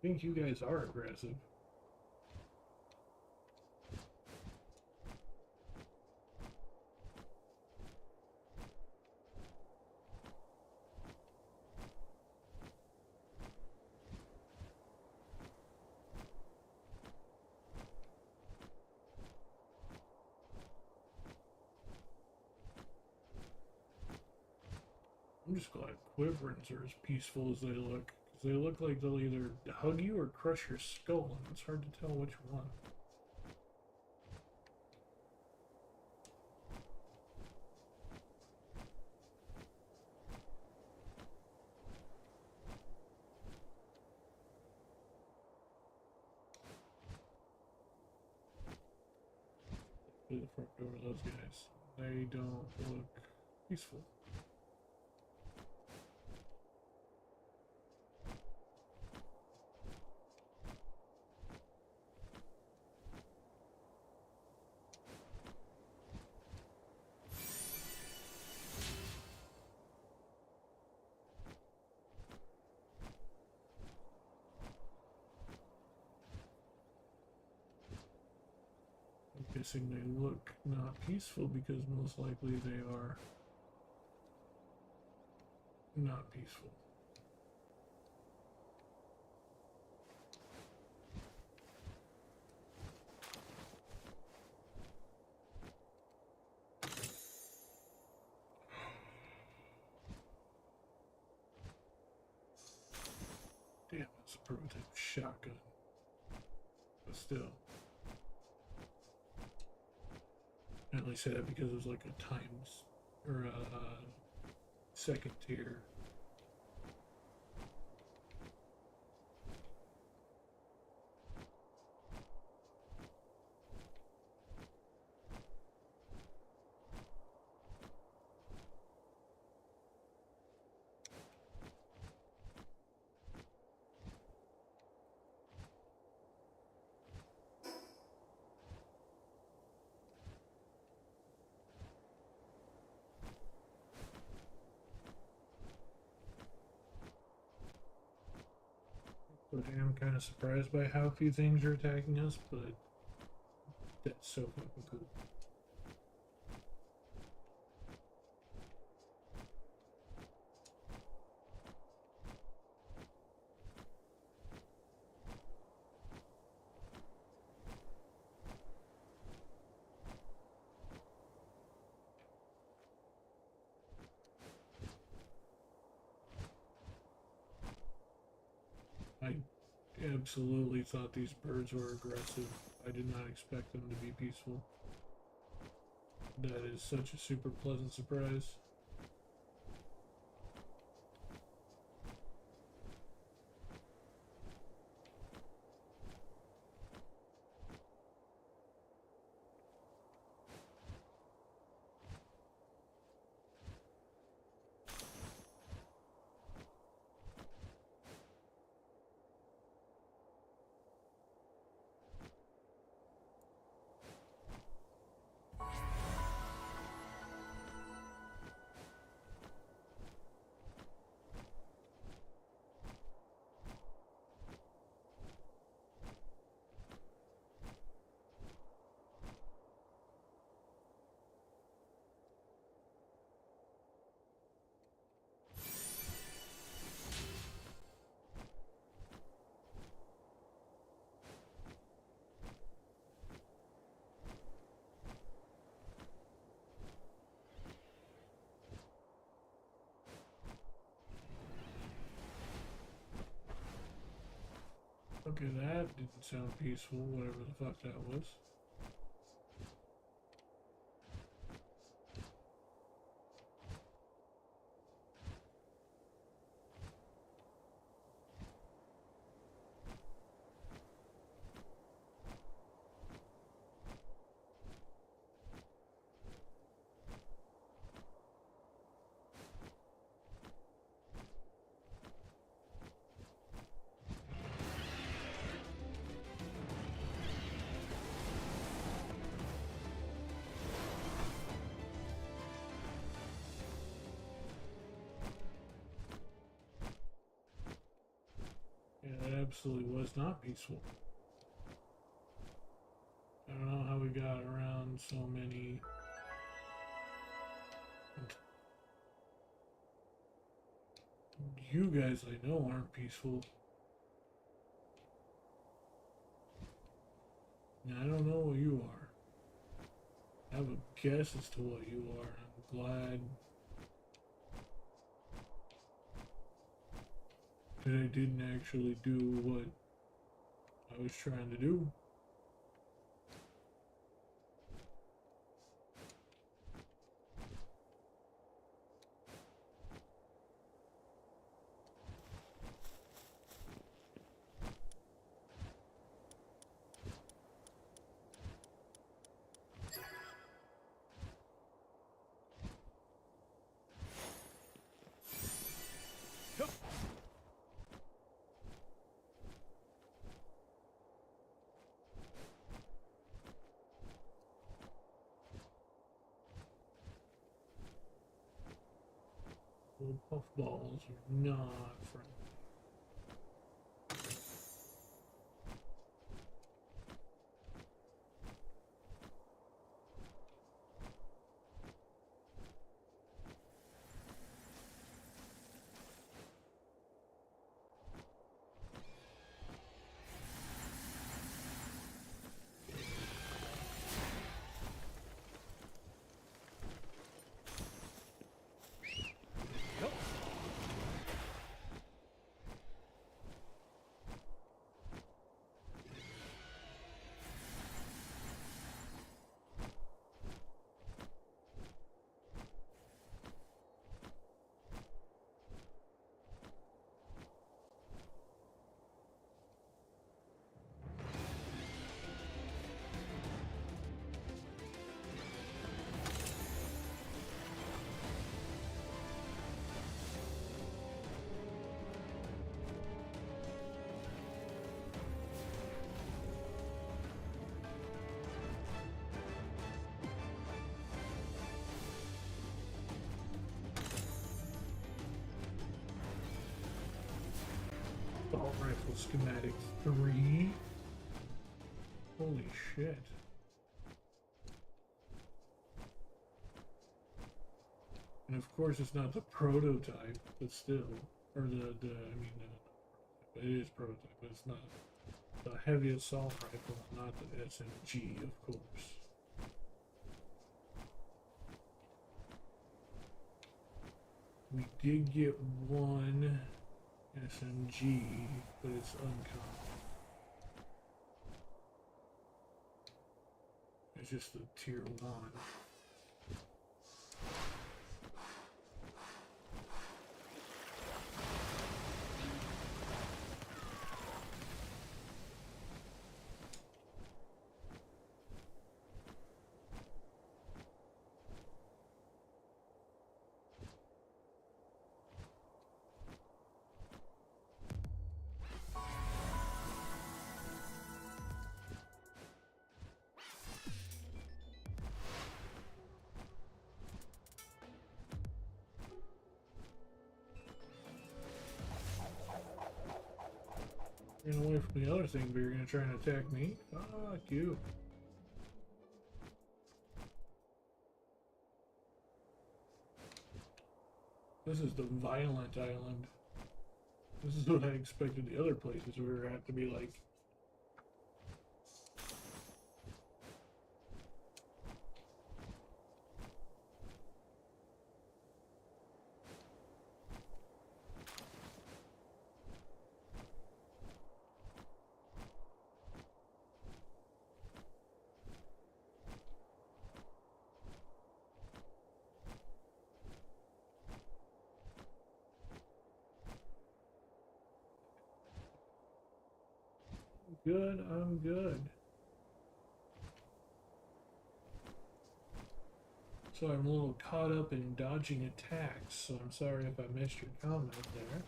think you guys are aggressive. I'm just glad Quiverins are as peaceful as they look. Because they look like they'll either hug you or crush your skull, and it's hard to tell which one. To the front door of those guys. They don't look peaceful. I'm guessing they look not peaceful because most likely they are not peaceful. Damn, it's a prototype shotgun. But still. I only say that because it was like a times or a second tier. But I am kind of surprised by how few things are attacking us, but that's so fucking cool. I absolutely thought these birds were aggressive. I did not expect them to be peaceful. That is such a super pleasant surprise. Okay, that didn't sound peaceful, whatever the fuck that was. absolutely was not peaceful. I don't know how we got around so many. You guys I know aren't peaceful. And I don't know what you are. I have a guess as to what you are. I'm glad that I didn't actually do what I was trying to do. Little puffballs are not friendly. Assault rifle schematic 3. Holy shit. And of course it's not the prototype, but still. Or it is prototype, but it's not. The heavy assault rifle, not the SMG, of course. We did get one SMG, but it's uncommon. It's just the tier 1. Ran away from the other thing, but you're gonna try and attack me? Fuck you. This is the violent island. This is what I expected the other places we were at to be like. Good, I'm good. So I'm a little caught up in dodging attacks, so I'm sorry if I missed your comment there.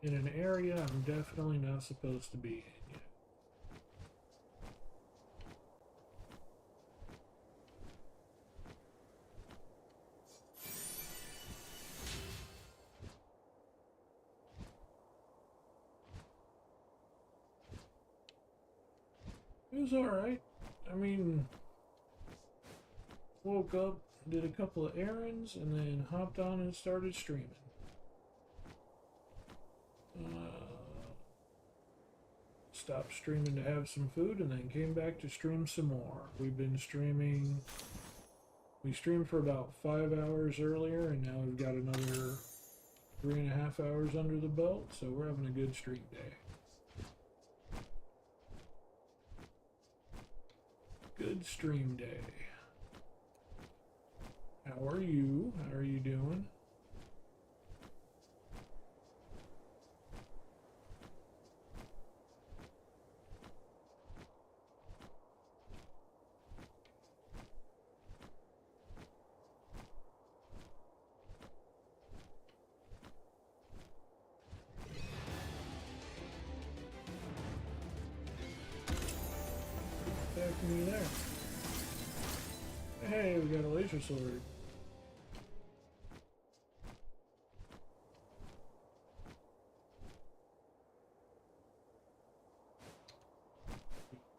In an area I'm definitely not supposed to be in yet. It was alright. I mean, woke up, did a couple of errands, and then hopped on and started streaming. Stopped streaming to have some food, and then came back to stream some more. We've been streaming. We streamed for about 5 hours earlier, and now we've got another 3.5 hours under the belt, so we're having a good stream day. Good stream day. How are you? How are you doing? Me there. Hey, we got a laser sword.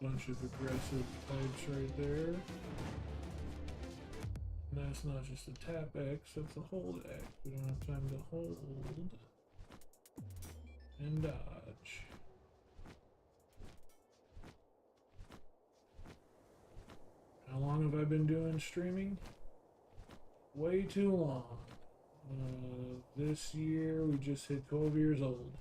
Bunch of aggressive types right there. And that's not just a tap X, that's a hold X. We don't have time to hold and dodge. How long have I been doing streaming? Way too long. This year we just hit 12 years old.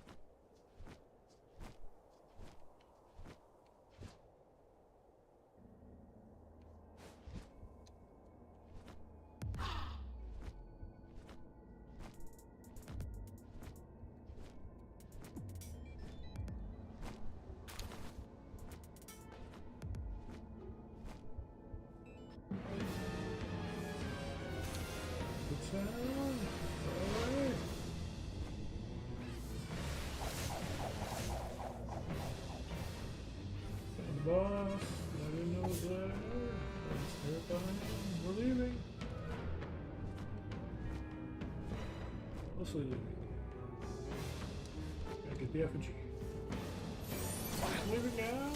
Boss, I didn't know it was there. That's terrifying. We're leaving. Mostly leaving. Gotta get the effigy. I'm leaving now.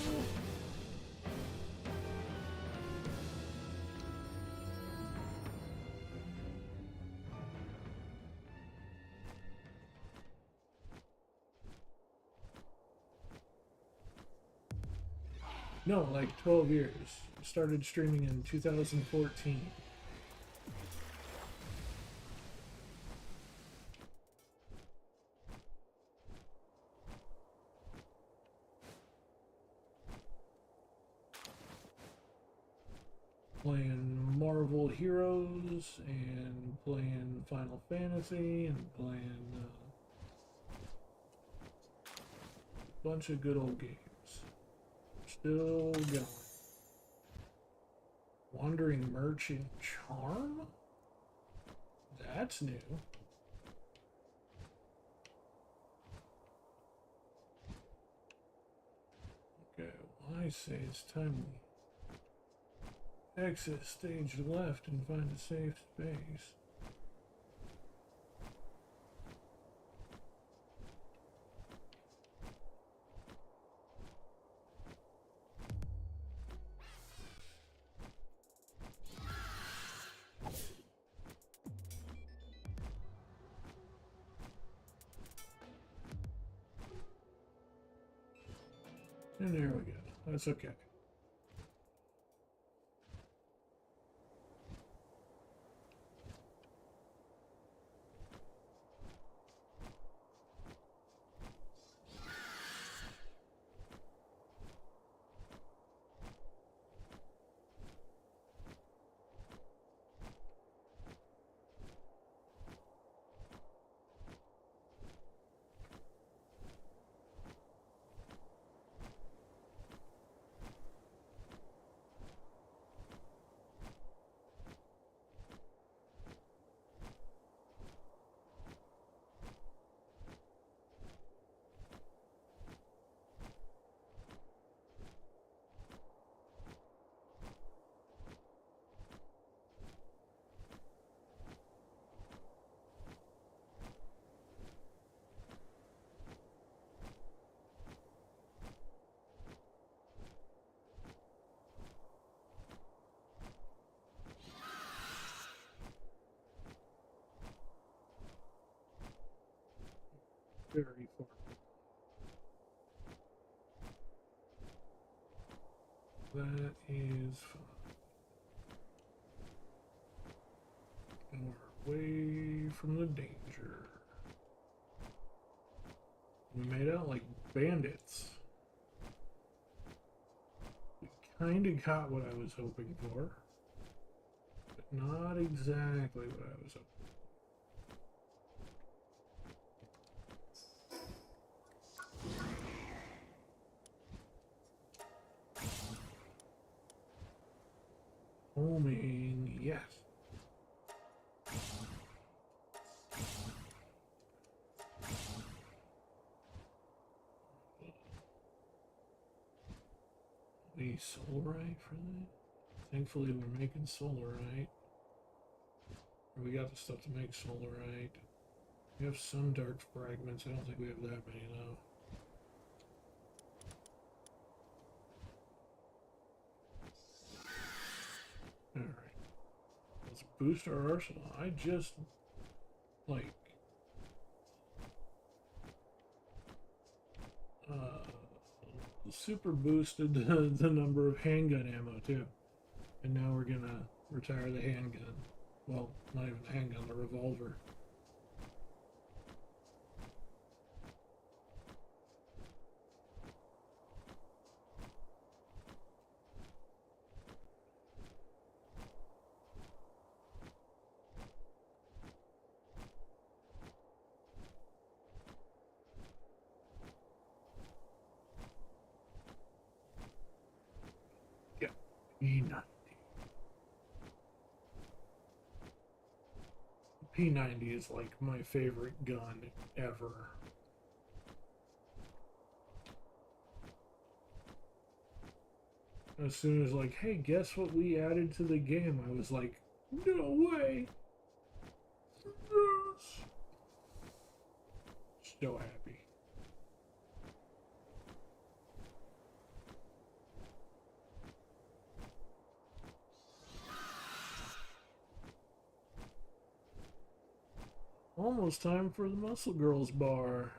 No, like 12 years. Started streaming in 2014. Playing Marvel Heroes and playing Final Fantasy and playing a bunch of good old games. Still going. Wandering Merchant Charm? That's new. Okay, well, I say it's time we exit stage left and find a safe space. And there we go. That's okay. very far. That is fine. And we're away from the danger. We made out like bandits. We kinda got what I was hoping for, but not exactly what I was hoping. Homing, yes. The solarite for that? Thankfully, we're making solarite. We got the stuff to make solarite. We have some dark fragments. I don't think we have that many, though. Alright. Let's boost our arsenal. I just, like, super boosted the number of handgun ammo, too. And now we're gonna retire the handgun. Well, not even the handgun, the revolver. Yeah, P90. P90 is like my favorite gun ever. As soon as like, hey, guess what we added to the game? I was like, no way. Yes. So happy. Almost time for the Muscle Girls bar.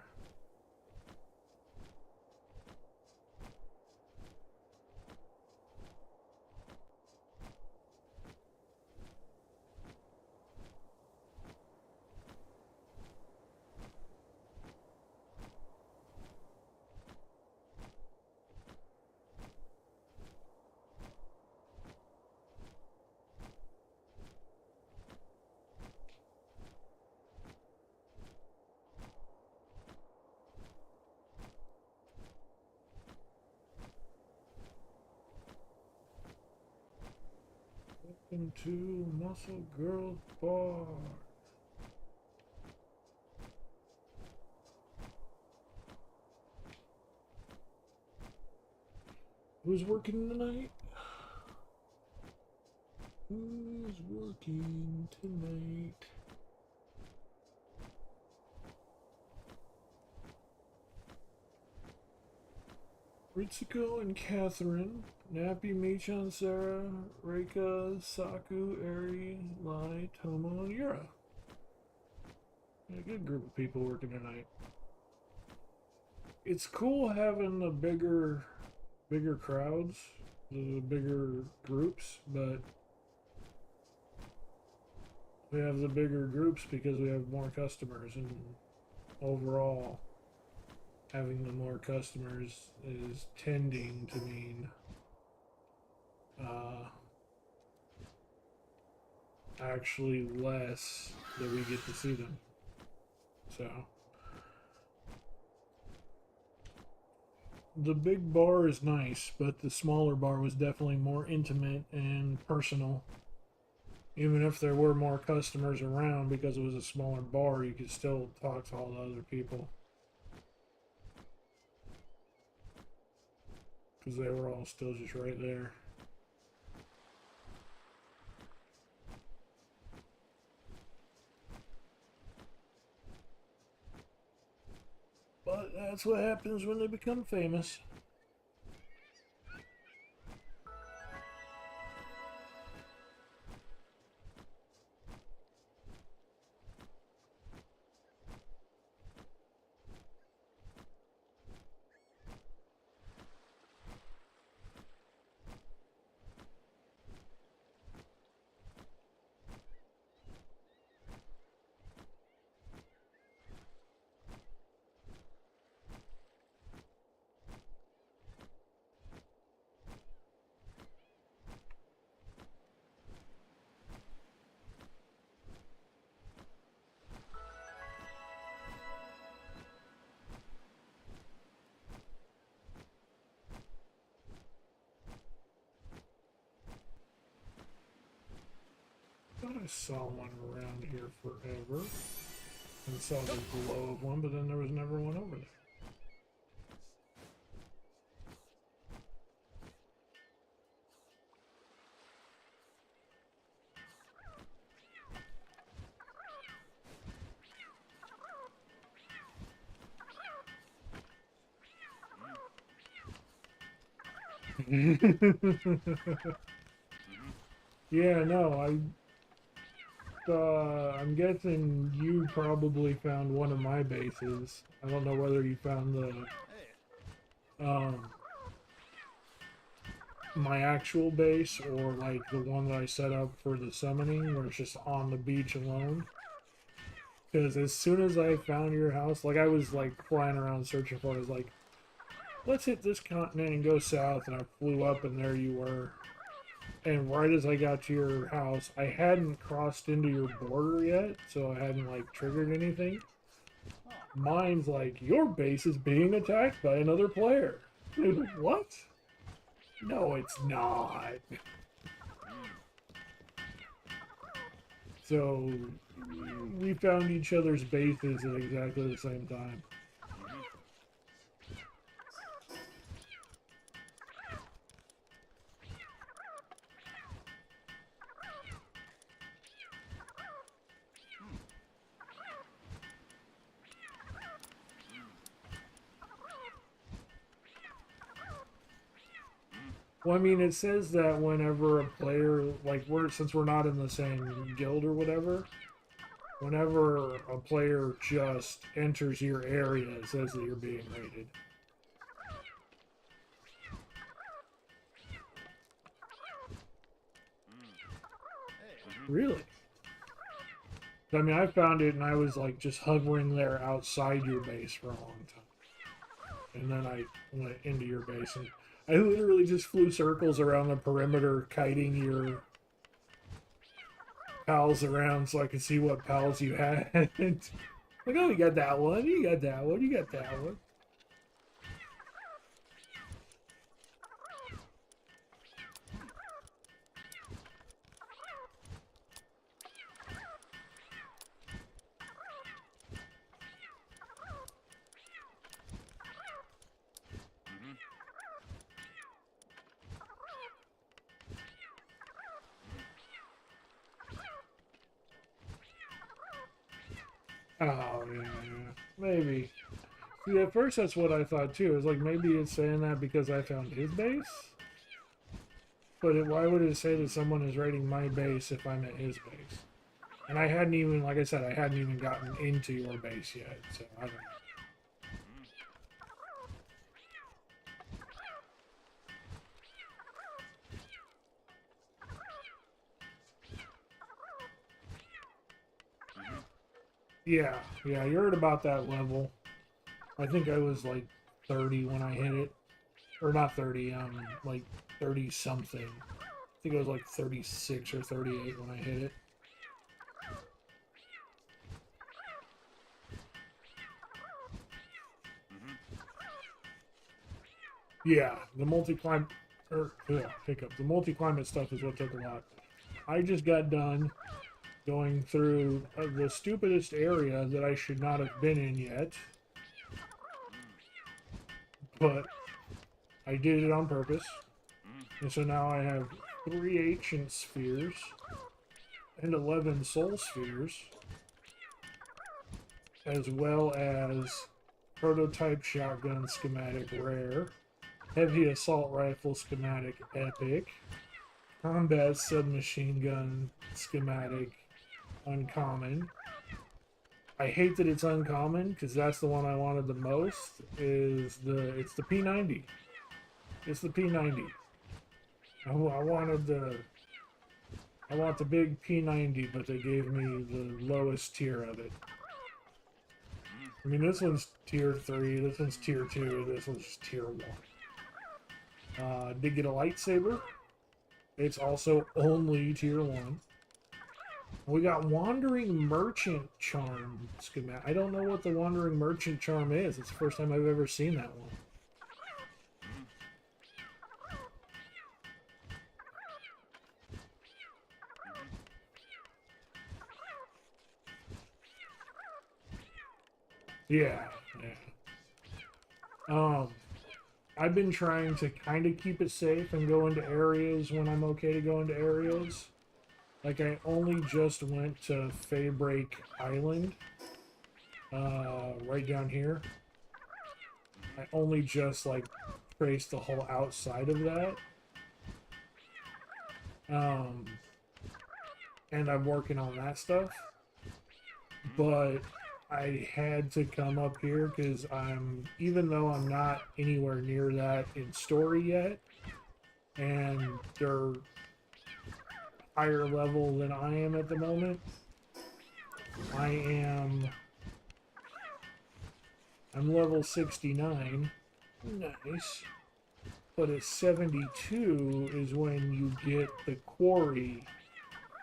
Welcome to Muscle Girls bar. Who's working tonight? Who's working tonight? Ritsuko and Catherine, Nappy, Michan, Sarah, Reika, Saku, Eri, Lai, Tomo, and Yura. A good group of people working tonight. It's cool having the bigger crowds, the bigger groups, but we have the bigger groups because we have more customers, and overall having the more customers is tending to mean actually less that we get to see them. So the big bar is nice, but the smaller bar was definitely more intimate and personal. Even if there were more customers around, because it was a smaller bar, you could still talk to all the other people. Because they were all still just right there. But that's what happens when they become famous. saw one around here forever. And saw the glow of one, but then there was never one over there. Yeah, no, I'm guessing you probably found one of my bases. I don't know whether you found my actual base or like the one that I set up for the summoning where it's just on the beach alone. Because as soon as I found your house, like I was like flying around searching for it, I was like, let's hit this continent and go south, and I flew up and there you were. And right as I got to your house, I hadn't crossed into your border yet, so I hadn't like triggered anything. Mine's like, your base is being attacked by another player. What? No, it's not. So we found each other's bases at exactly the same time. Well, I mean, it says that whenever a player, like, since we're not in the same guild or whatever, whenever a player just enters your area, it says that you're being raided. Really? I mean, I found it and I was, like, just hovering there outside your base for a long time. And then I went into your base and I literally just flew circles around the perimeter, kiting your pals around so I could see what pals you had. Like, oh, you got that one, you got that one, you got that one. Oh, yeah, maybe. See, at first that's what I thought too. It's like maybe it's saying that because I found his base? But why would it say that someone is raiding my base if I'm at his base? And I hadn't even, like I said, I hadn't even gotten into your base yet, so I don't know. Yeah, you're at about that level. I think I was like 30 when I hit it. Or not 30, like 30 something. I think it was like 36 or 38 when I hit it. Yeah, the multi-climate, hiccup. The multi-climate stuff is what took a lot. I just got done going through the stupidest area that I should not have been in yet. But I did it on purpose. And so now I have 3 ancient spheres and 11 soul spheres, as well as prototype shotgun schematic rare, heavy assault rifle schematic epic, combat submachine gun schematic uncommon. I hate that it's uncommon because that's the one I wanted the most. It's the P90. It's the P90. I want the big P90, but they gave me the lowest tier of it. I mean, this one's tier 3, this one's tier 2, this one's tier 1. Did get a lightsaber. It's also only tier 1. We got Wandering Merchant Charm schematic. I don't know what the Wandering Merchant Charm is. It's the first time I've ever seen that one. Yeah, yeah. I've been trying to kind of keep it safe and go into areas when I'm okay to go into areas. Like, I only just went to Faybreak Island, right down here. I only just, like, traced the whole outside of that. Um, and I'm working on that stuff. But I had to come up here because even though I'm not anywhere near that in story yet, and they're higher level than I am at the moment, I'm level 69. Nice. But at 72 is when you get the quarry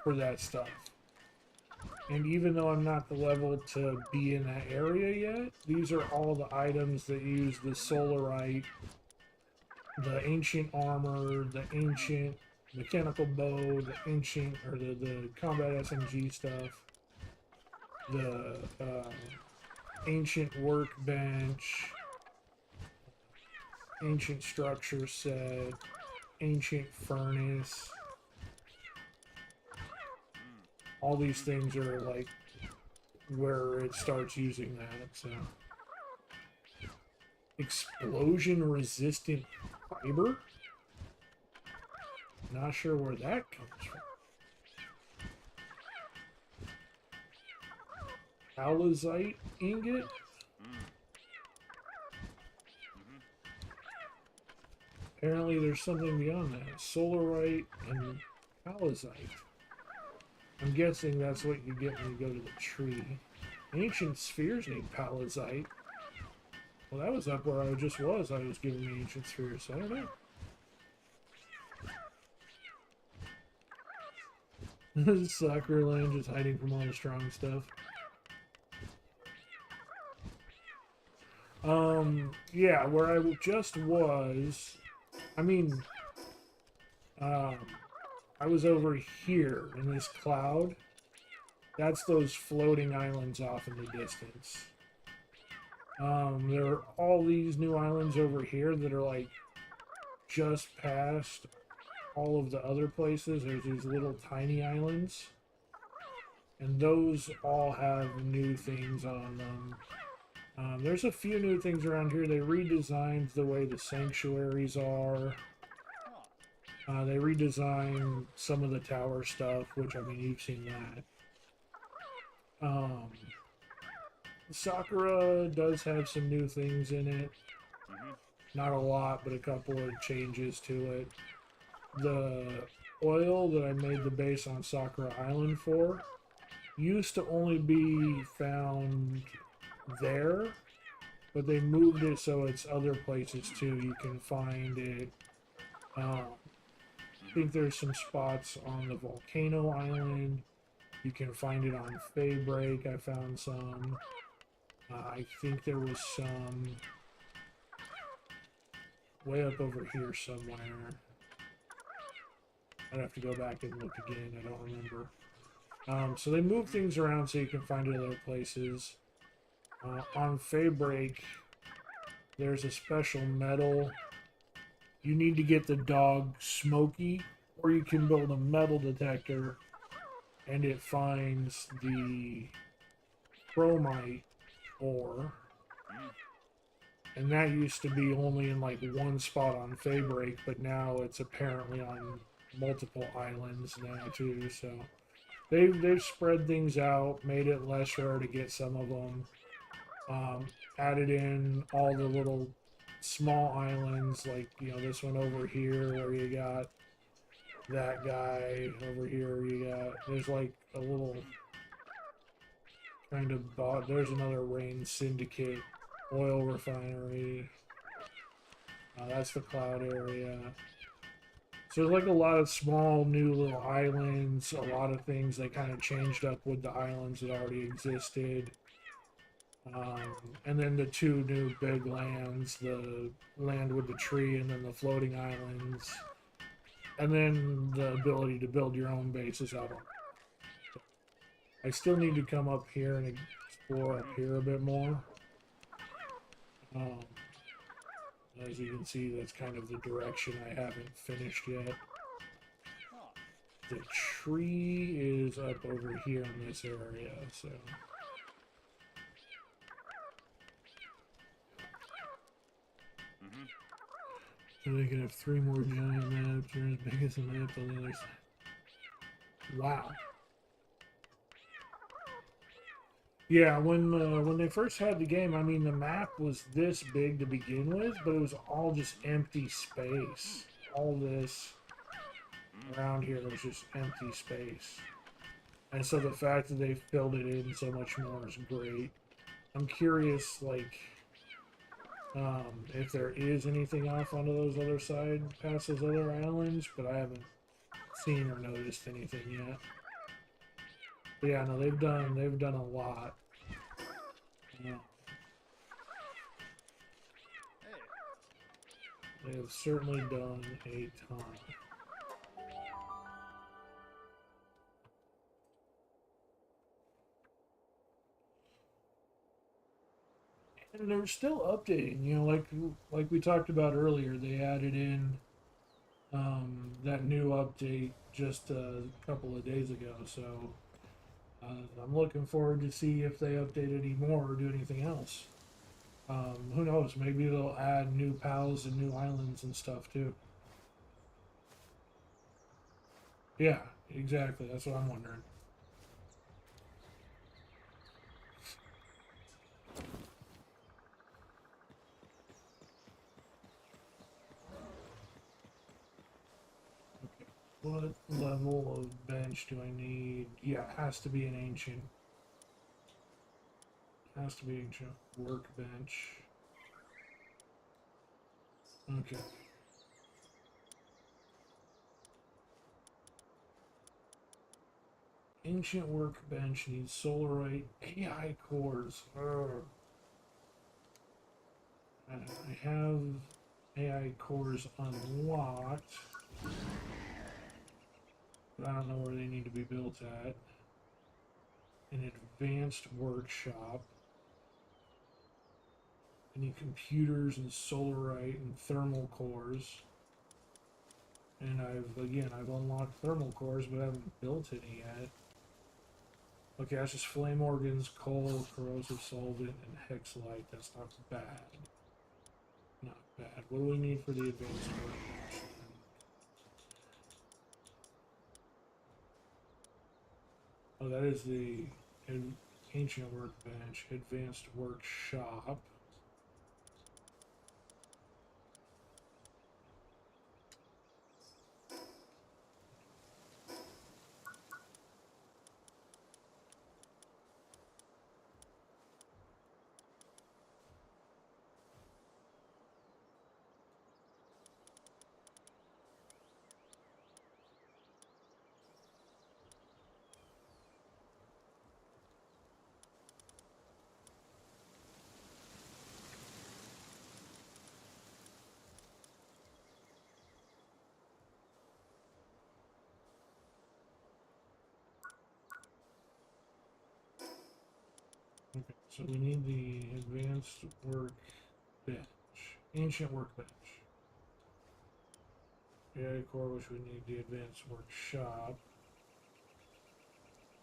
for that stuff. And even though I'm not the level to be in that area yet, these are all the items that use the solarite, the ancient armor, the ancient mechanical bow, the ancient, or the combat SMG stuff, the ancient workbench, ancient structure set, ancient furnace. All these things are like where it starts using that. So explosion resistant fiber, not sure where that comes from. Halazite ingot. Apparently there's something beyond that. Solarite and halazite. I'm guessing that's what you get when you go to the tree. Ancient spheres need palazite. Well, that was up where I just was. I was giving me ancient spheres, so I don't know. Soccer land just hiding from all the strong stuff. Yeah, where I just was, I mean, I was over here in this cloud. That's those floating islands off in the distance. There are all these new islands over here that are like just past all of the other places. There's these little tiny islands. And those all have new things on them. There's a few new things around here. They redesigned the way the sanctuaries are. They redesigned some of the tower stuff, which, I mean, you've seen that. Sakura does have some new things in it. Not a lot, but a couple of changes to it. The oil that I made the base on Sakura Island for used to only be found there, but they moved it so it's other places too. You can find it. I think there's some spots on the volcano island. You can find it on Faybreak. I found some. I think there was some way up over here somewhere. I'd have to go back and look again. I don't remember. So they move things around so you can find it other places. On Faybreak, there's a special metal. You need to get the dog Smokey, or you can build a metal detector, and it finds the chromite ore. And that used to be only in like one spot on Faybreak, but now it's apparently on multiple islands now too. So they've spread things out, made it less rare to get some of them. Added in all the little small islands, like, you know, this one over here where you got that guy over here. There's like a little kind of there's another Rain Syndicate oil refinery. That's the cloud area. So there's like a lot of small new little islands, a lot of things they kind of changed up with the islands that already existed. And then the two new big lands, the land with the tree and then the floating islands. And then the ability to build your own bases out on. I still need to come up here and explore up here a bit more. Um, as you can see, that's kind of the direction I haven't finished yet. Huh. The tree is up over here in this area, so... Mm-hmm. So they could have 3 more giant maps, or as big as the maps on the other side. Wow. Yeah, when they first had the game, I mean, the map was this big to begin with, but it was all just empty space. All this around here was just empty space. And so the fact that they filled it in so much more is great. I'm curious, like, if there is anything off onto those other side past those other islands, but I haven't seen or noticed anything yet. But yeah, no, they've done a lot. Yeah, Hey. they have certainly done a ton. And they're still updating, you know, like we talked about earlier, they added in that new update just a couple of days ago. So I'm looking forward to see if they update any more or do anything else. Who knows? Maybe they'll add new pals and new islands and stuff too. Yeah, exactly. That's what I'm wondering. What level of bench do I need? Yeah, it has to be an ancient. Has to be ancient workbench. Okay. Ancient workbench needs solarite AI cores. Urgh. I have AI cores unlocked, but I don't know where they need to be built at. An advanced workshop. I need computers and solarite and thermal cores. And I've unlocked thermal cores, but I haven't built any yet. Okay, that's just flame organs, coal, corrosive solvent, and hexalite. That's not bad. Not bad. What do we need for the advanced workbench? Oh, that is the ancient workbench, advanced workshop. Okay, so we need the advanced workbench, ancient workbench. AI core, which we need the advanced workshop.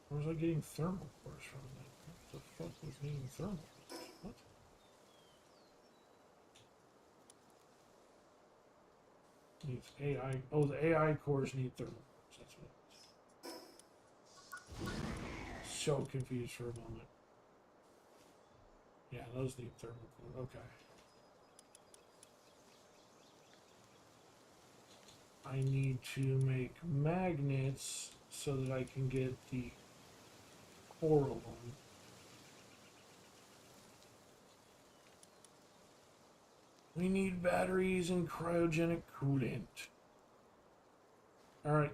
Where was I getting thermal cores from then? What the fuck was needing thermal cores? What? Needs AI. Oh, the AI cores need thermal cores. That's what it is. So confused for a moment. Yeah, those need thermal core. Okay. I need to make magnets so that I can get the coral one. We need batteries and cryogenic coolant. Alright.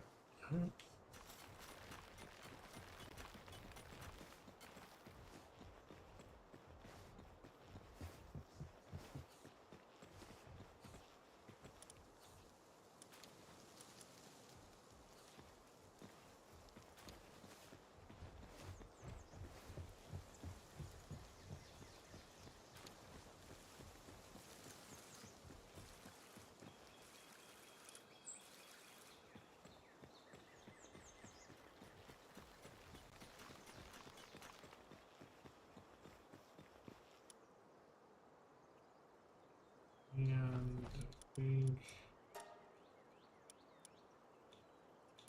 And I think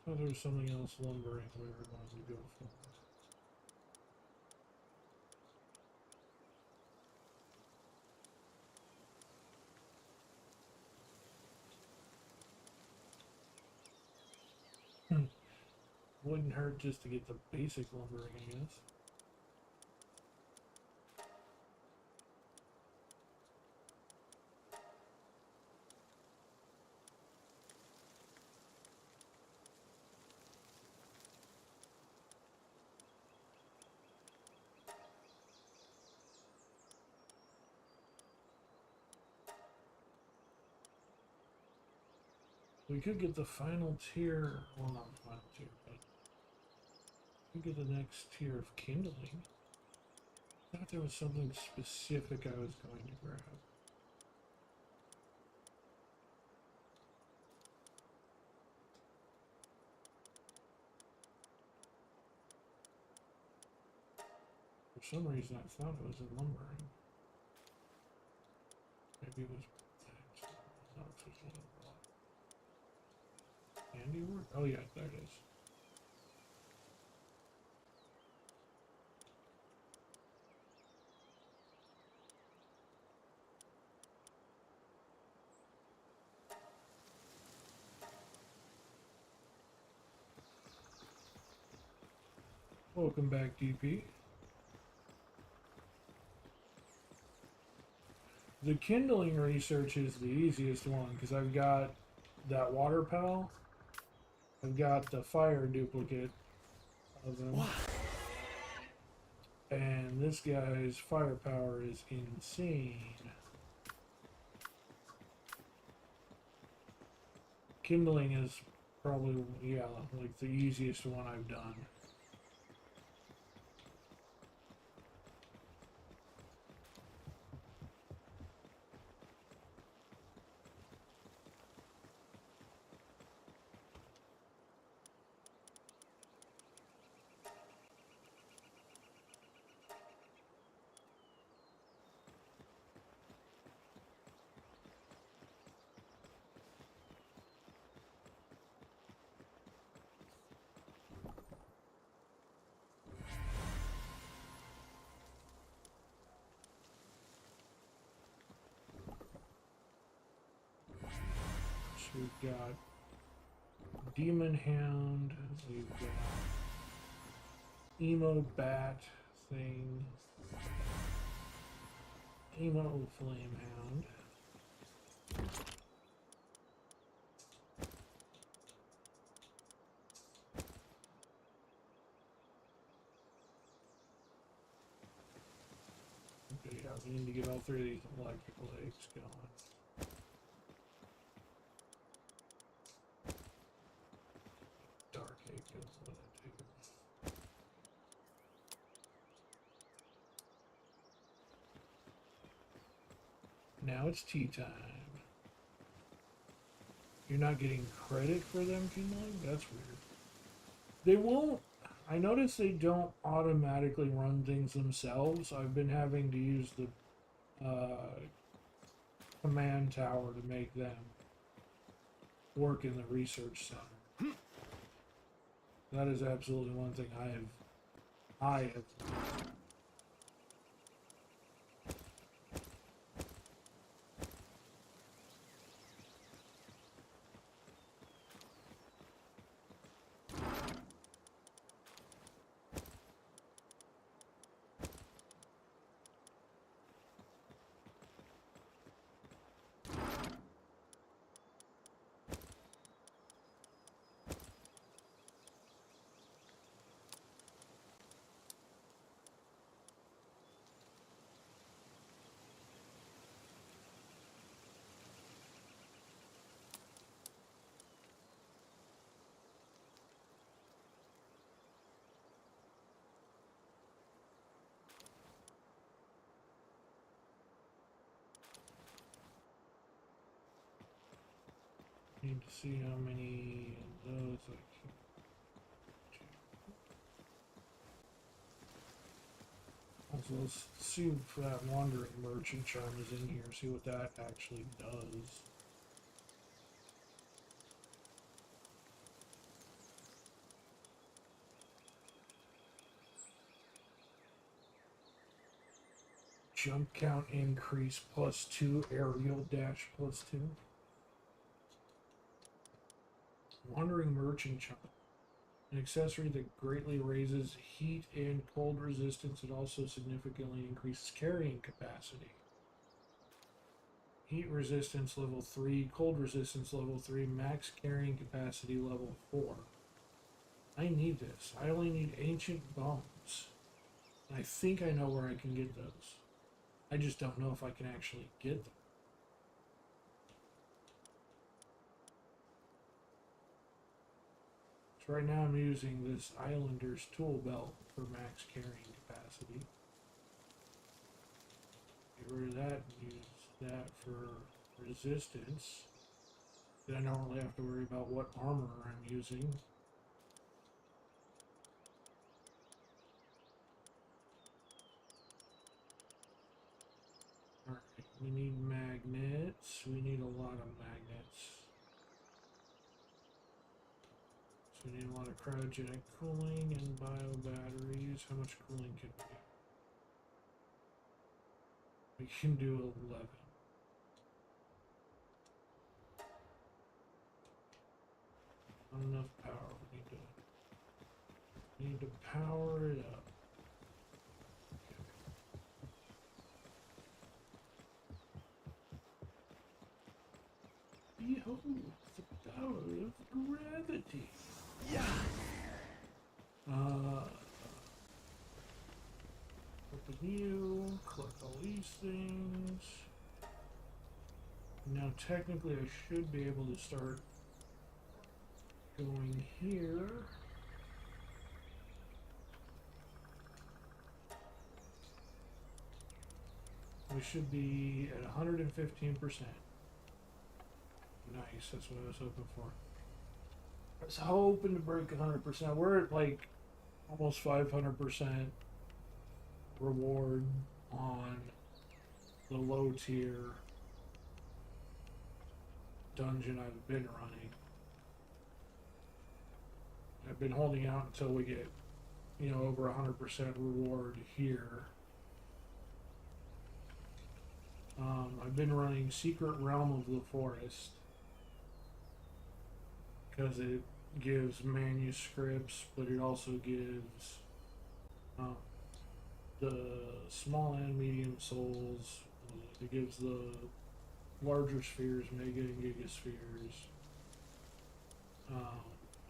oh, there was something else lumbering we were going to go for. Wouldn't hurt just to get the basic lumbering, I guess. We could get the final tier, well, not the final tier, but we could get the next tier of kindling. I thought there was something specific I was going to grab. For some reason, I thought it was in lumbering. Maybe it was. Not officially. Handiwork? Oh, yeah, there it is. Welcome back, DP. The kindling research is the easiest one because I've got that water pal. I've got the fire duplicate of him. What? And this guy's firepower is insane. Kindling is probably, yeah, like the easiest one I've done. So we've got Demon Hound, we've got Emo Bat thing, Emo Flame Hound. Okay, yeah, we need to get all three of these electrical eggs going. Dark egg is what I do. Now it's tea time. You're not getting credit for them kindling? That's weird. They won't. I notice they don't automatically run things themselves. I've been having to use the command tower to make them work in the research center. That is absolutely one thing I have need to see how many of those I can. Also let's see if that wandering merchant charm is in here. See what that actually does. Jump count increase +2, aerial dash +2. Wandering merchant charm. An accessory that greatly raises heat and cold resistance. It also significantly increases carrying capacity. Heat resistance level 3, cold resistance level 3, max carrying capacity level 4. I need this. I only need ancient bones. And I think I know where I can get those. I just don't know if I can actually get them. So right now I'm using this Islander's tool belt for max carrying capacity. Get rid of that and use that for resistance. Then I don't really have to worry about what armor I'm using. Alright, we need magnets. We need a lot of magnets. So we need a lot of cryogenic cooling and bio batteries. How much cooling can we do? We can do 11. Not enough power. We need to power it up. Okay. Behold the power of gravity. Yeah. Open you, collect all these things. Now technically I should be able to start going here. We should be at 115%. Nice, that's what I was hoping for. I was hoping to break 100%. We're at like almost 500% reward on the low tier dungeon I've been running. I've been holding out until we get, over 100% reward here. I've been running Secret Realm of the Forest because it gives manuscripts, but it also gives the small and medium souls. It gives the larger spheres, mega and giga spheres,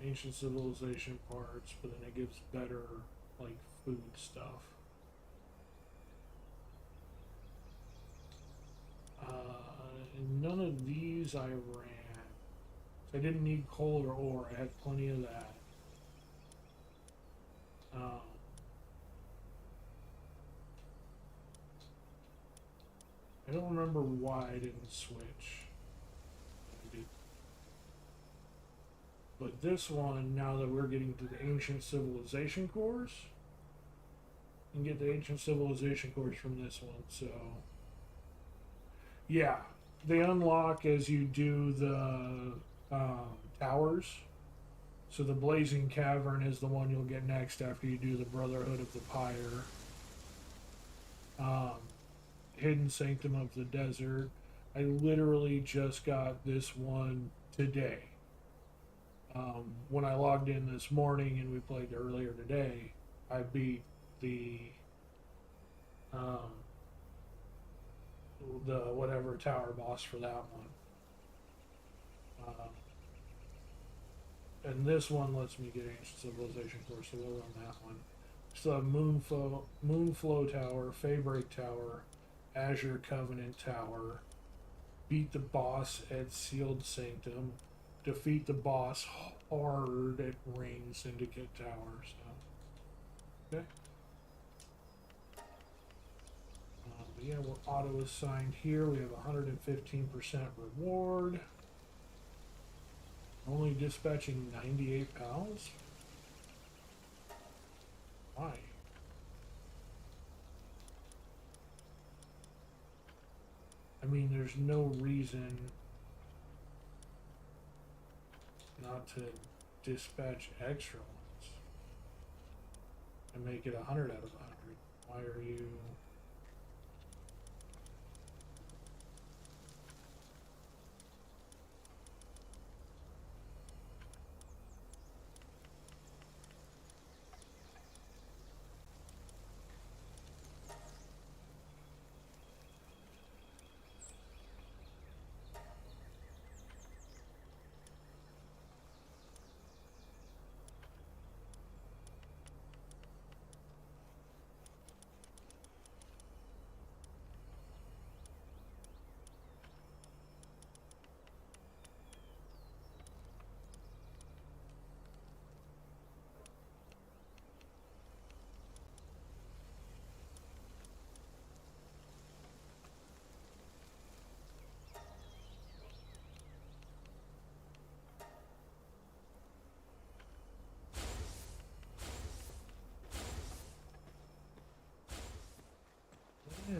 ancient civilization parts, but then it gives better like food stuff. None of these I ran. So I didn't need coal or ore. I had plenty of that. I don't remember why I didn't switch. I did. But this one, now that we're getting to the ancient civilization course, you can get the ancient civilization course from this one. So yeah, they unlock as you do the towers. So the Blazing Cavern is the one you'll get next after you do the Brotherhood of the Pyre. Hidden Sanctum of the Desert. I literally just got this one today. When I logged in this morning and we played earlier today, I beat the whatever tower boss for that one. And this one lets me get Ancient Civilization course, so we'll run that one. Still have Moonflow Tower, Faybreak Tower, Azure Covenant Tower, beat the boss at Sealed Sanctum, defeat the boss hard at Ring Syndicate Tower. So, okay. But yeah, we're auto assigned here. We have 115% reward. Only dispatching 98 pals? Why? I mean, there's no reason not to dispatch extra ones and make it 100 out of 100. Why are you...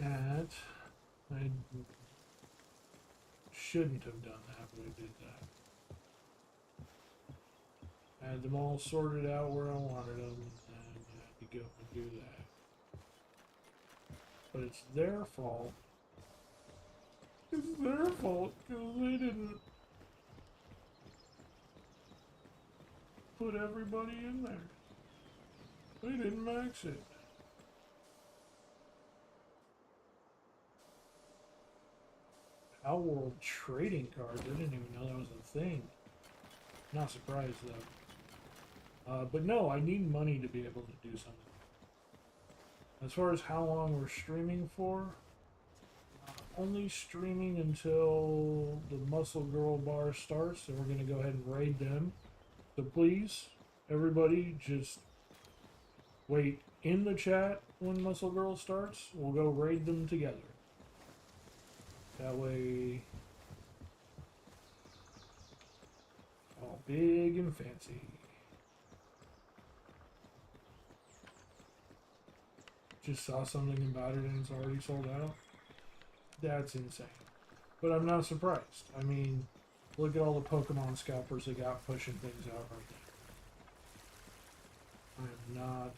That... I shouldn't have done that, but I did that. I had them all sorted out where I wanted them, and I had to go and do that. But it's their fault. It's their fault, because they didn't put everybody in there. They didn't max it. Outworld trading cards. I didn't even know that was a thing. Not surprised though. But no, I need money to be able to do something. As far as how long we're streaming for, only streaming until the Muscle Girl bar starts, and we're going to go ahead and raid them. So please, everybody, just wait in the chat when Muscle Girl starts. We'll go raid them together. That way, all big and fancy. Just saw something about it and it's already sold out. That's insane. But I'm not surprised. I mean, look at all the Pokemon scalpers they got pushing things out right now. I'm not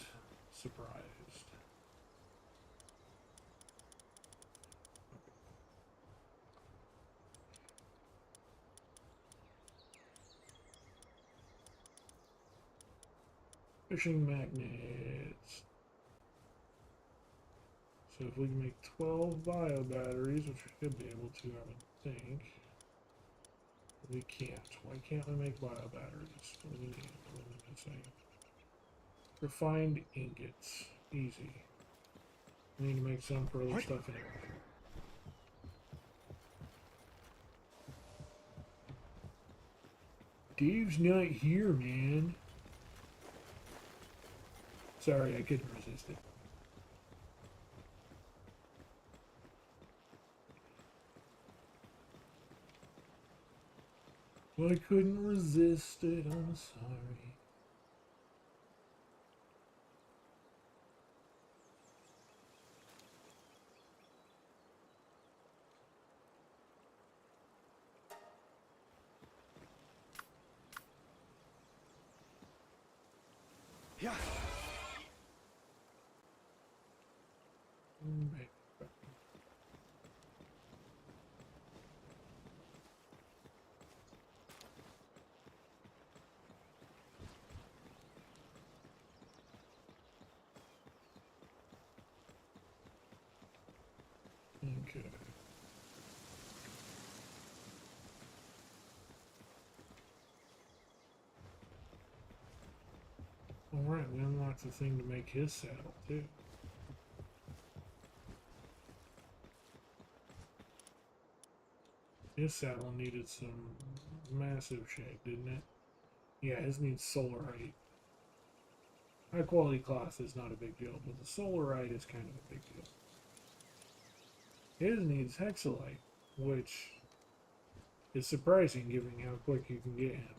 surprised. Fishing magnets. So if we can make 12 bio batteries, which we should be able to, I would think. We can't. Why can't we make bio batteries? What do we need? What am I missing? Refined ingots. Easy. We need to make some for other stuff anyway. Dave's not here, man. Sorry, I couldn't resist it. I couldn't resist it, I'm sorry. Yeah. Right. Okay. Alright, we unlocked the thing to make his saddle, too. His saddle needed some massive shape, didn't it? Yeah, his needs solarite. High quality cloth is not a big deal, but the solarite is kind of a big deal. His needs hexalite, which is surprising given how quick you can get him.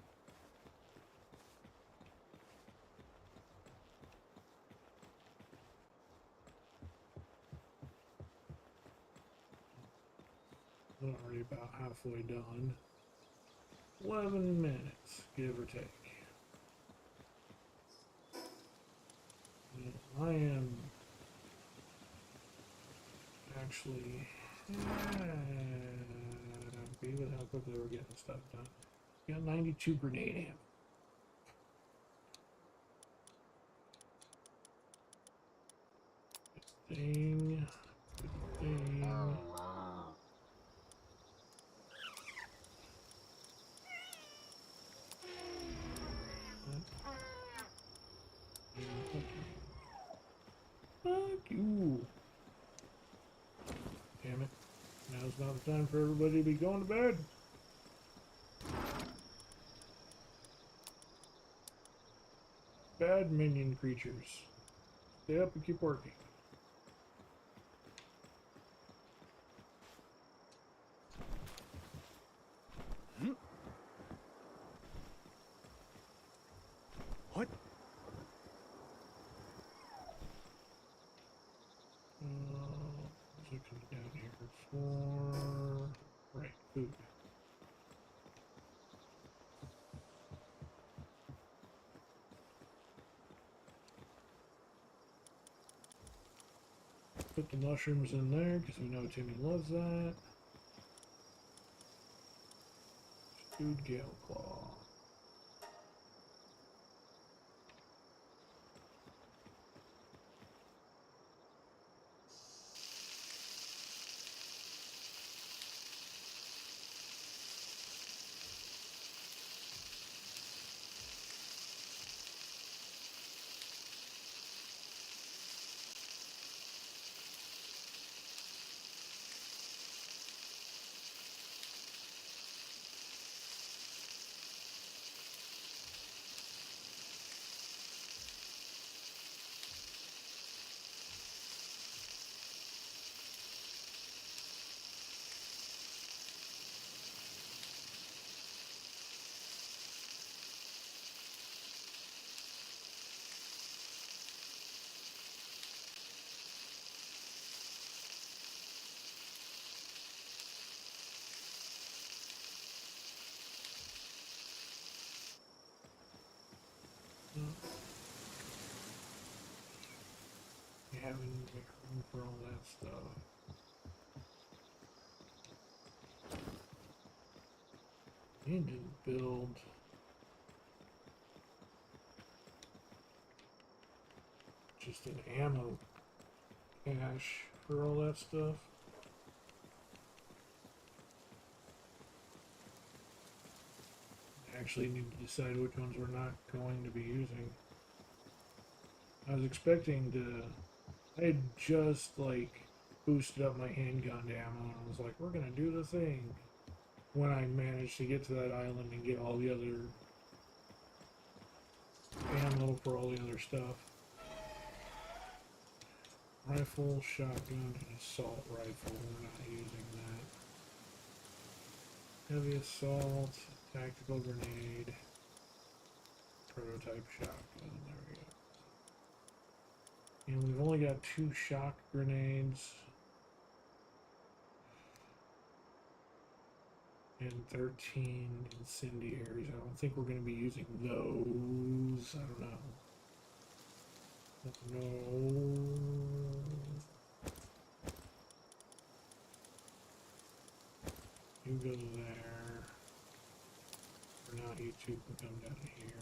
I'm already about halfway done. 11 minutes, give or take. I am actually happy with how quickly we're getting stuff done. Got 92 grenade ammo. Good thing. Good thing. Fuck you. Damn it. Now's not the time for everybody to be going to bed. Bad minion creatures. Stay up and keep working. What? What's it coming down here for? Right, food. Put the mushrooms in there because we know Timmy loves that. Stewed gale claw. You haven't make room for all that stuff. Need to build just an ammo cache for all that stuff. Actually need to decide which ones we're not going to be using. I was expecting to, I had just like boosted up my handgun ammo and I was like, we're gonna do the thing. When I managed to get to that island and get all the other ammo for all the other stuff. Rifle, shotgun, and assault rifle, we're not using that. Heavy assault, tactical grenade, prototype shotgun, there we go. And we've only got 2 shock grenades. And 13 incendiaries. I don't think we're going to be using those. I don't know. No. You go there. For now, you two can come down here.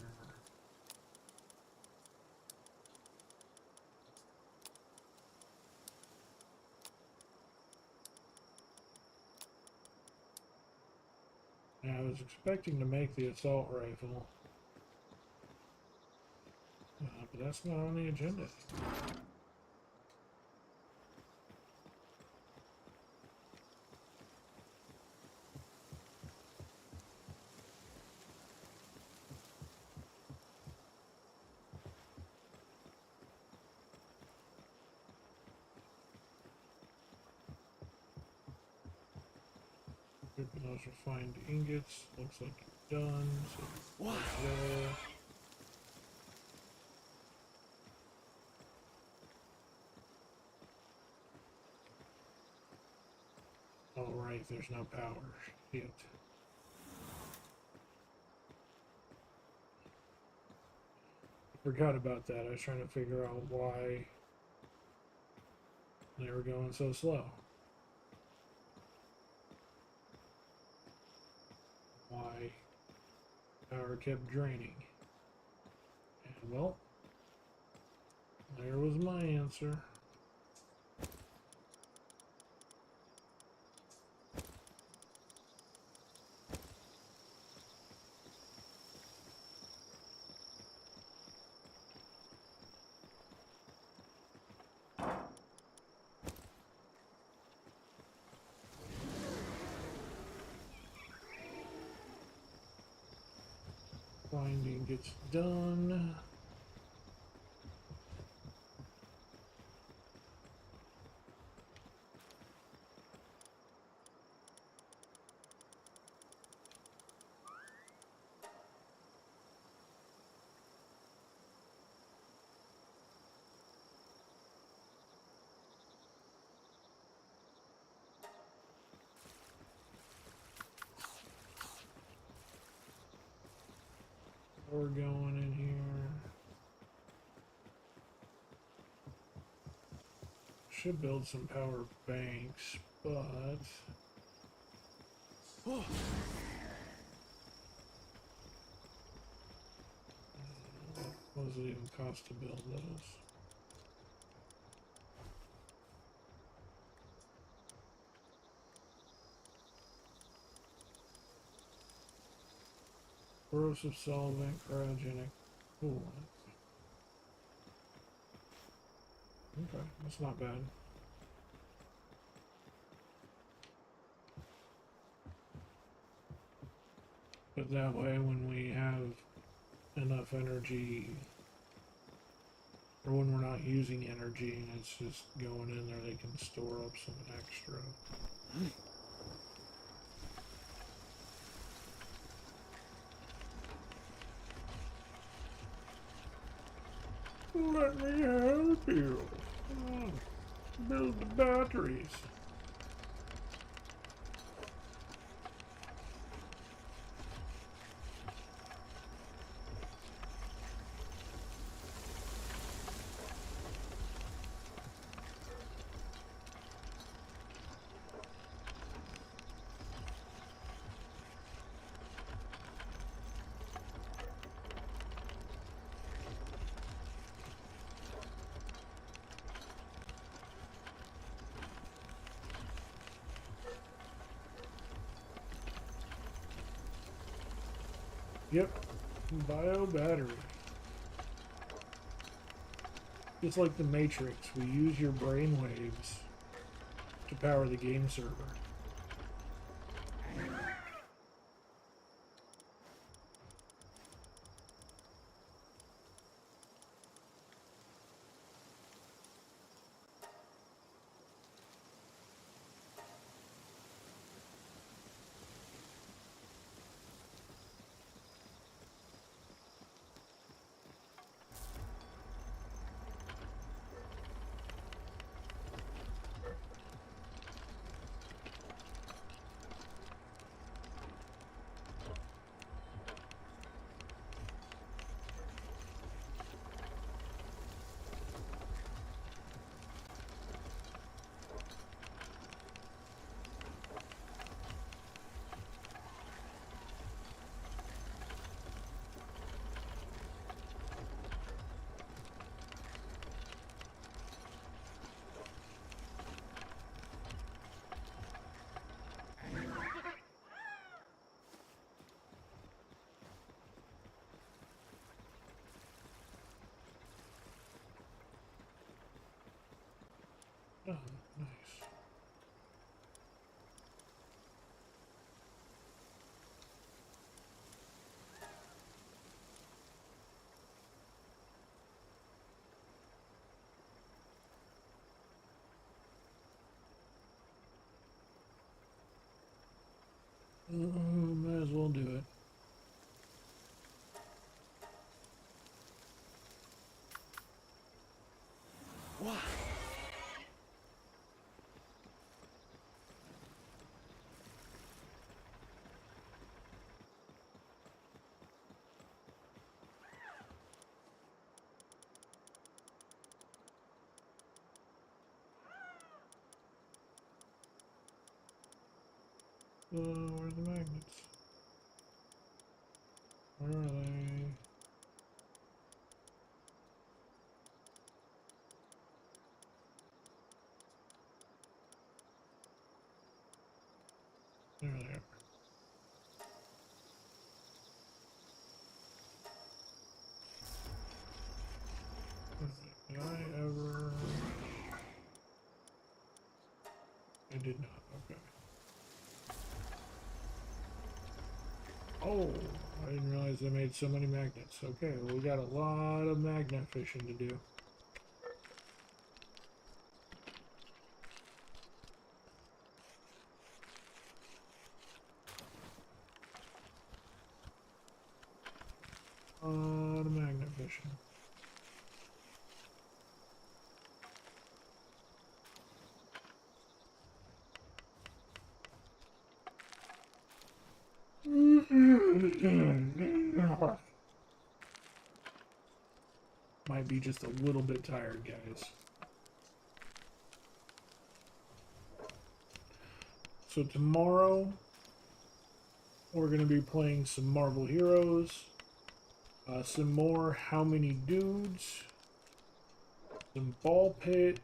Now, I was expecting to make the assault rifle. But that's not on the agenda. Those refined ingots. Looks like you're done. So Wow. there. Alright, like there's no power. Shit. Forgot about that. I was trying to figure out why they were going so slow. Why power kept draining. And well, there was my answer. Finding gets done. We're going in here. Should build some power banks, but what does it even cost to build those? Corrosive solvent, cryogenic coolant. Okay, that's not bad. But that way, when we have enough energy, or when we're not using energy and it's just going in there, they can store up some extra. Let me help you. Build the batteries. Yep, bio battery. It's like the Matrix. We use your brain waves to power the game server. Oh, nice. Might as well do it. Why? Where are the magnets? Where are they? There they are. Did I ever? I did not. Okay. Oh, I didn't realize I made so many magnets. Okay, well, we got a lot of magnet fishing to do. A lot of magnet fishing. Might be just a little bit tired, guys. So tomorrow, we're going to be playing some Marvel Heroes, some more How Many Dudes, some Ball Pit,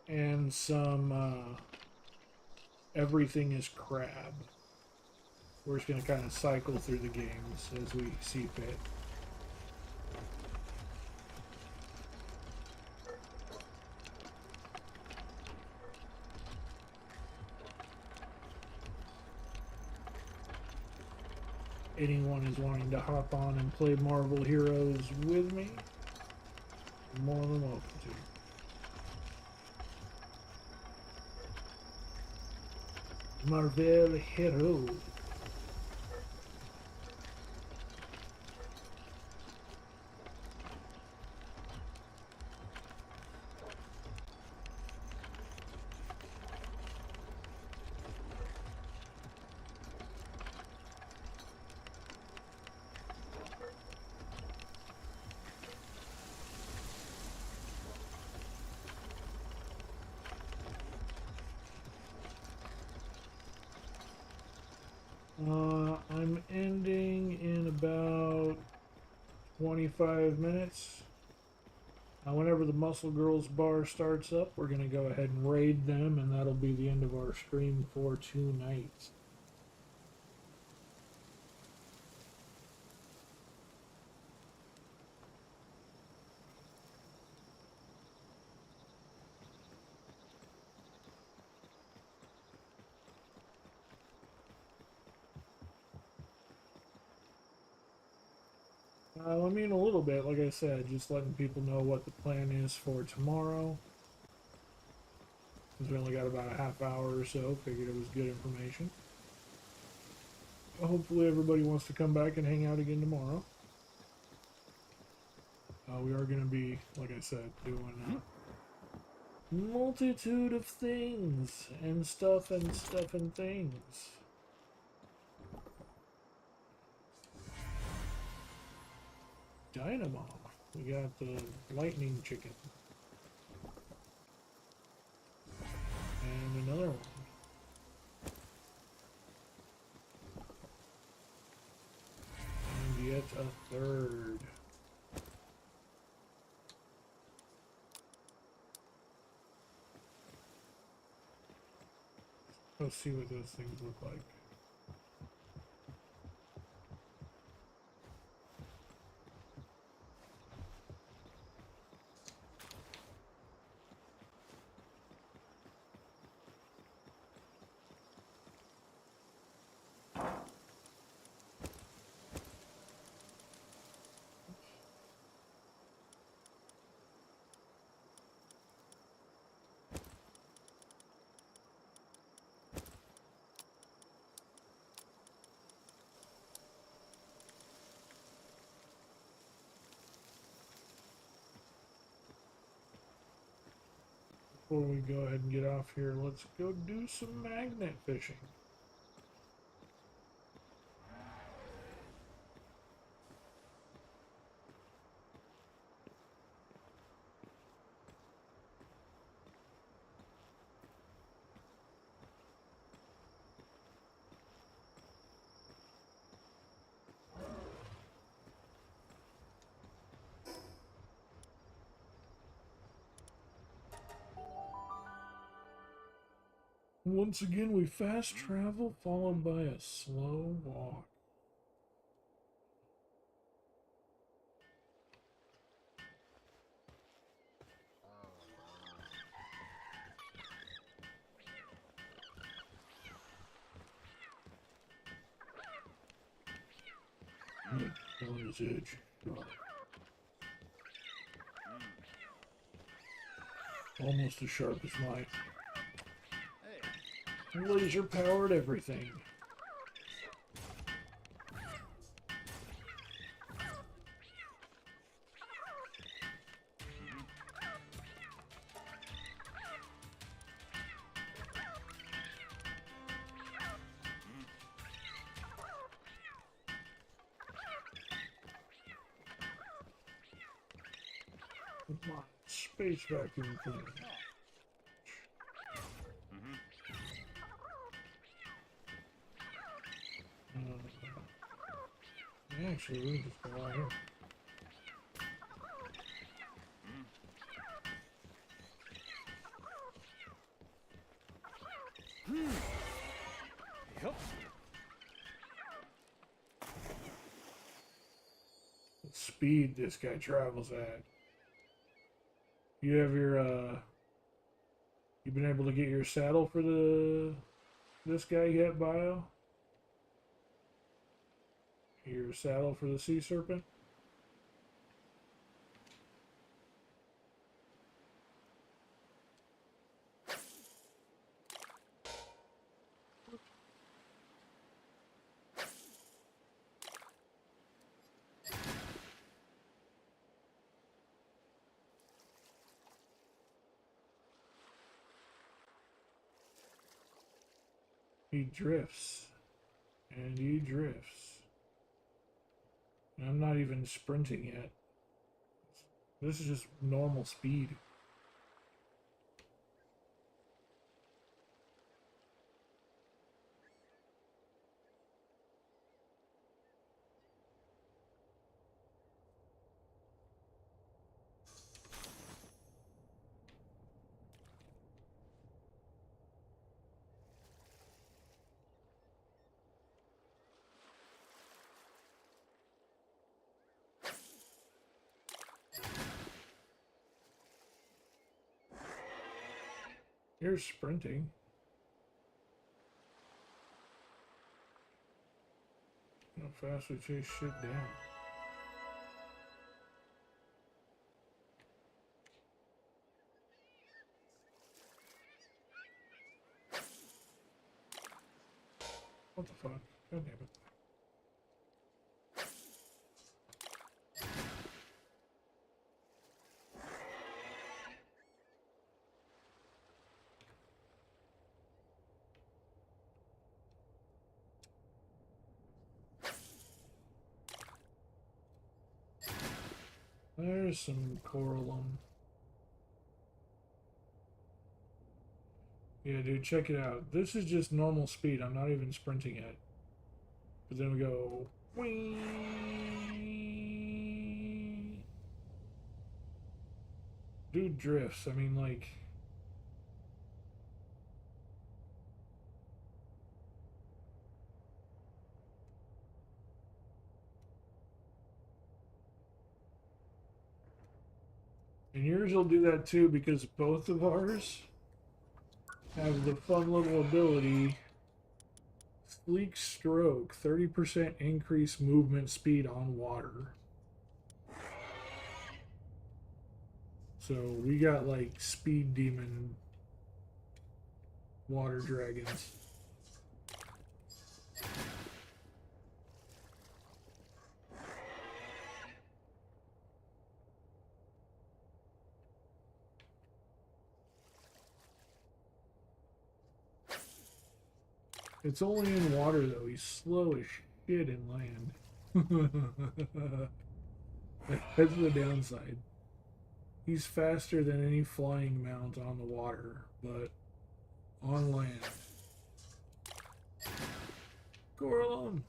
and some Everything is Crab. We're just going to kind of cycle through the games as we see fit. Anyone is wanting to hop on and play Marvel Heroes with me, more than welcome to. Marvel Heroes. I'm ending in about 25 minutes. Whenever the Muscle Girls bar starts up, we're going to go ahead and raid them, and that'll be the end of our stream for tonight. I mean, a little bit, like I said, just letting people know what the plan is for tomorrow. Because we only got about a half hour or so, figured it was good information. Hopefully everybody wants to come back and hang out again tomorrow. We are going to be, like I said, doing a multitude of things and stuff and things. Dynamo. We got the lightning chicken. And another one. And yet a third. Let's see what those things look like. Before we go ahead and get off here, let's go do some magnet fishing. Once again, we fast travel followed by a slow walk. On his edge. Almost as sharp as mine. Hey. Laser powered everything. With my space vacuum cleaner. Actually, we can just go out here. Yup. What speed this guy travels at. You have your, you been able to get your saddle for this guy yet, Bio? Your saddle for the sea serpent? He drifts. And he drifts. And I'm not even sprinting yet. This is just normal speed. Here's sprinting. How fast we chase shit down. What the fuck? God damn it. There's some coralum. Yeah, dude, check it out. This is just normal speed. I'm not even sprinting yet. But then we go... Whee! Dude drifts. I mean, like... And yours will do that too, because both of ours have the fun little ability... Sleek Stroke, 30% increase movement speed on water. So we got like speed demon water dragons. It's only in water though. He's slow as shit in land. That's the downside. He's faster than any flying mount on the water, but on land. Coralum!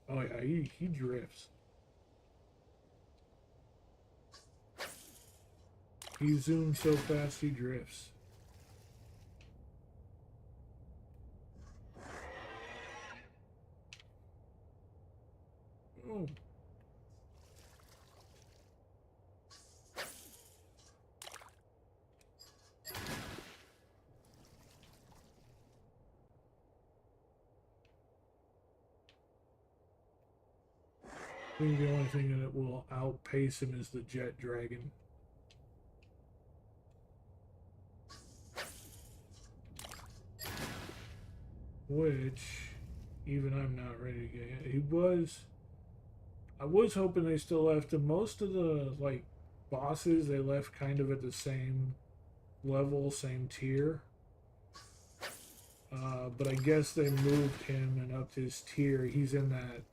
Oh yeah, he drifts. He zooms so fast he drifts. Oh. I think the only thing that will outpace him is the jet dragon. Which, even I'm not ready to get. He was. I was hoping they still left him. Most of the like bosses they left kind of at the same level, same tier. But I guess they moved him and upped his tier. He's in that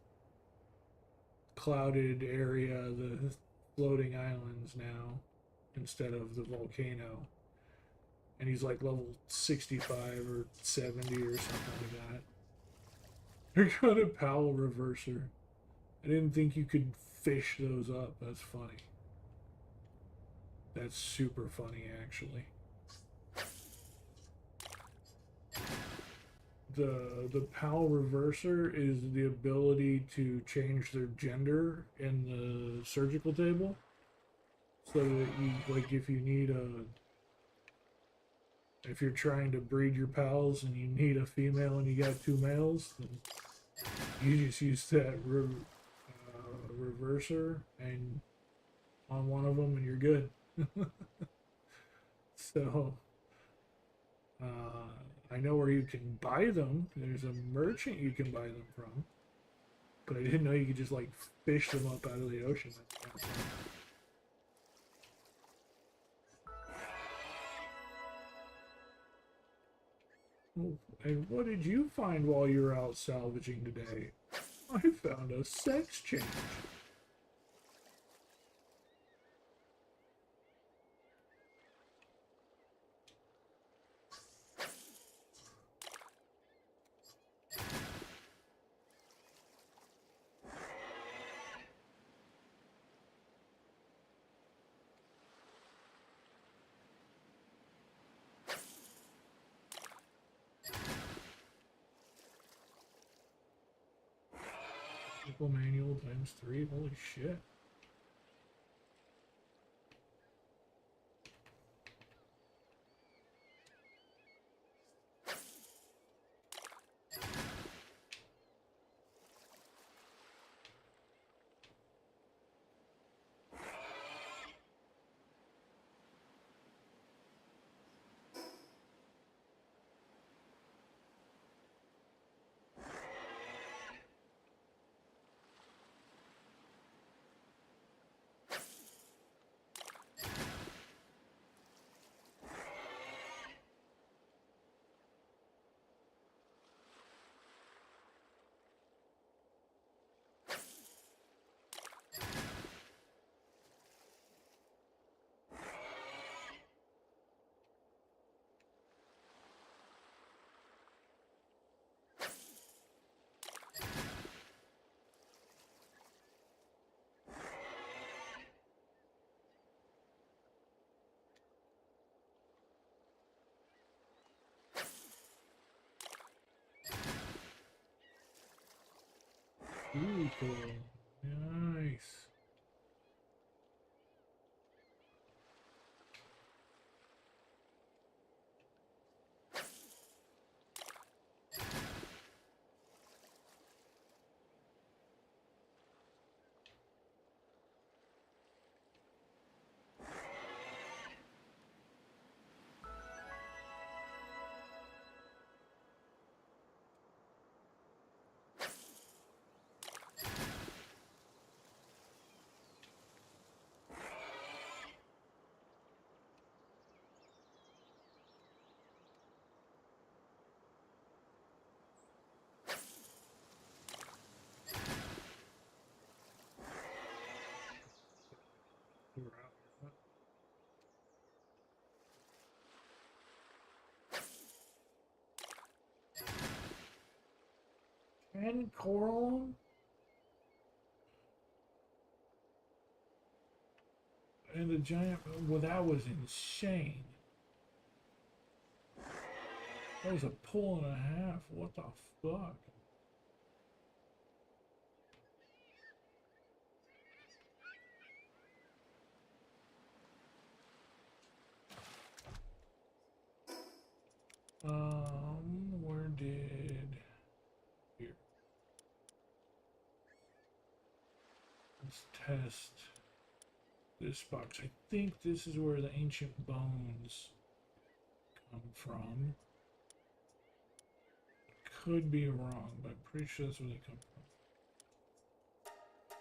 clouded area, the floating islands now, instead of the volcano. And he's like level 65 or 70 or something like that. They're got a Powell reverser. I didn't think you could fish those up. That's funny. That's super funny, actually. The PAL reverser is the ability to change their gender in the surgical table, so that you, like, if you need if you're trying to breed your pals and you need a female and you got two males, then you just use that reverser and on one of them and you're good. So I know where you can buy them. There's a merchant you can buy them from, but I didn't know you could just like fish them up out of the ocean. That's kind of fun. Oh, and what did you find while you were out salvaging today? I found a sex change. Equal manual times 3. Holy shit. Ooh, cool. Nice. We're out. And coral. And the giant, well, that was insane. That was a pull and a half. What the fuck? Where did... Here. Let's test this box. I think this is where the ancient bones come from. Could be wrong, but I'm pretty sure that's where they come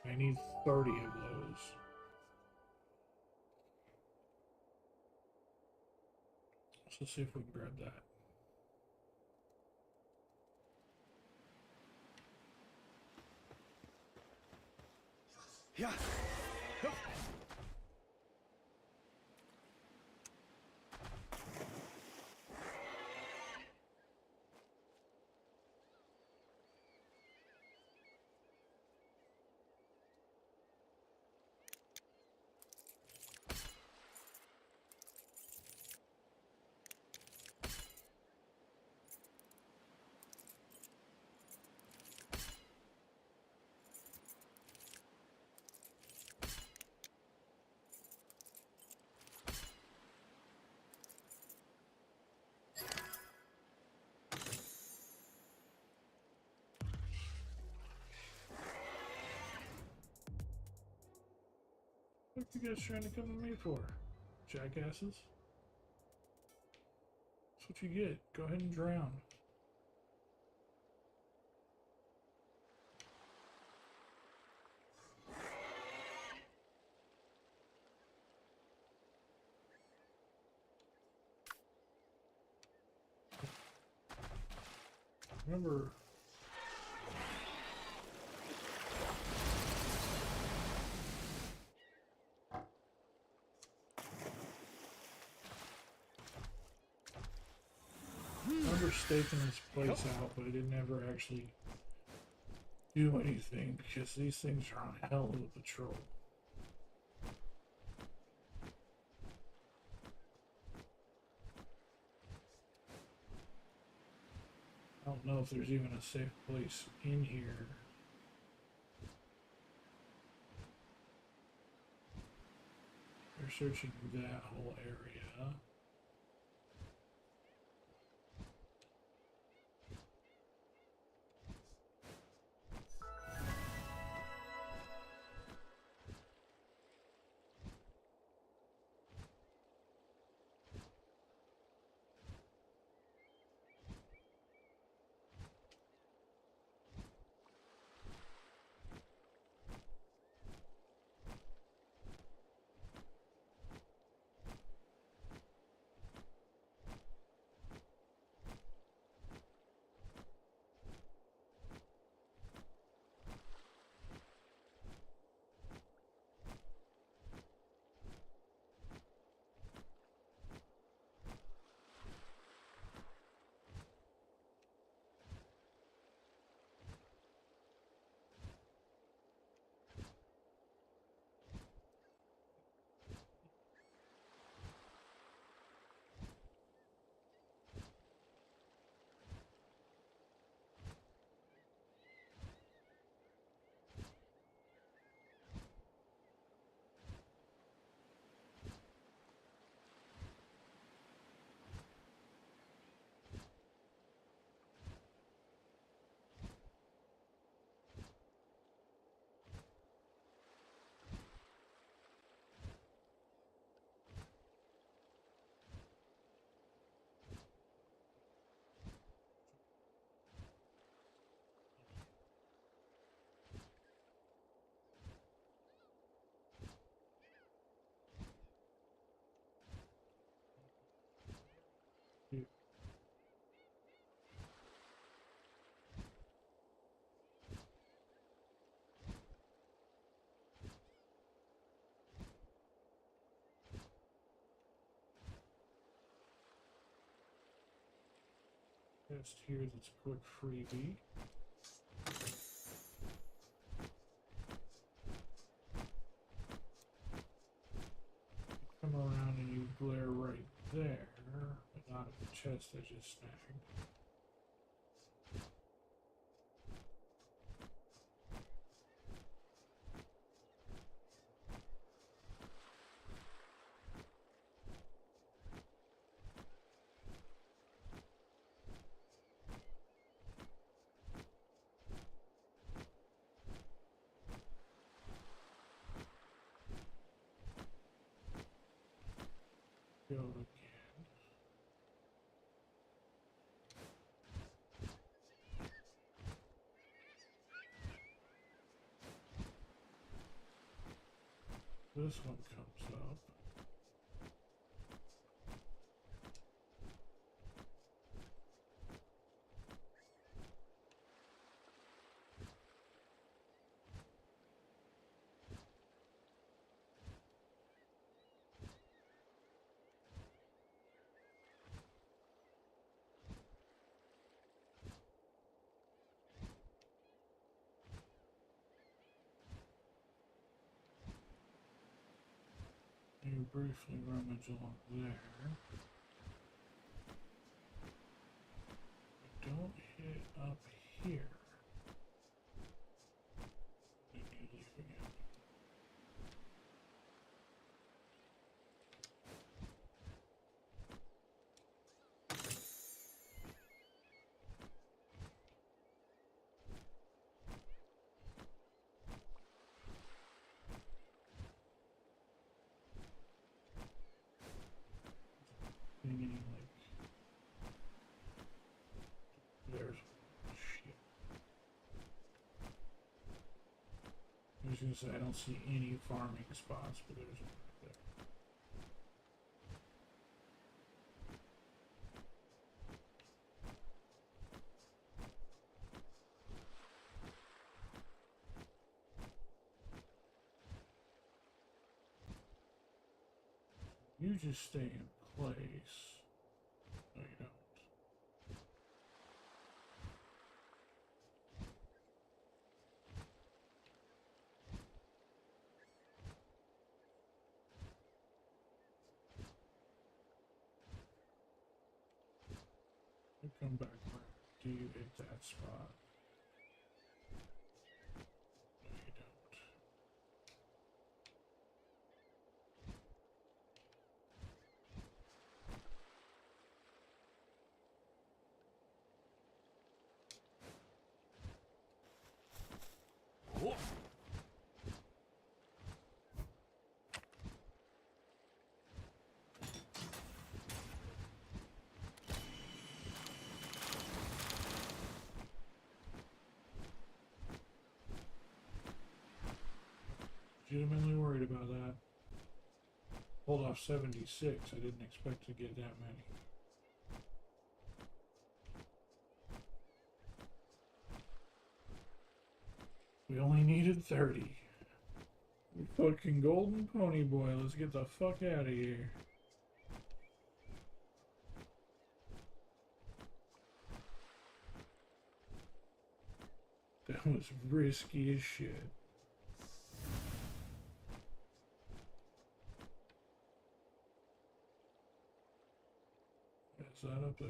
from. I need 30 of those. So let's see if we can grab that. Yeah. What are you guys trying to come to me for? Jackasses? That's what you get. Go ahead and drown. Remember... staking this place out, but I didn't ever actually do anything because these things are on hell of a patrol. I don't know if there's even a safe place in here. They're searching that whole area. Just here's its quick freebie. come around and you glare right there, but not at the chest I just snagged. Go again. This one comes up. You briefly rummage along there. Don't hit up here. Then you leave again. Thinking like there's shit. I was gonna say I don't see any farming spots, but there's one right there. You just stay in place. No, you don't. You come back where do you hit that spot? No, you don't. Oh. Legitimately worried about that. Pulled off 76. I didn't expect to get that many. We only needed 30. Fucking golden pony boy, let's get the fuck out of here. That was risky as shit. Is that up there?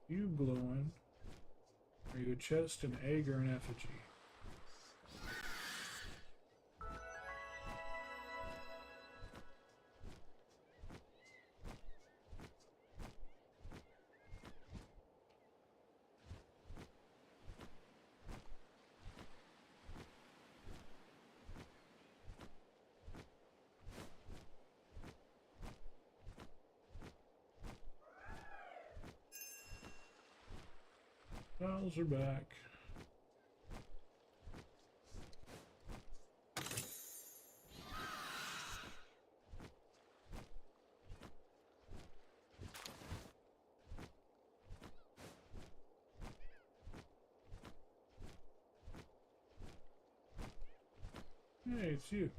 You glowing? Are you a chest, an egg, or an effigy? Files are back. Hey, it's you.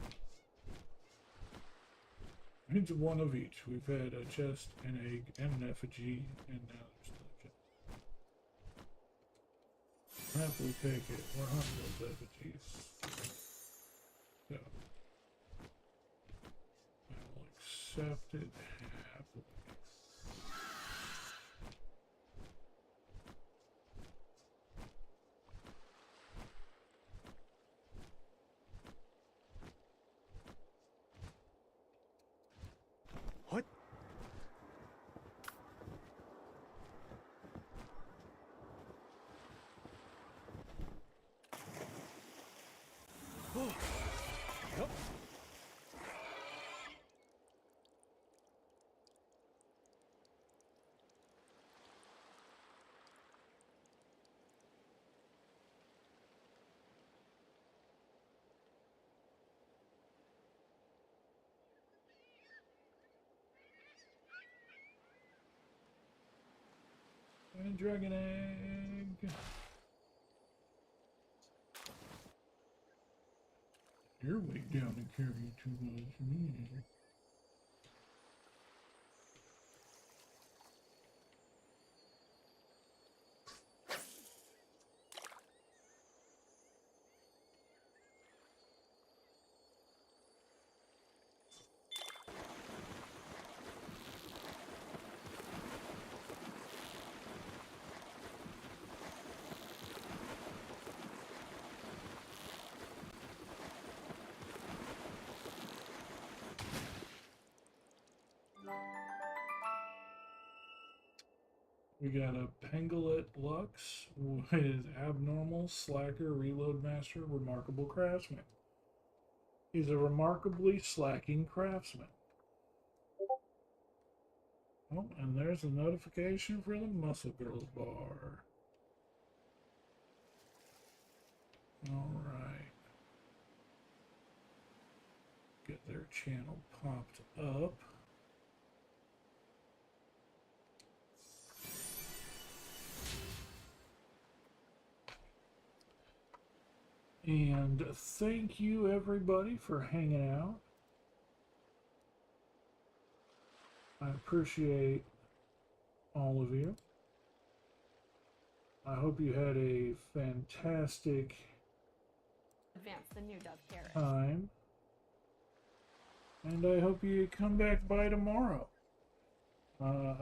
It's one of each. We've had a chest, an egg, and an effigy, and now there's still a chest. Happily take it. We're hunting those effigies. So, I will accept it happily. What? Oh. Yup. And dragon egg. You're way down to carry too much. We got a Pengalet Lux with Abnormal, Slacker, Reload Master, Remarkable Craftsman. He's a remarkably slacking craftsman. Oh, and there's a notification for the Muscle Girls bar. Alright. Get their channel popped up. And thank you everybody for hanging out. I appreciate all of you. I hope you had a fantastic Advance the new dove carrot. time. And I hope you come back by tomorrow.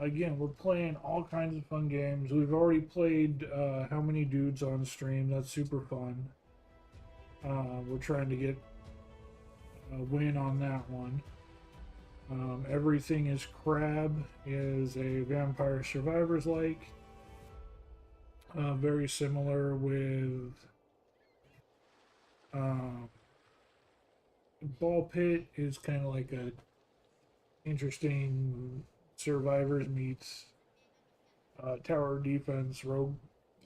Again, we're playing all kinds of fun games. We've already played How Many Dudes on stream. That's super fun. We're trying to get a win on that one. Everything is Crab is a Vampire Survivors like. Very similar with Ball Pit is kind of like a interesting Survivors meets Tower Defense rogue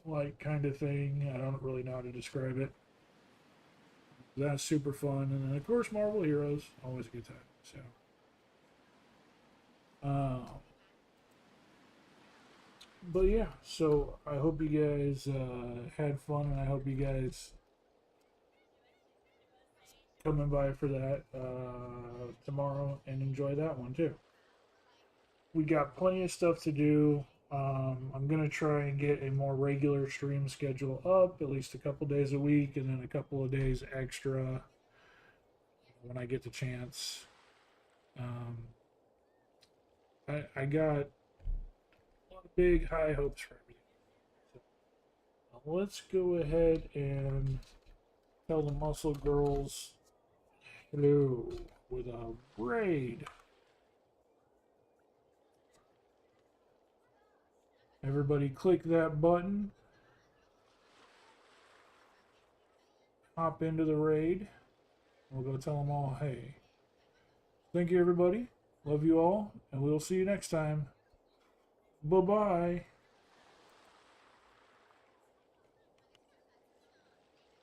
like kind of thing. I don't really know how to describe it. That's super fun, and then of course Marvel Heroes, always a good time. So, but yeah, so I hope you guys had fun, and I hope you guys coming by for that tomorrow and enjoy that one too. We got plenty of stuff to do. I'm gonna try and get a more regular stream schedule up, at least a couple days a week, and then a couple of days extra when I get the chance. I got big high hopes for everything. So, let's go ahead and tell the Muscle Girls hello with a raid. Everybody click that button. Hop into the raid. We'll go tell them all, hey. Thank you, everybody. Love you all, and we'll see you next time. Bye-bye.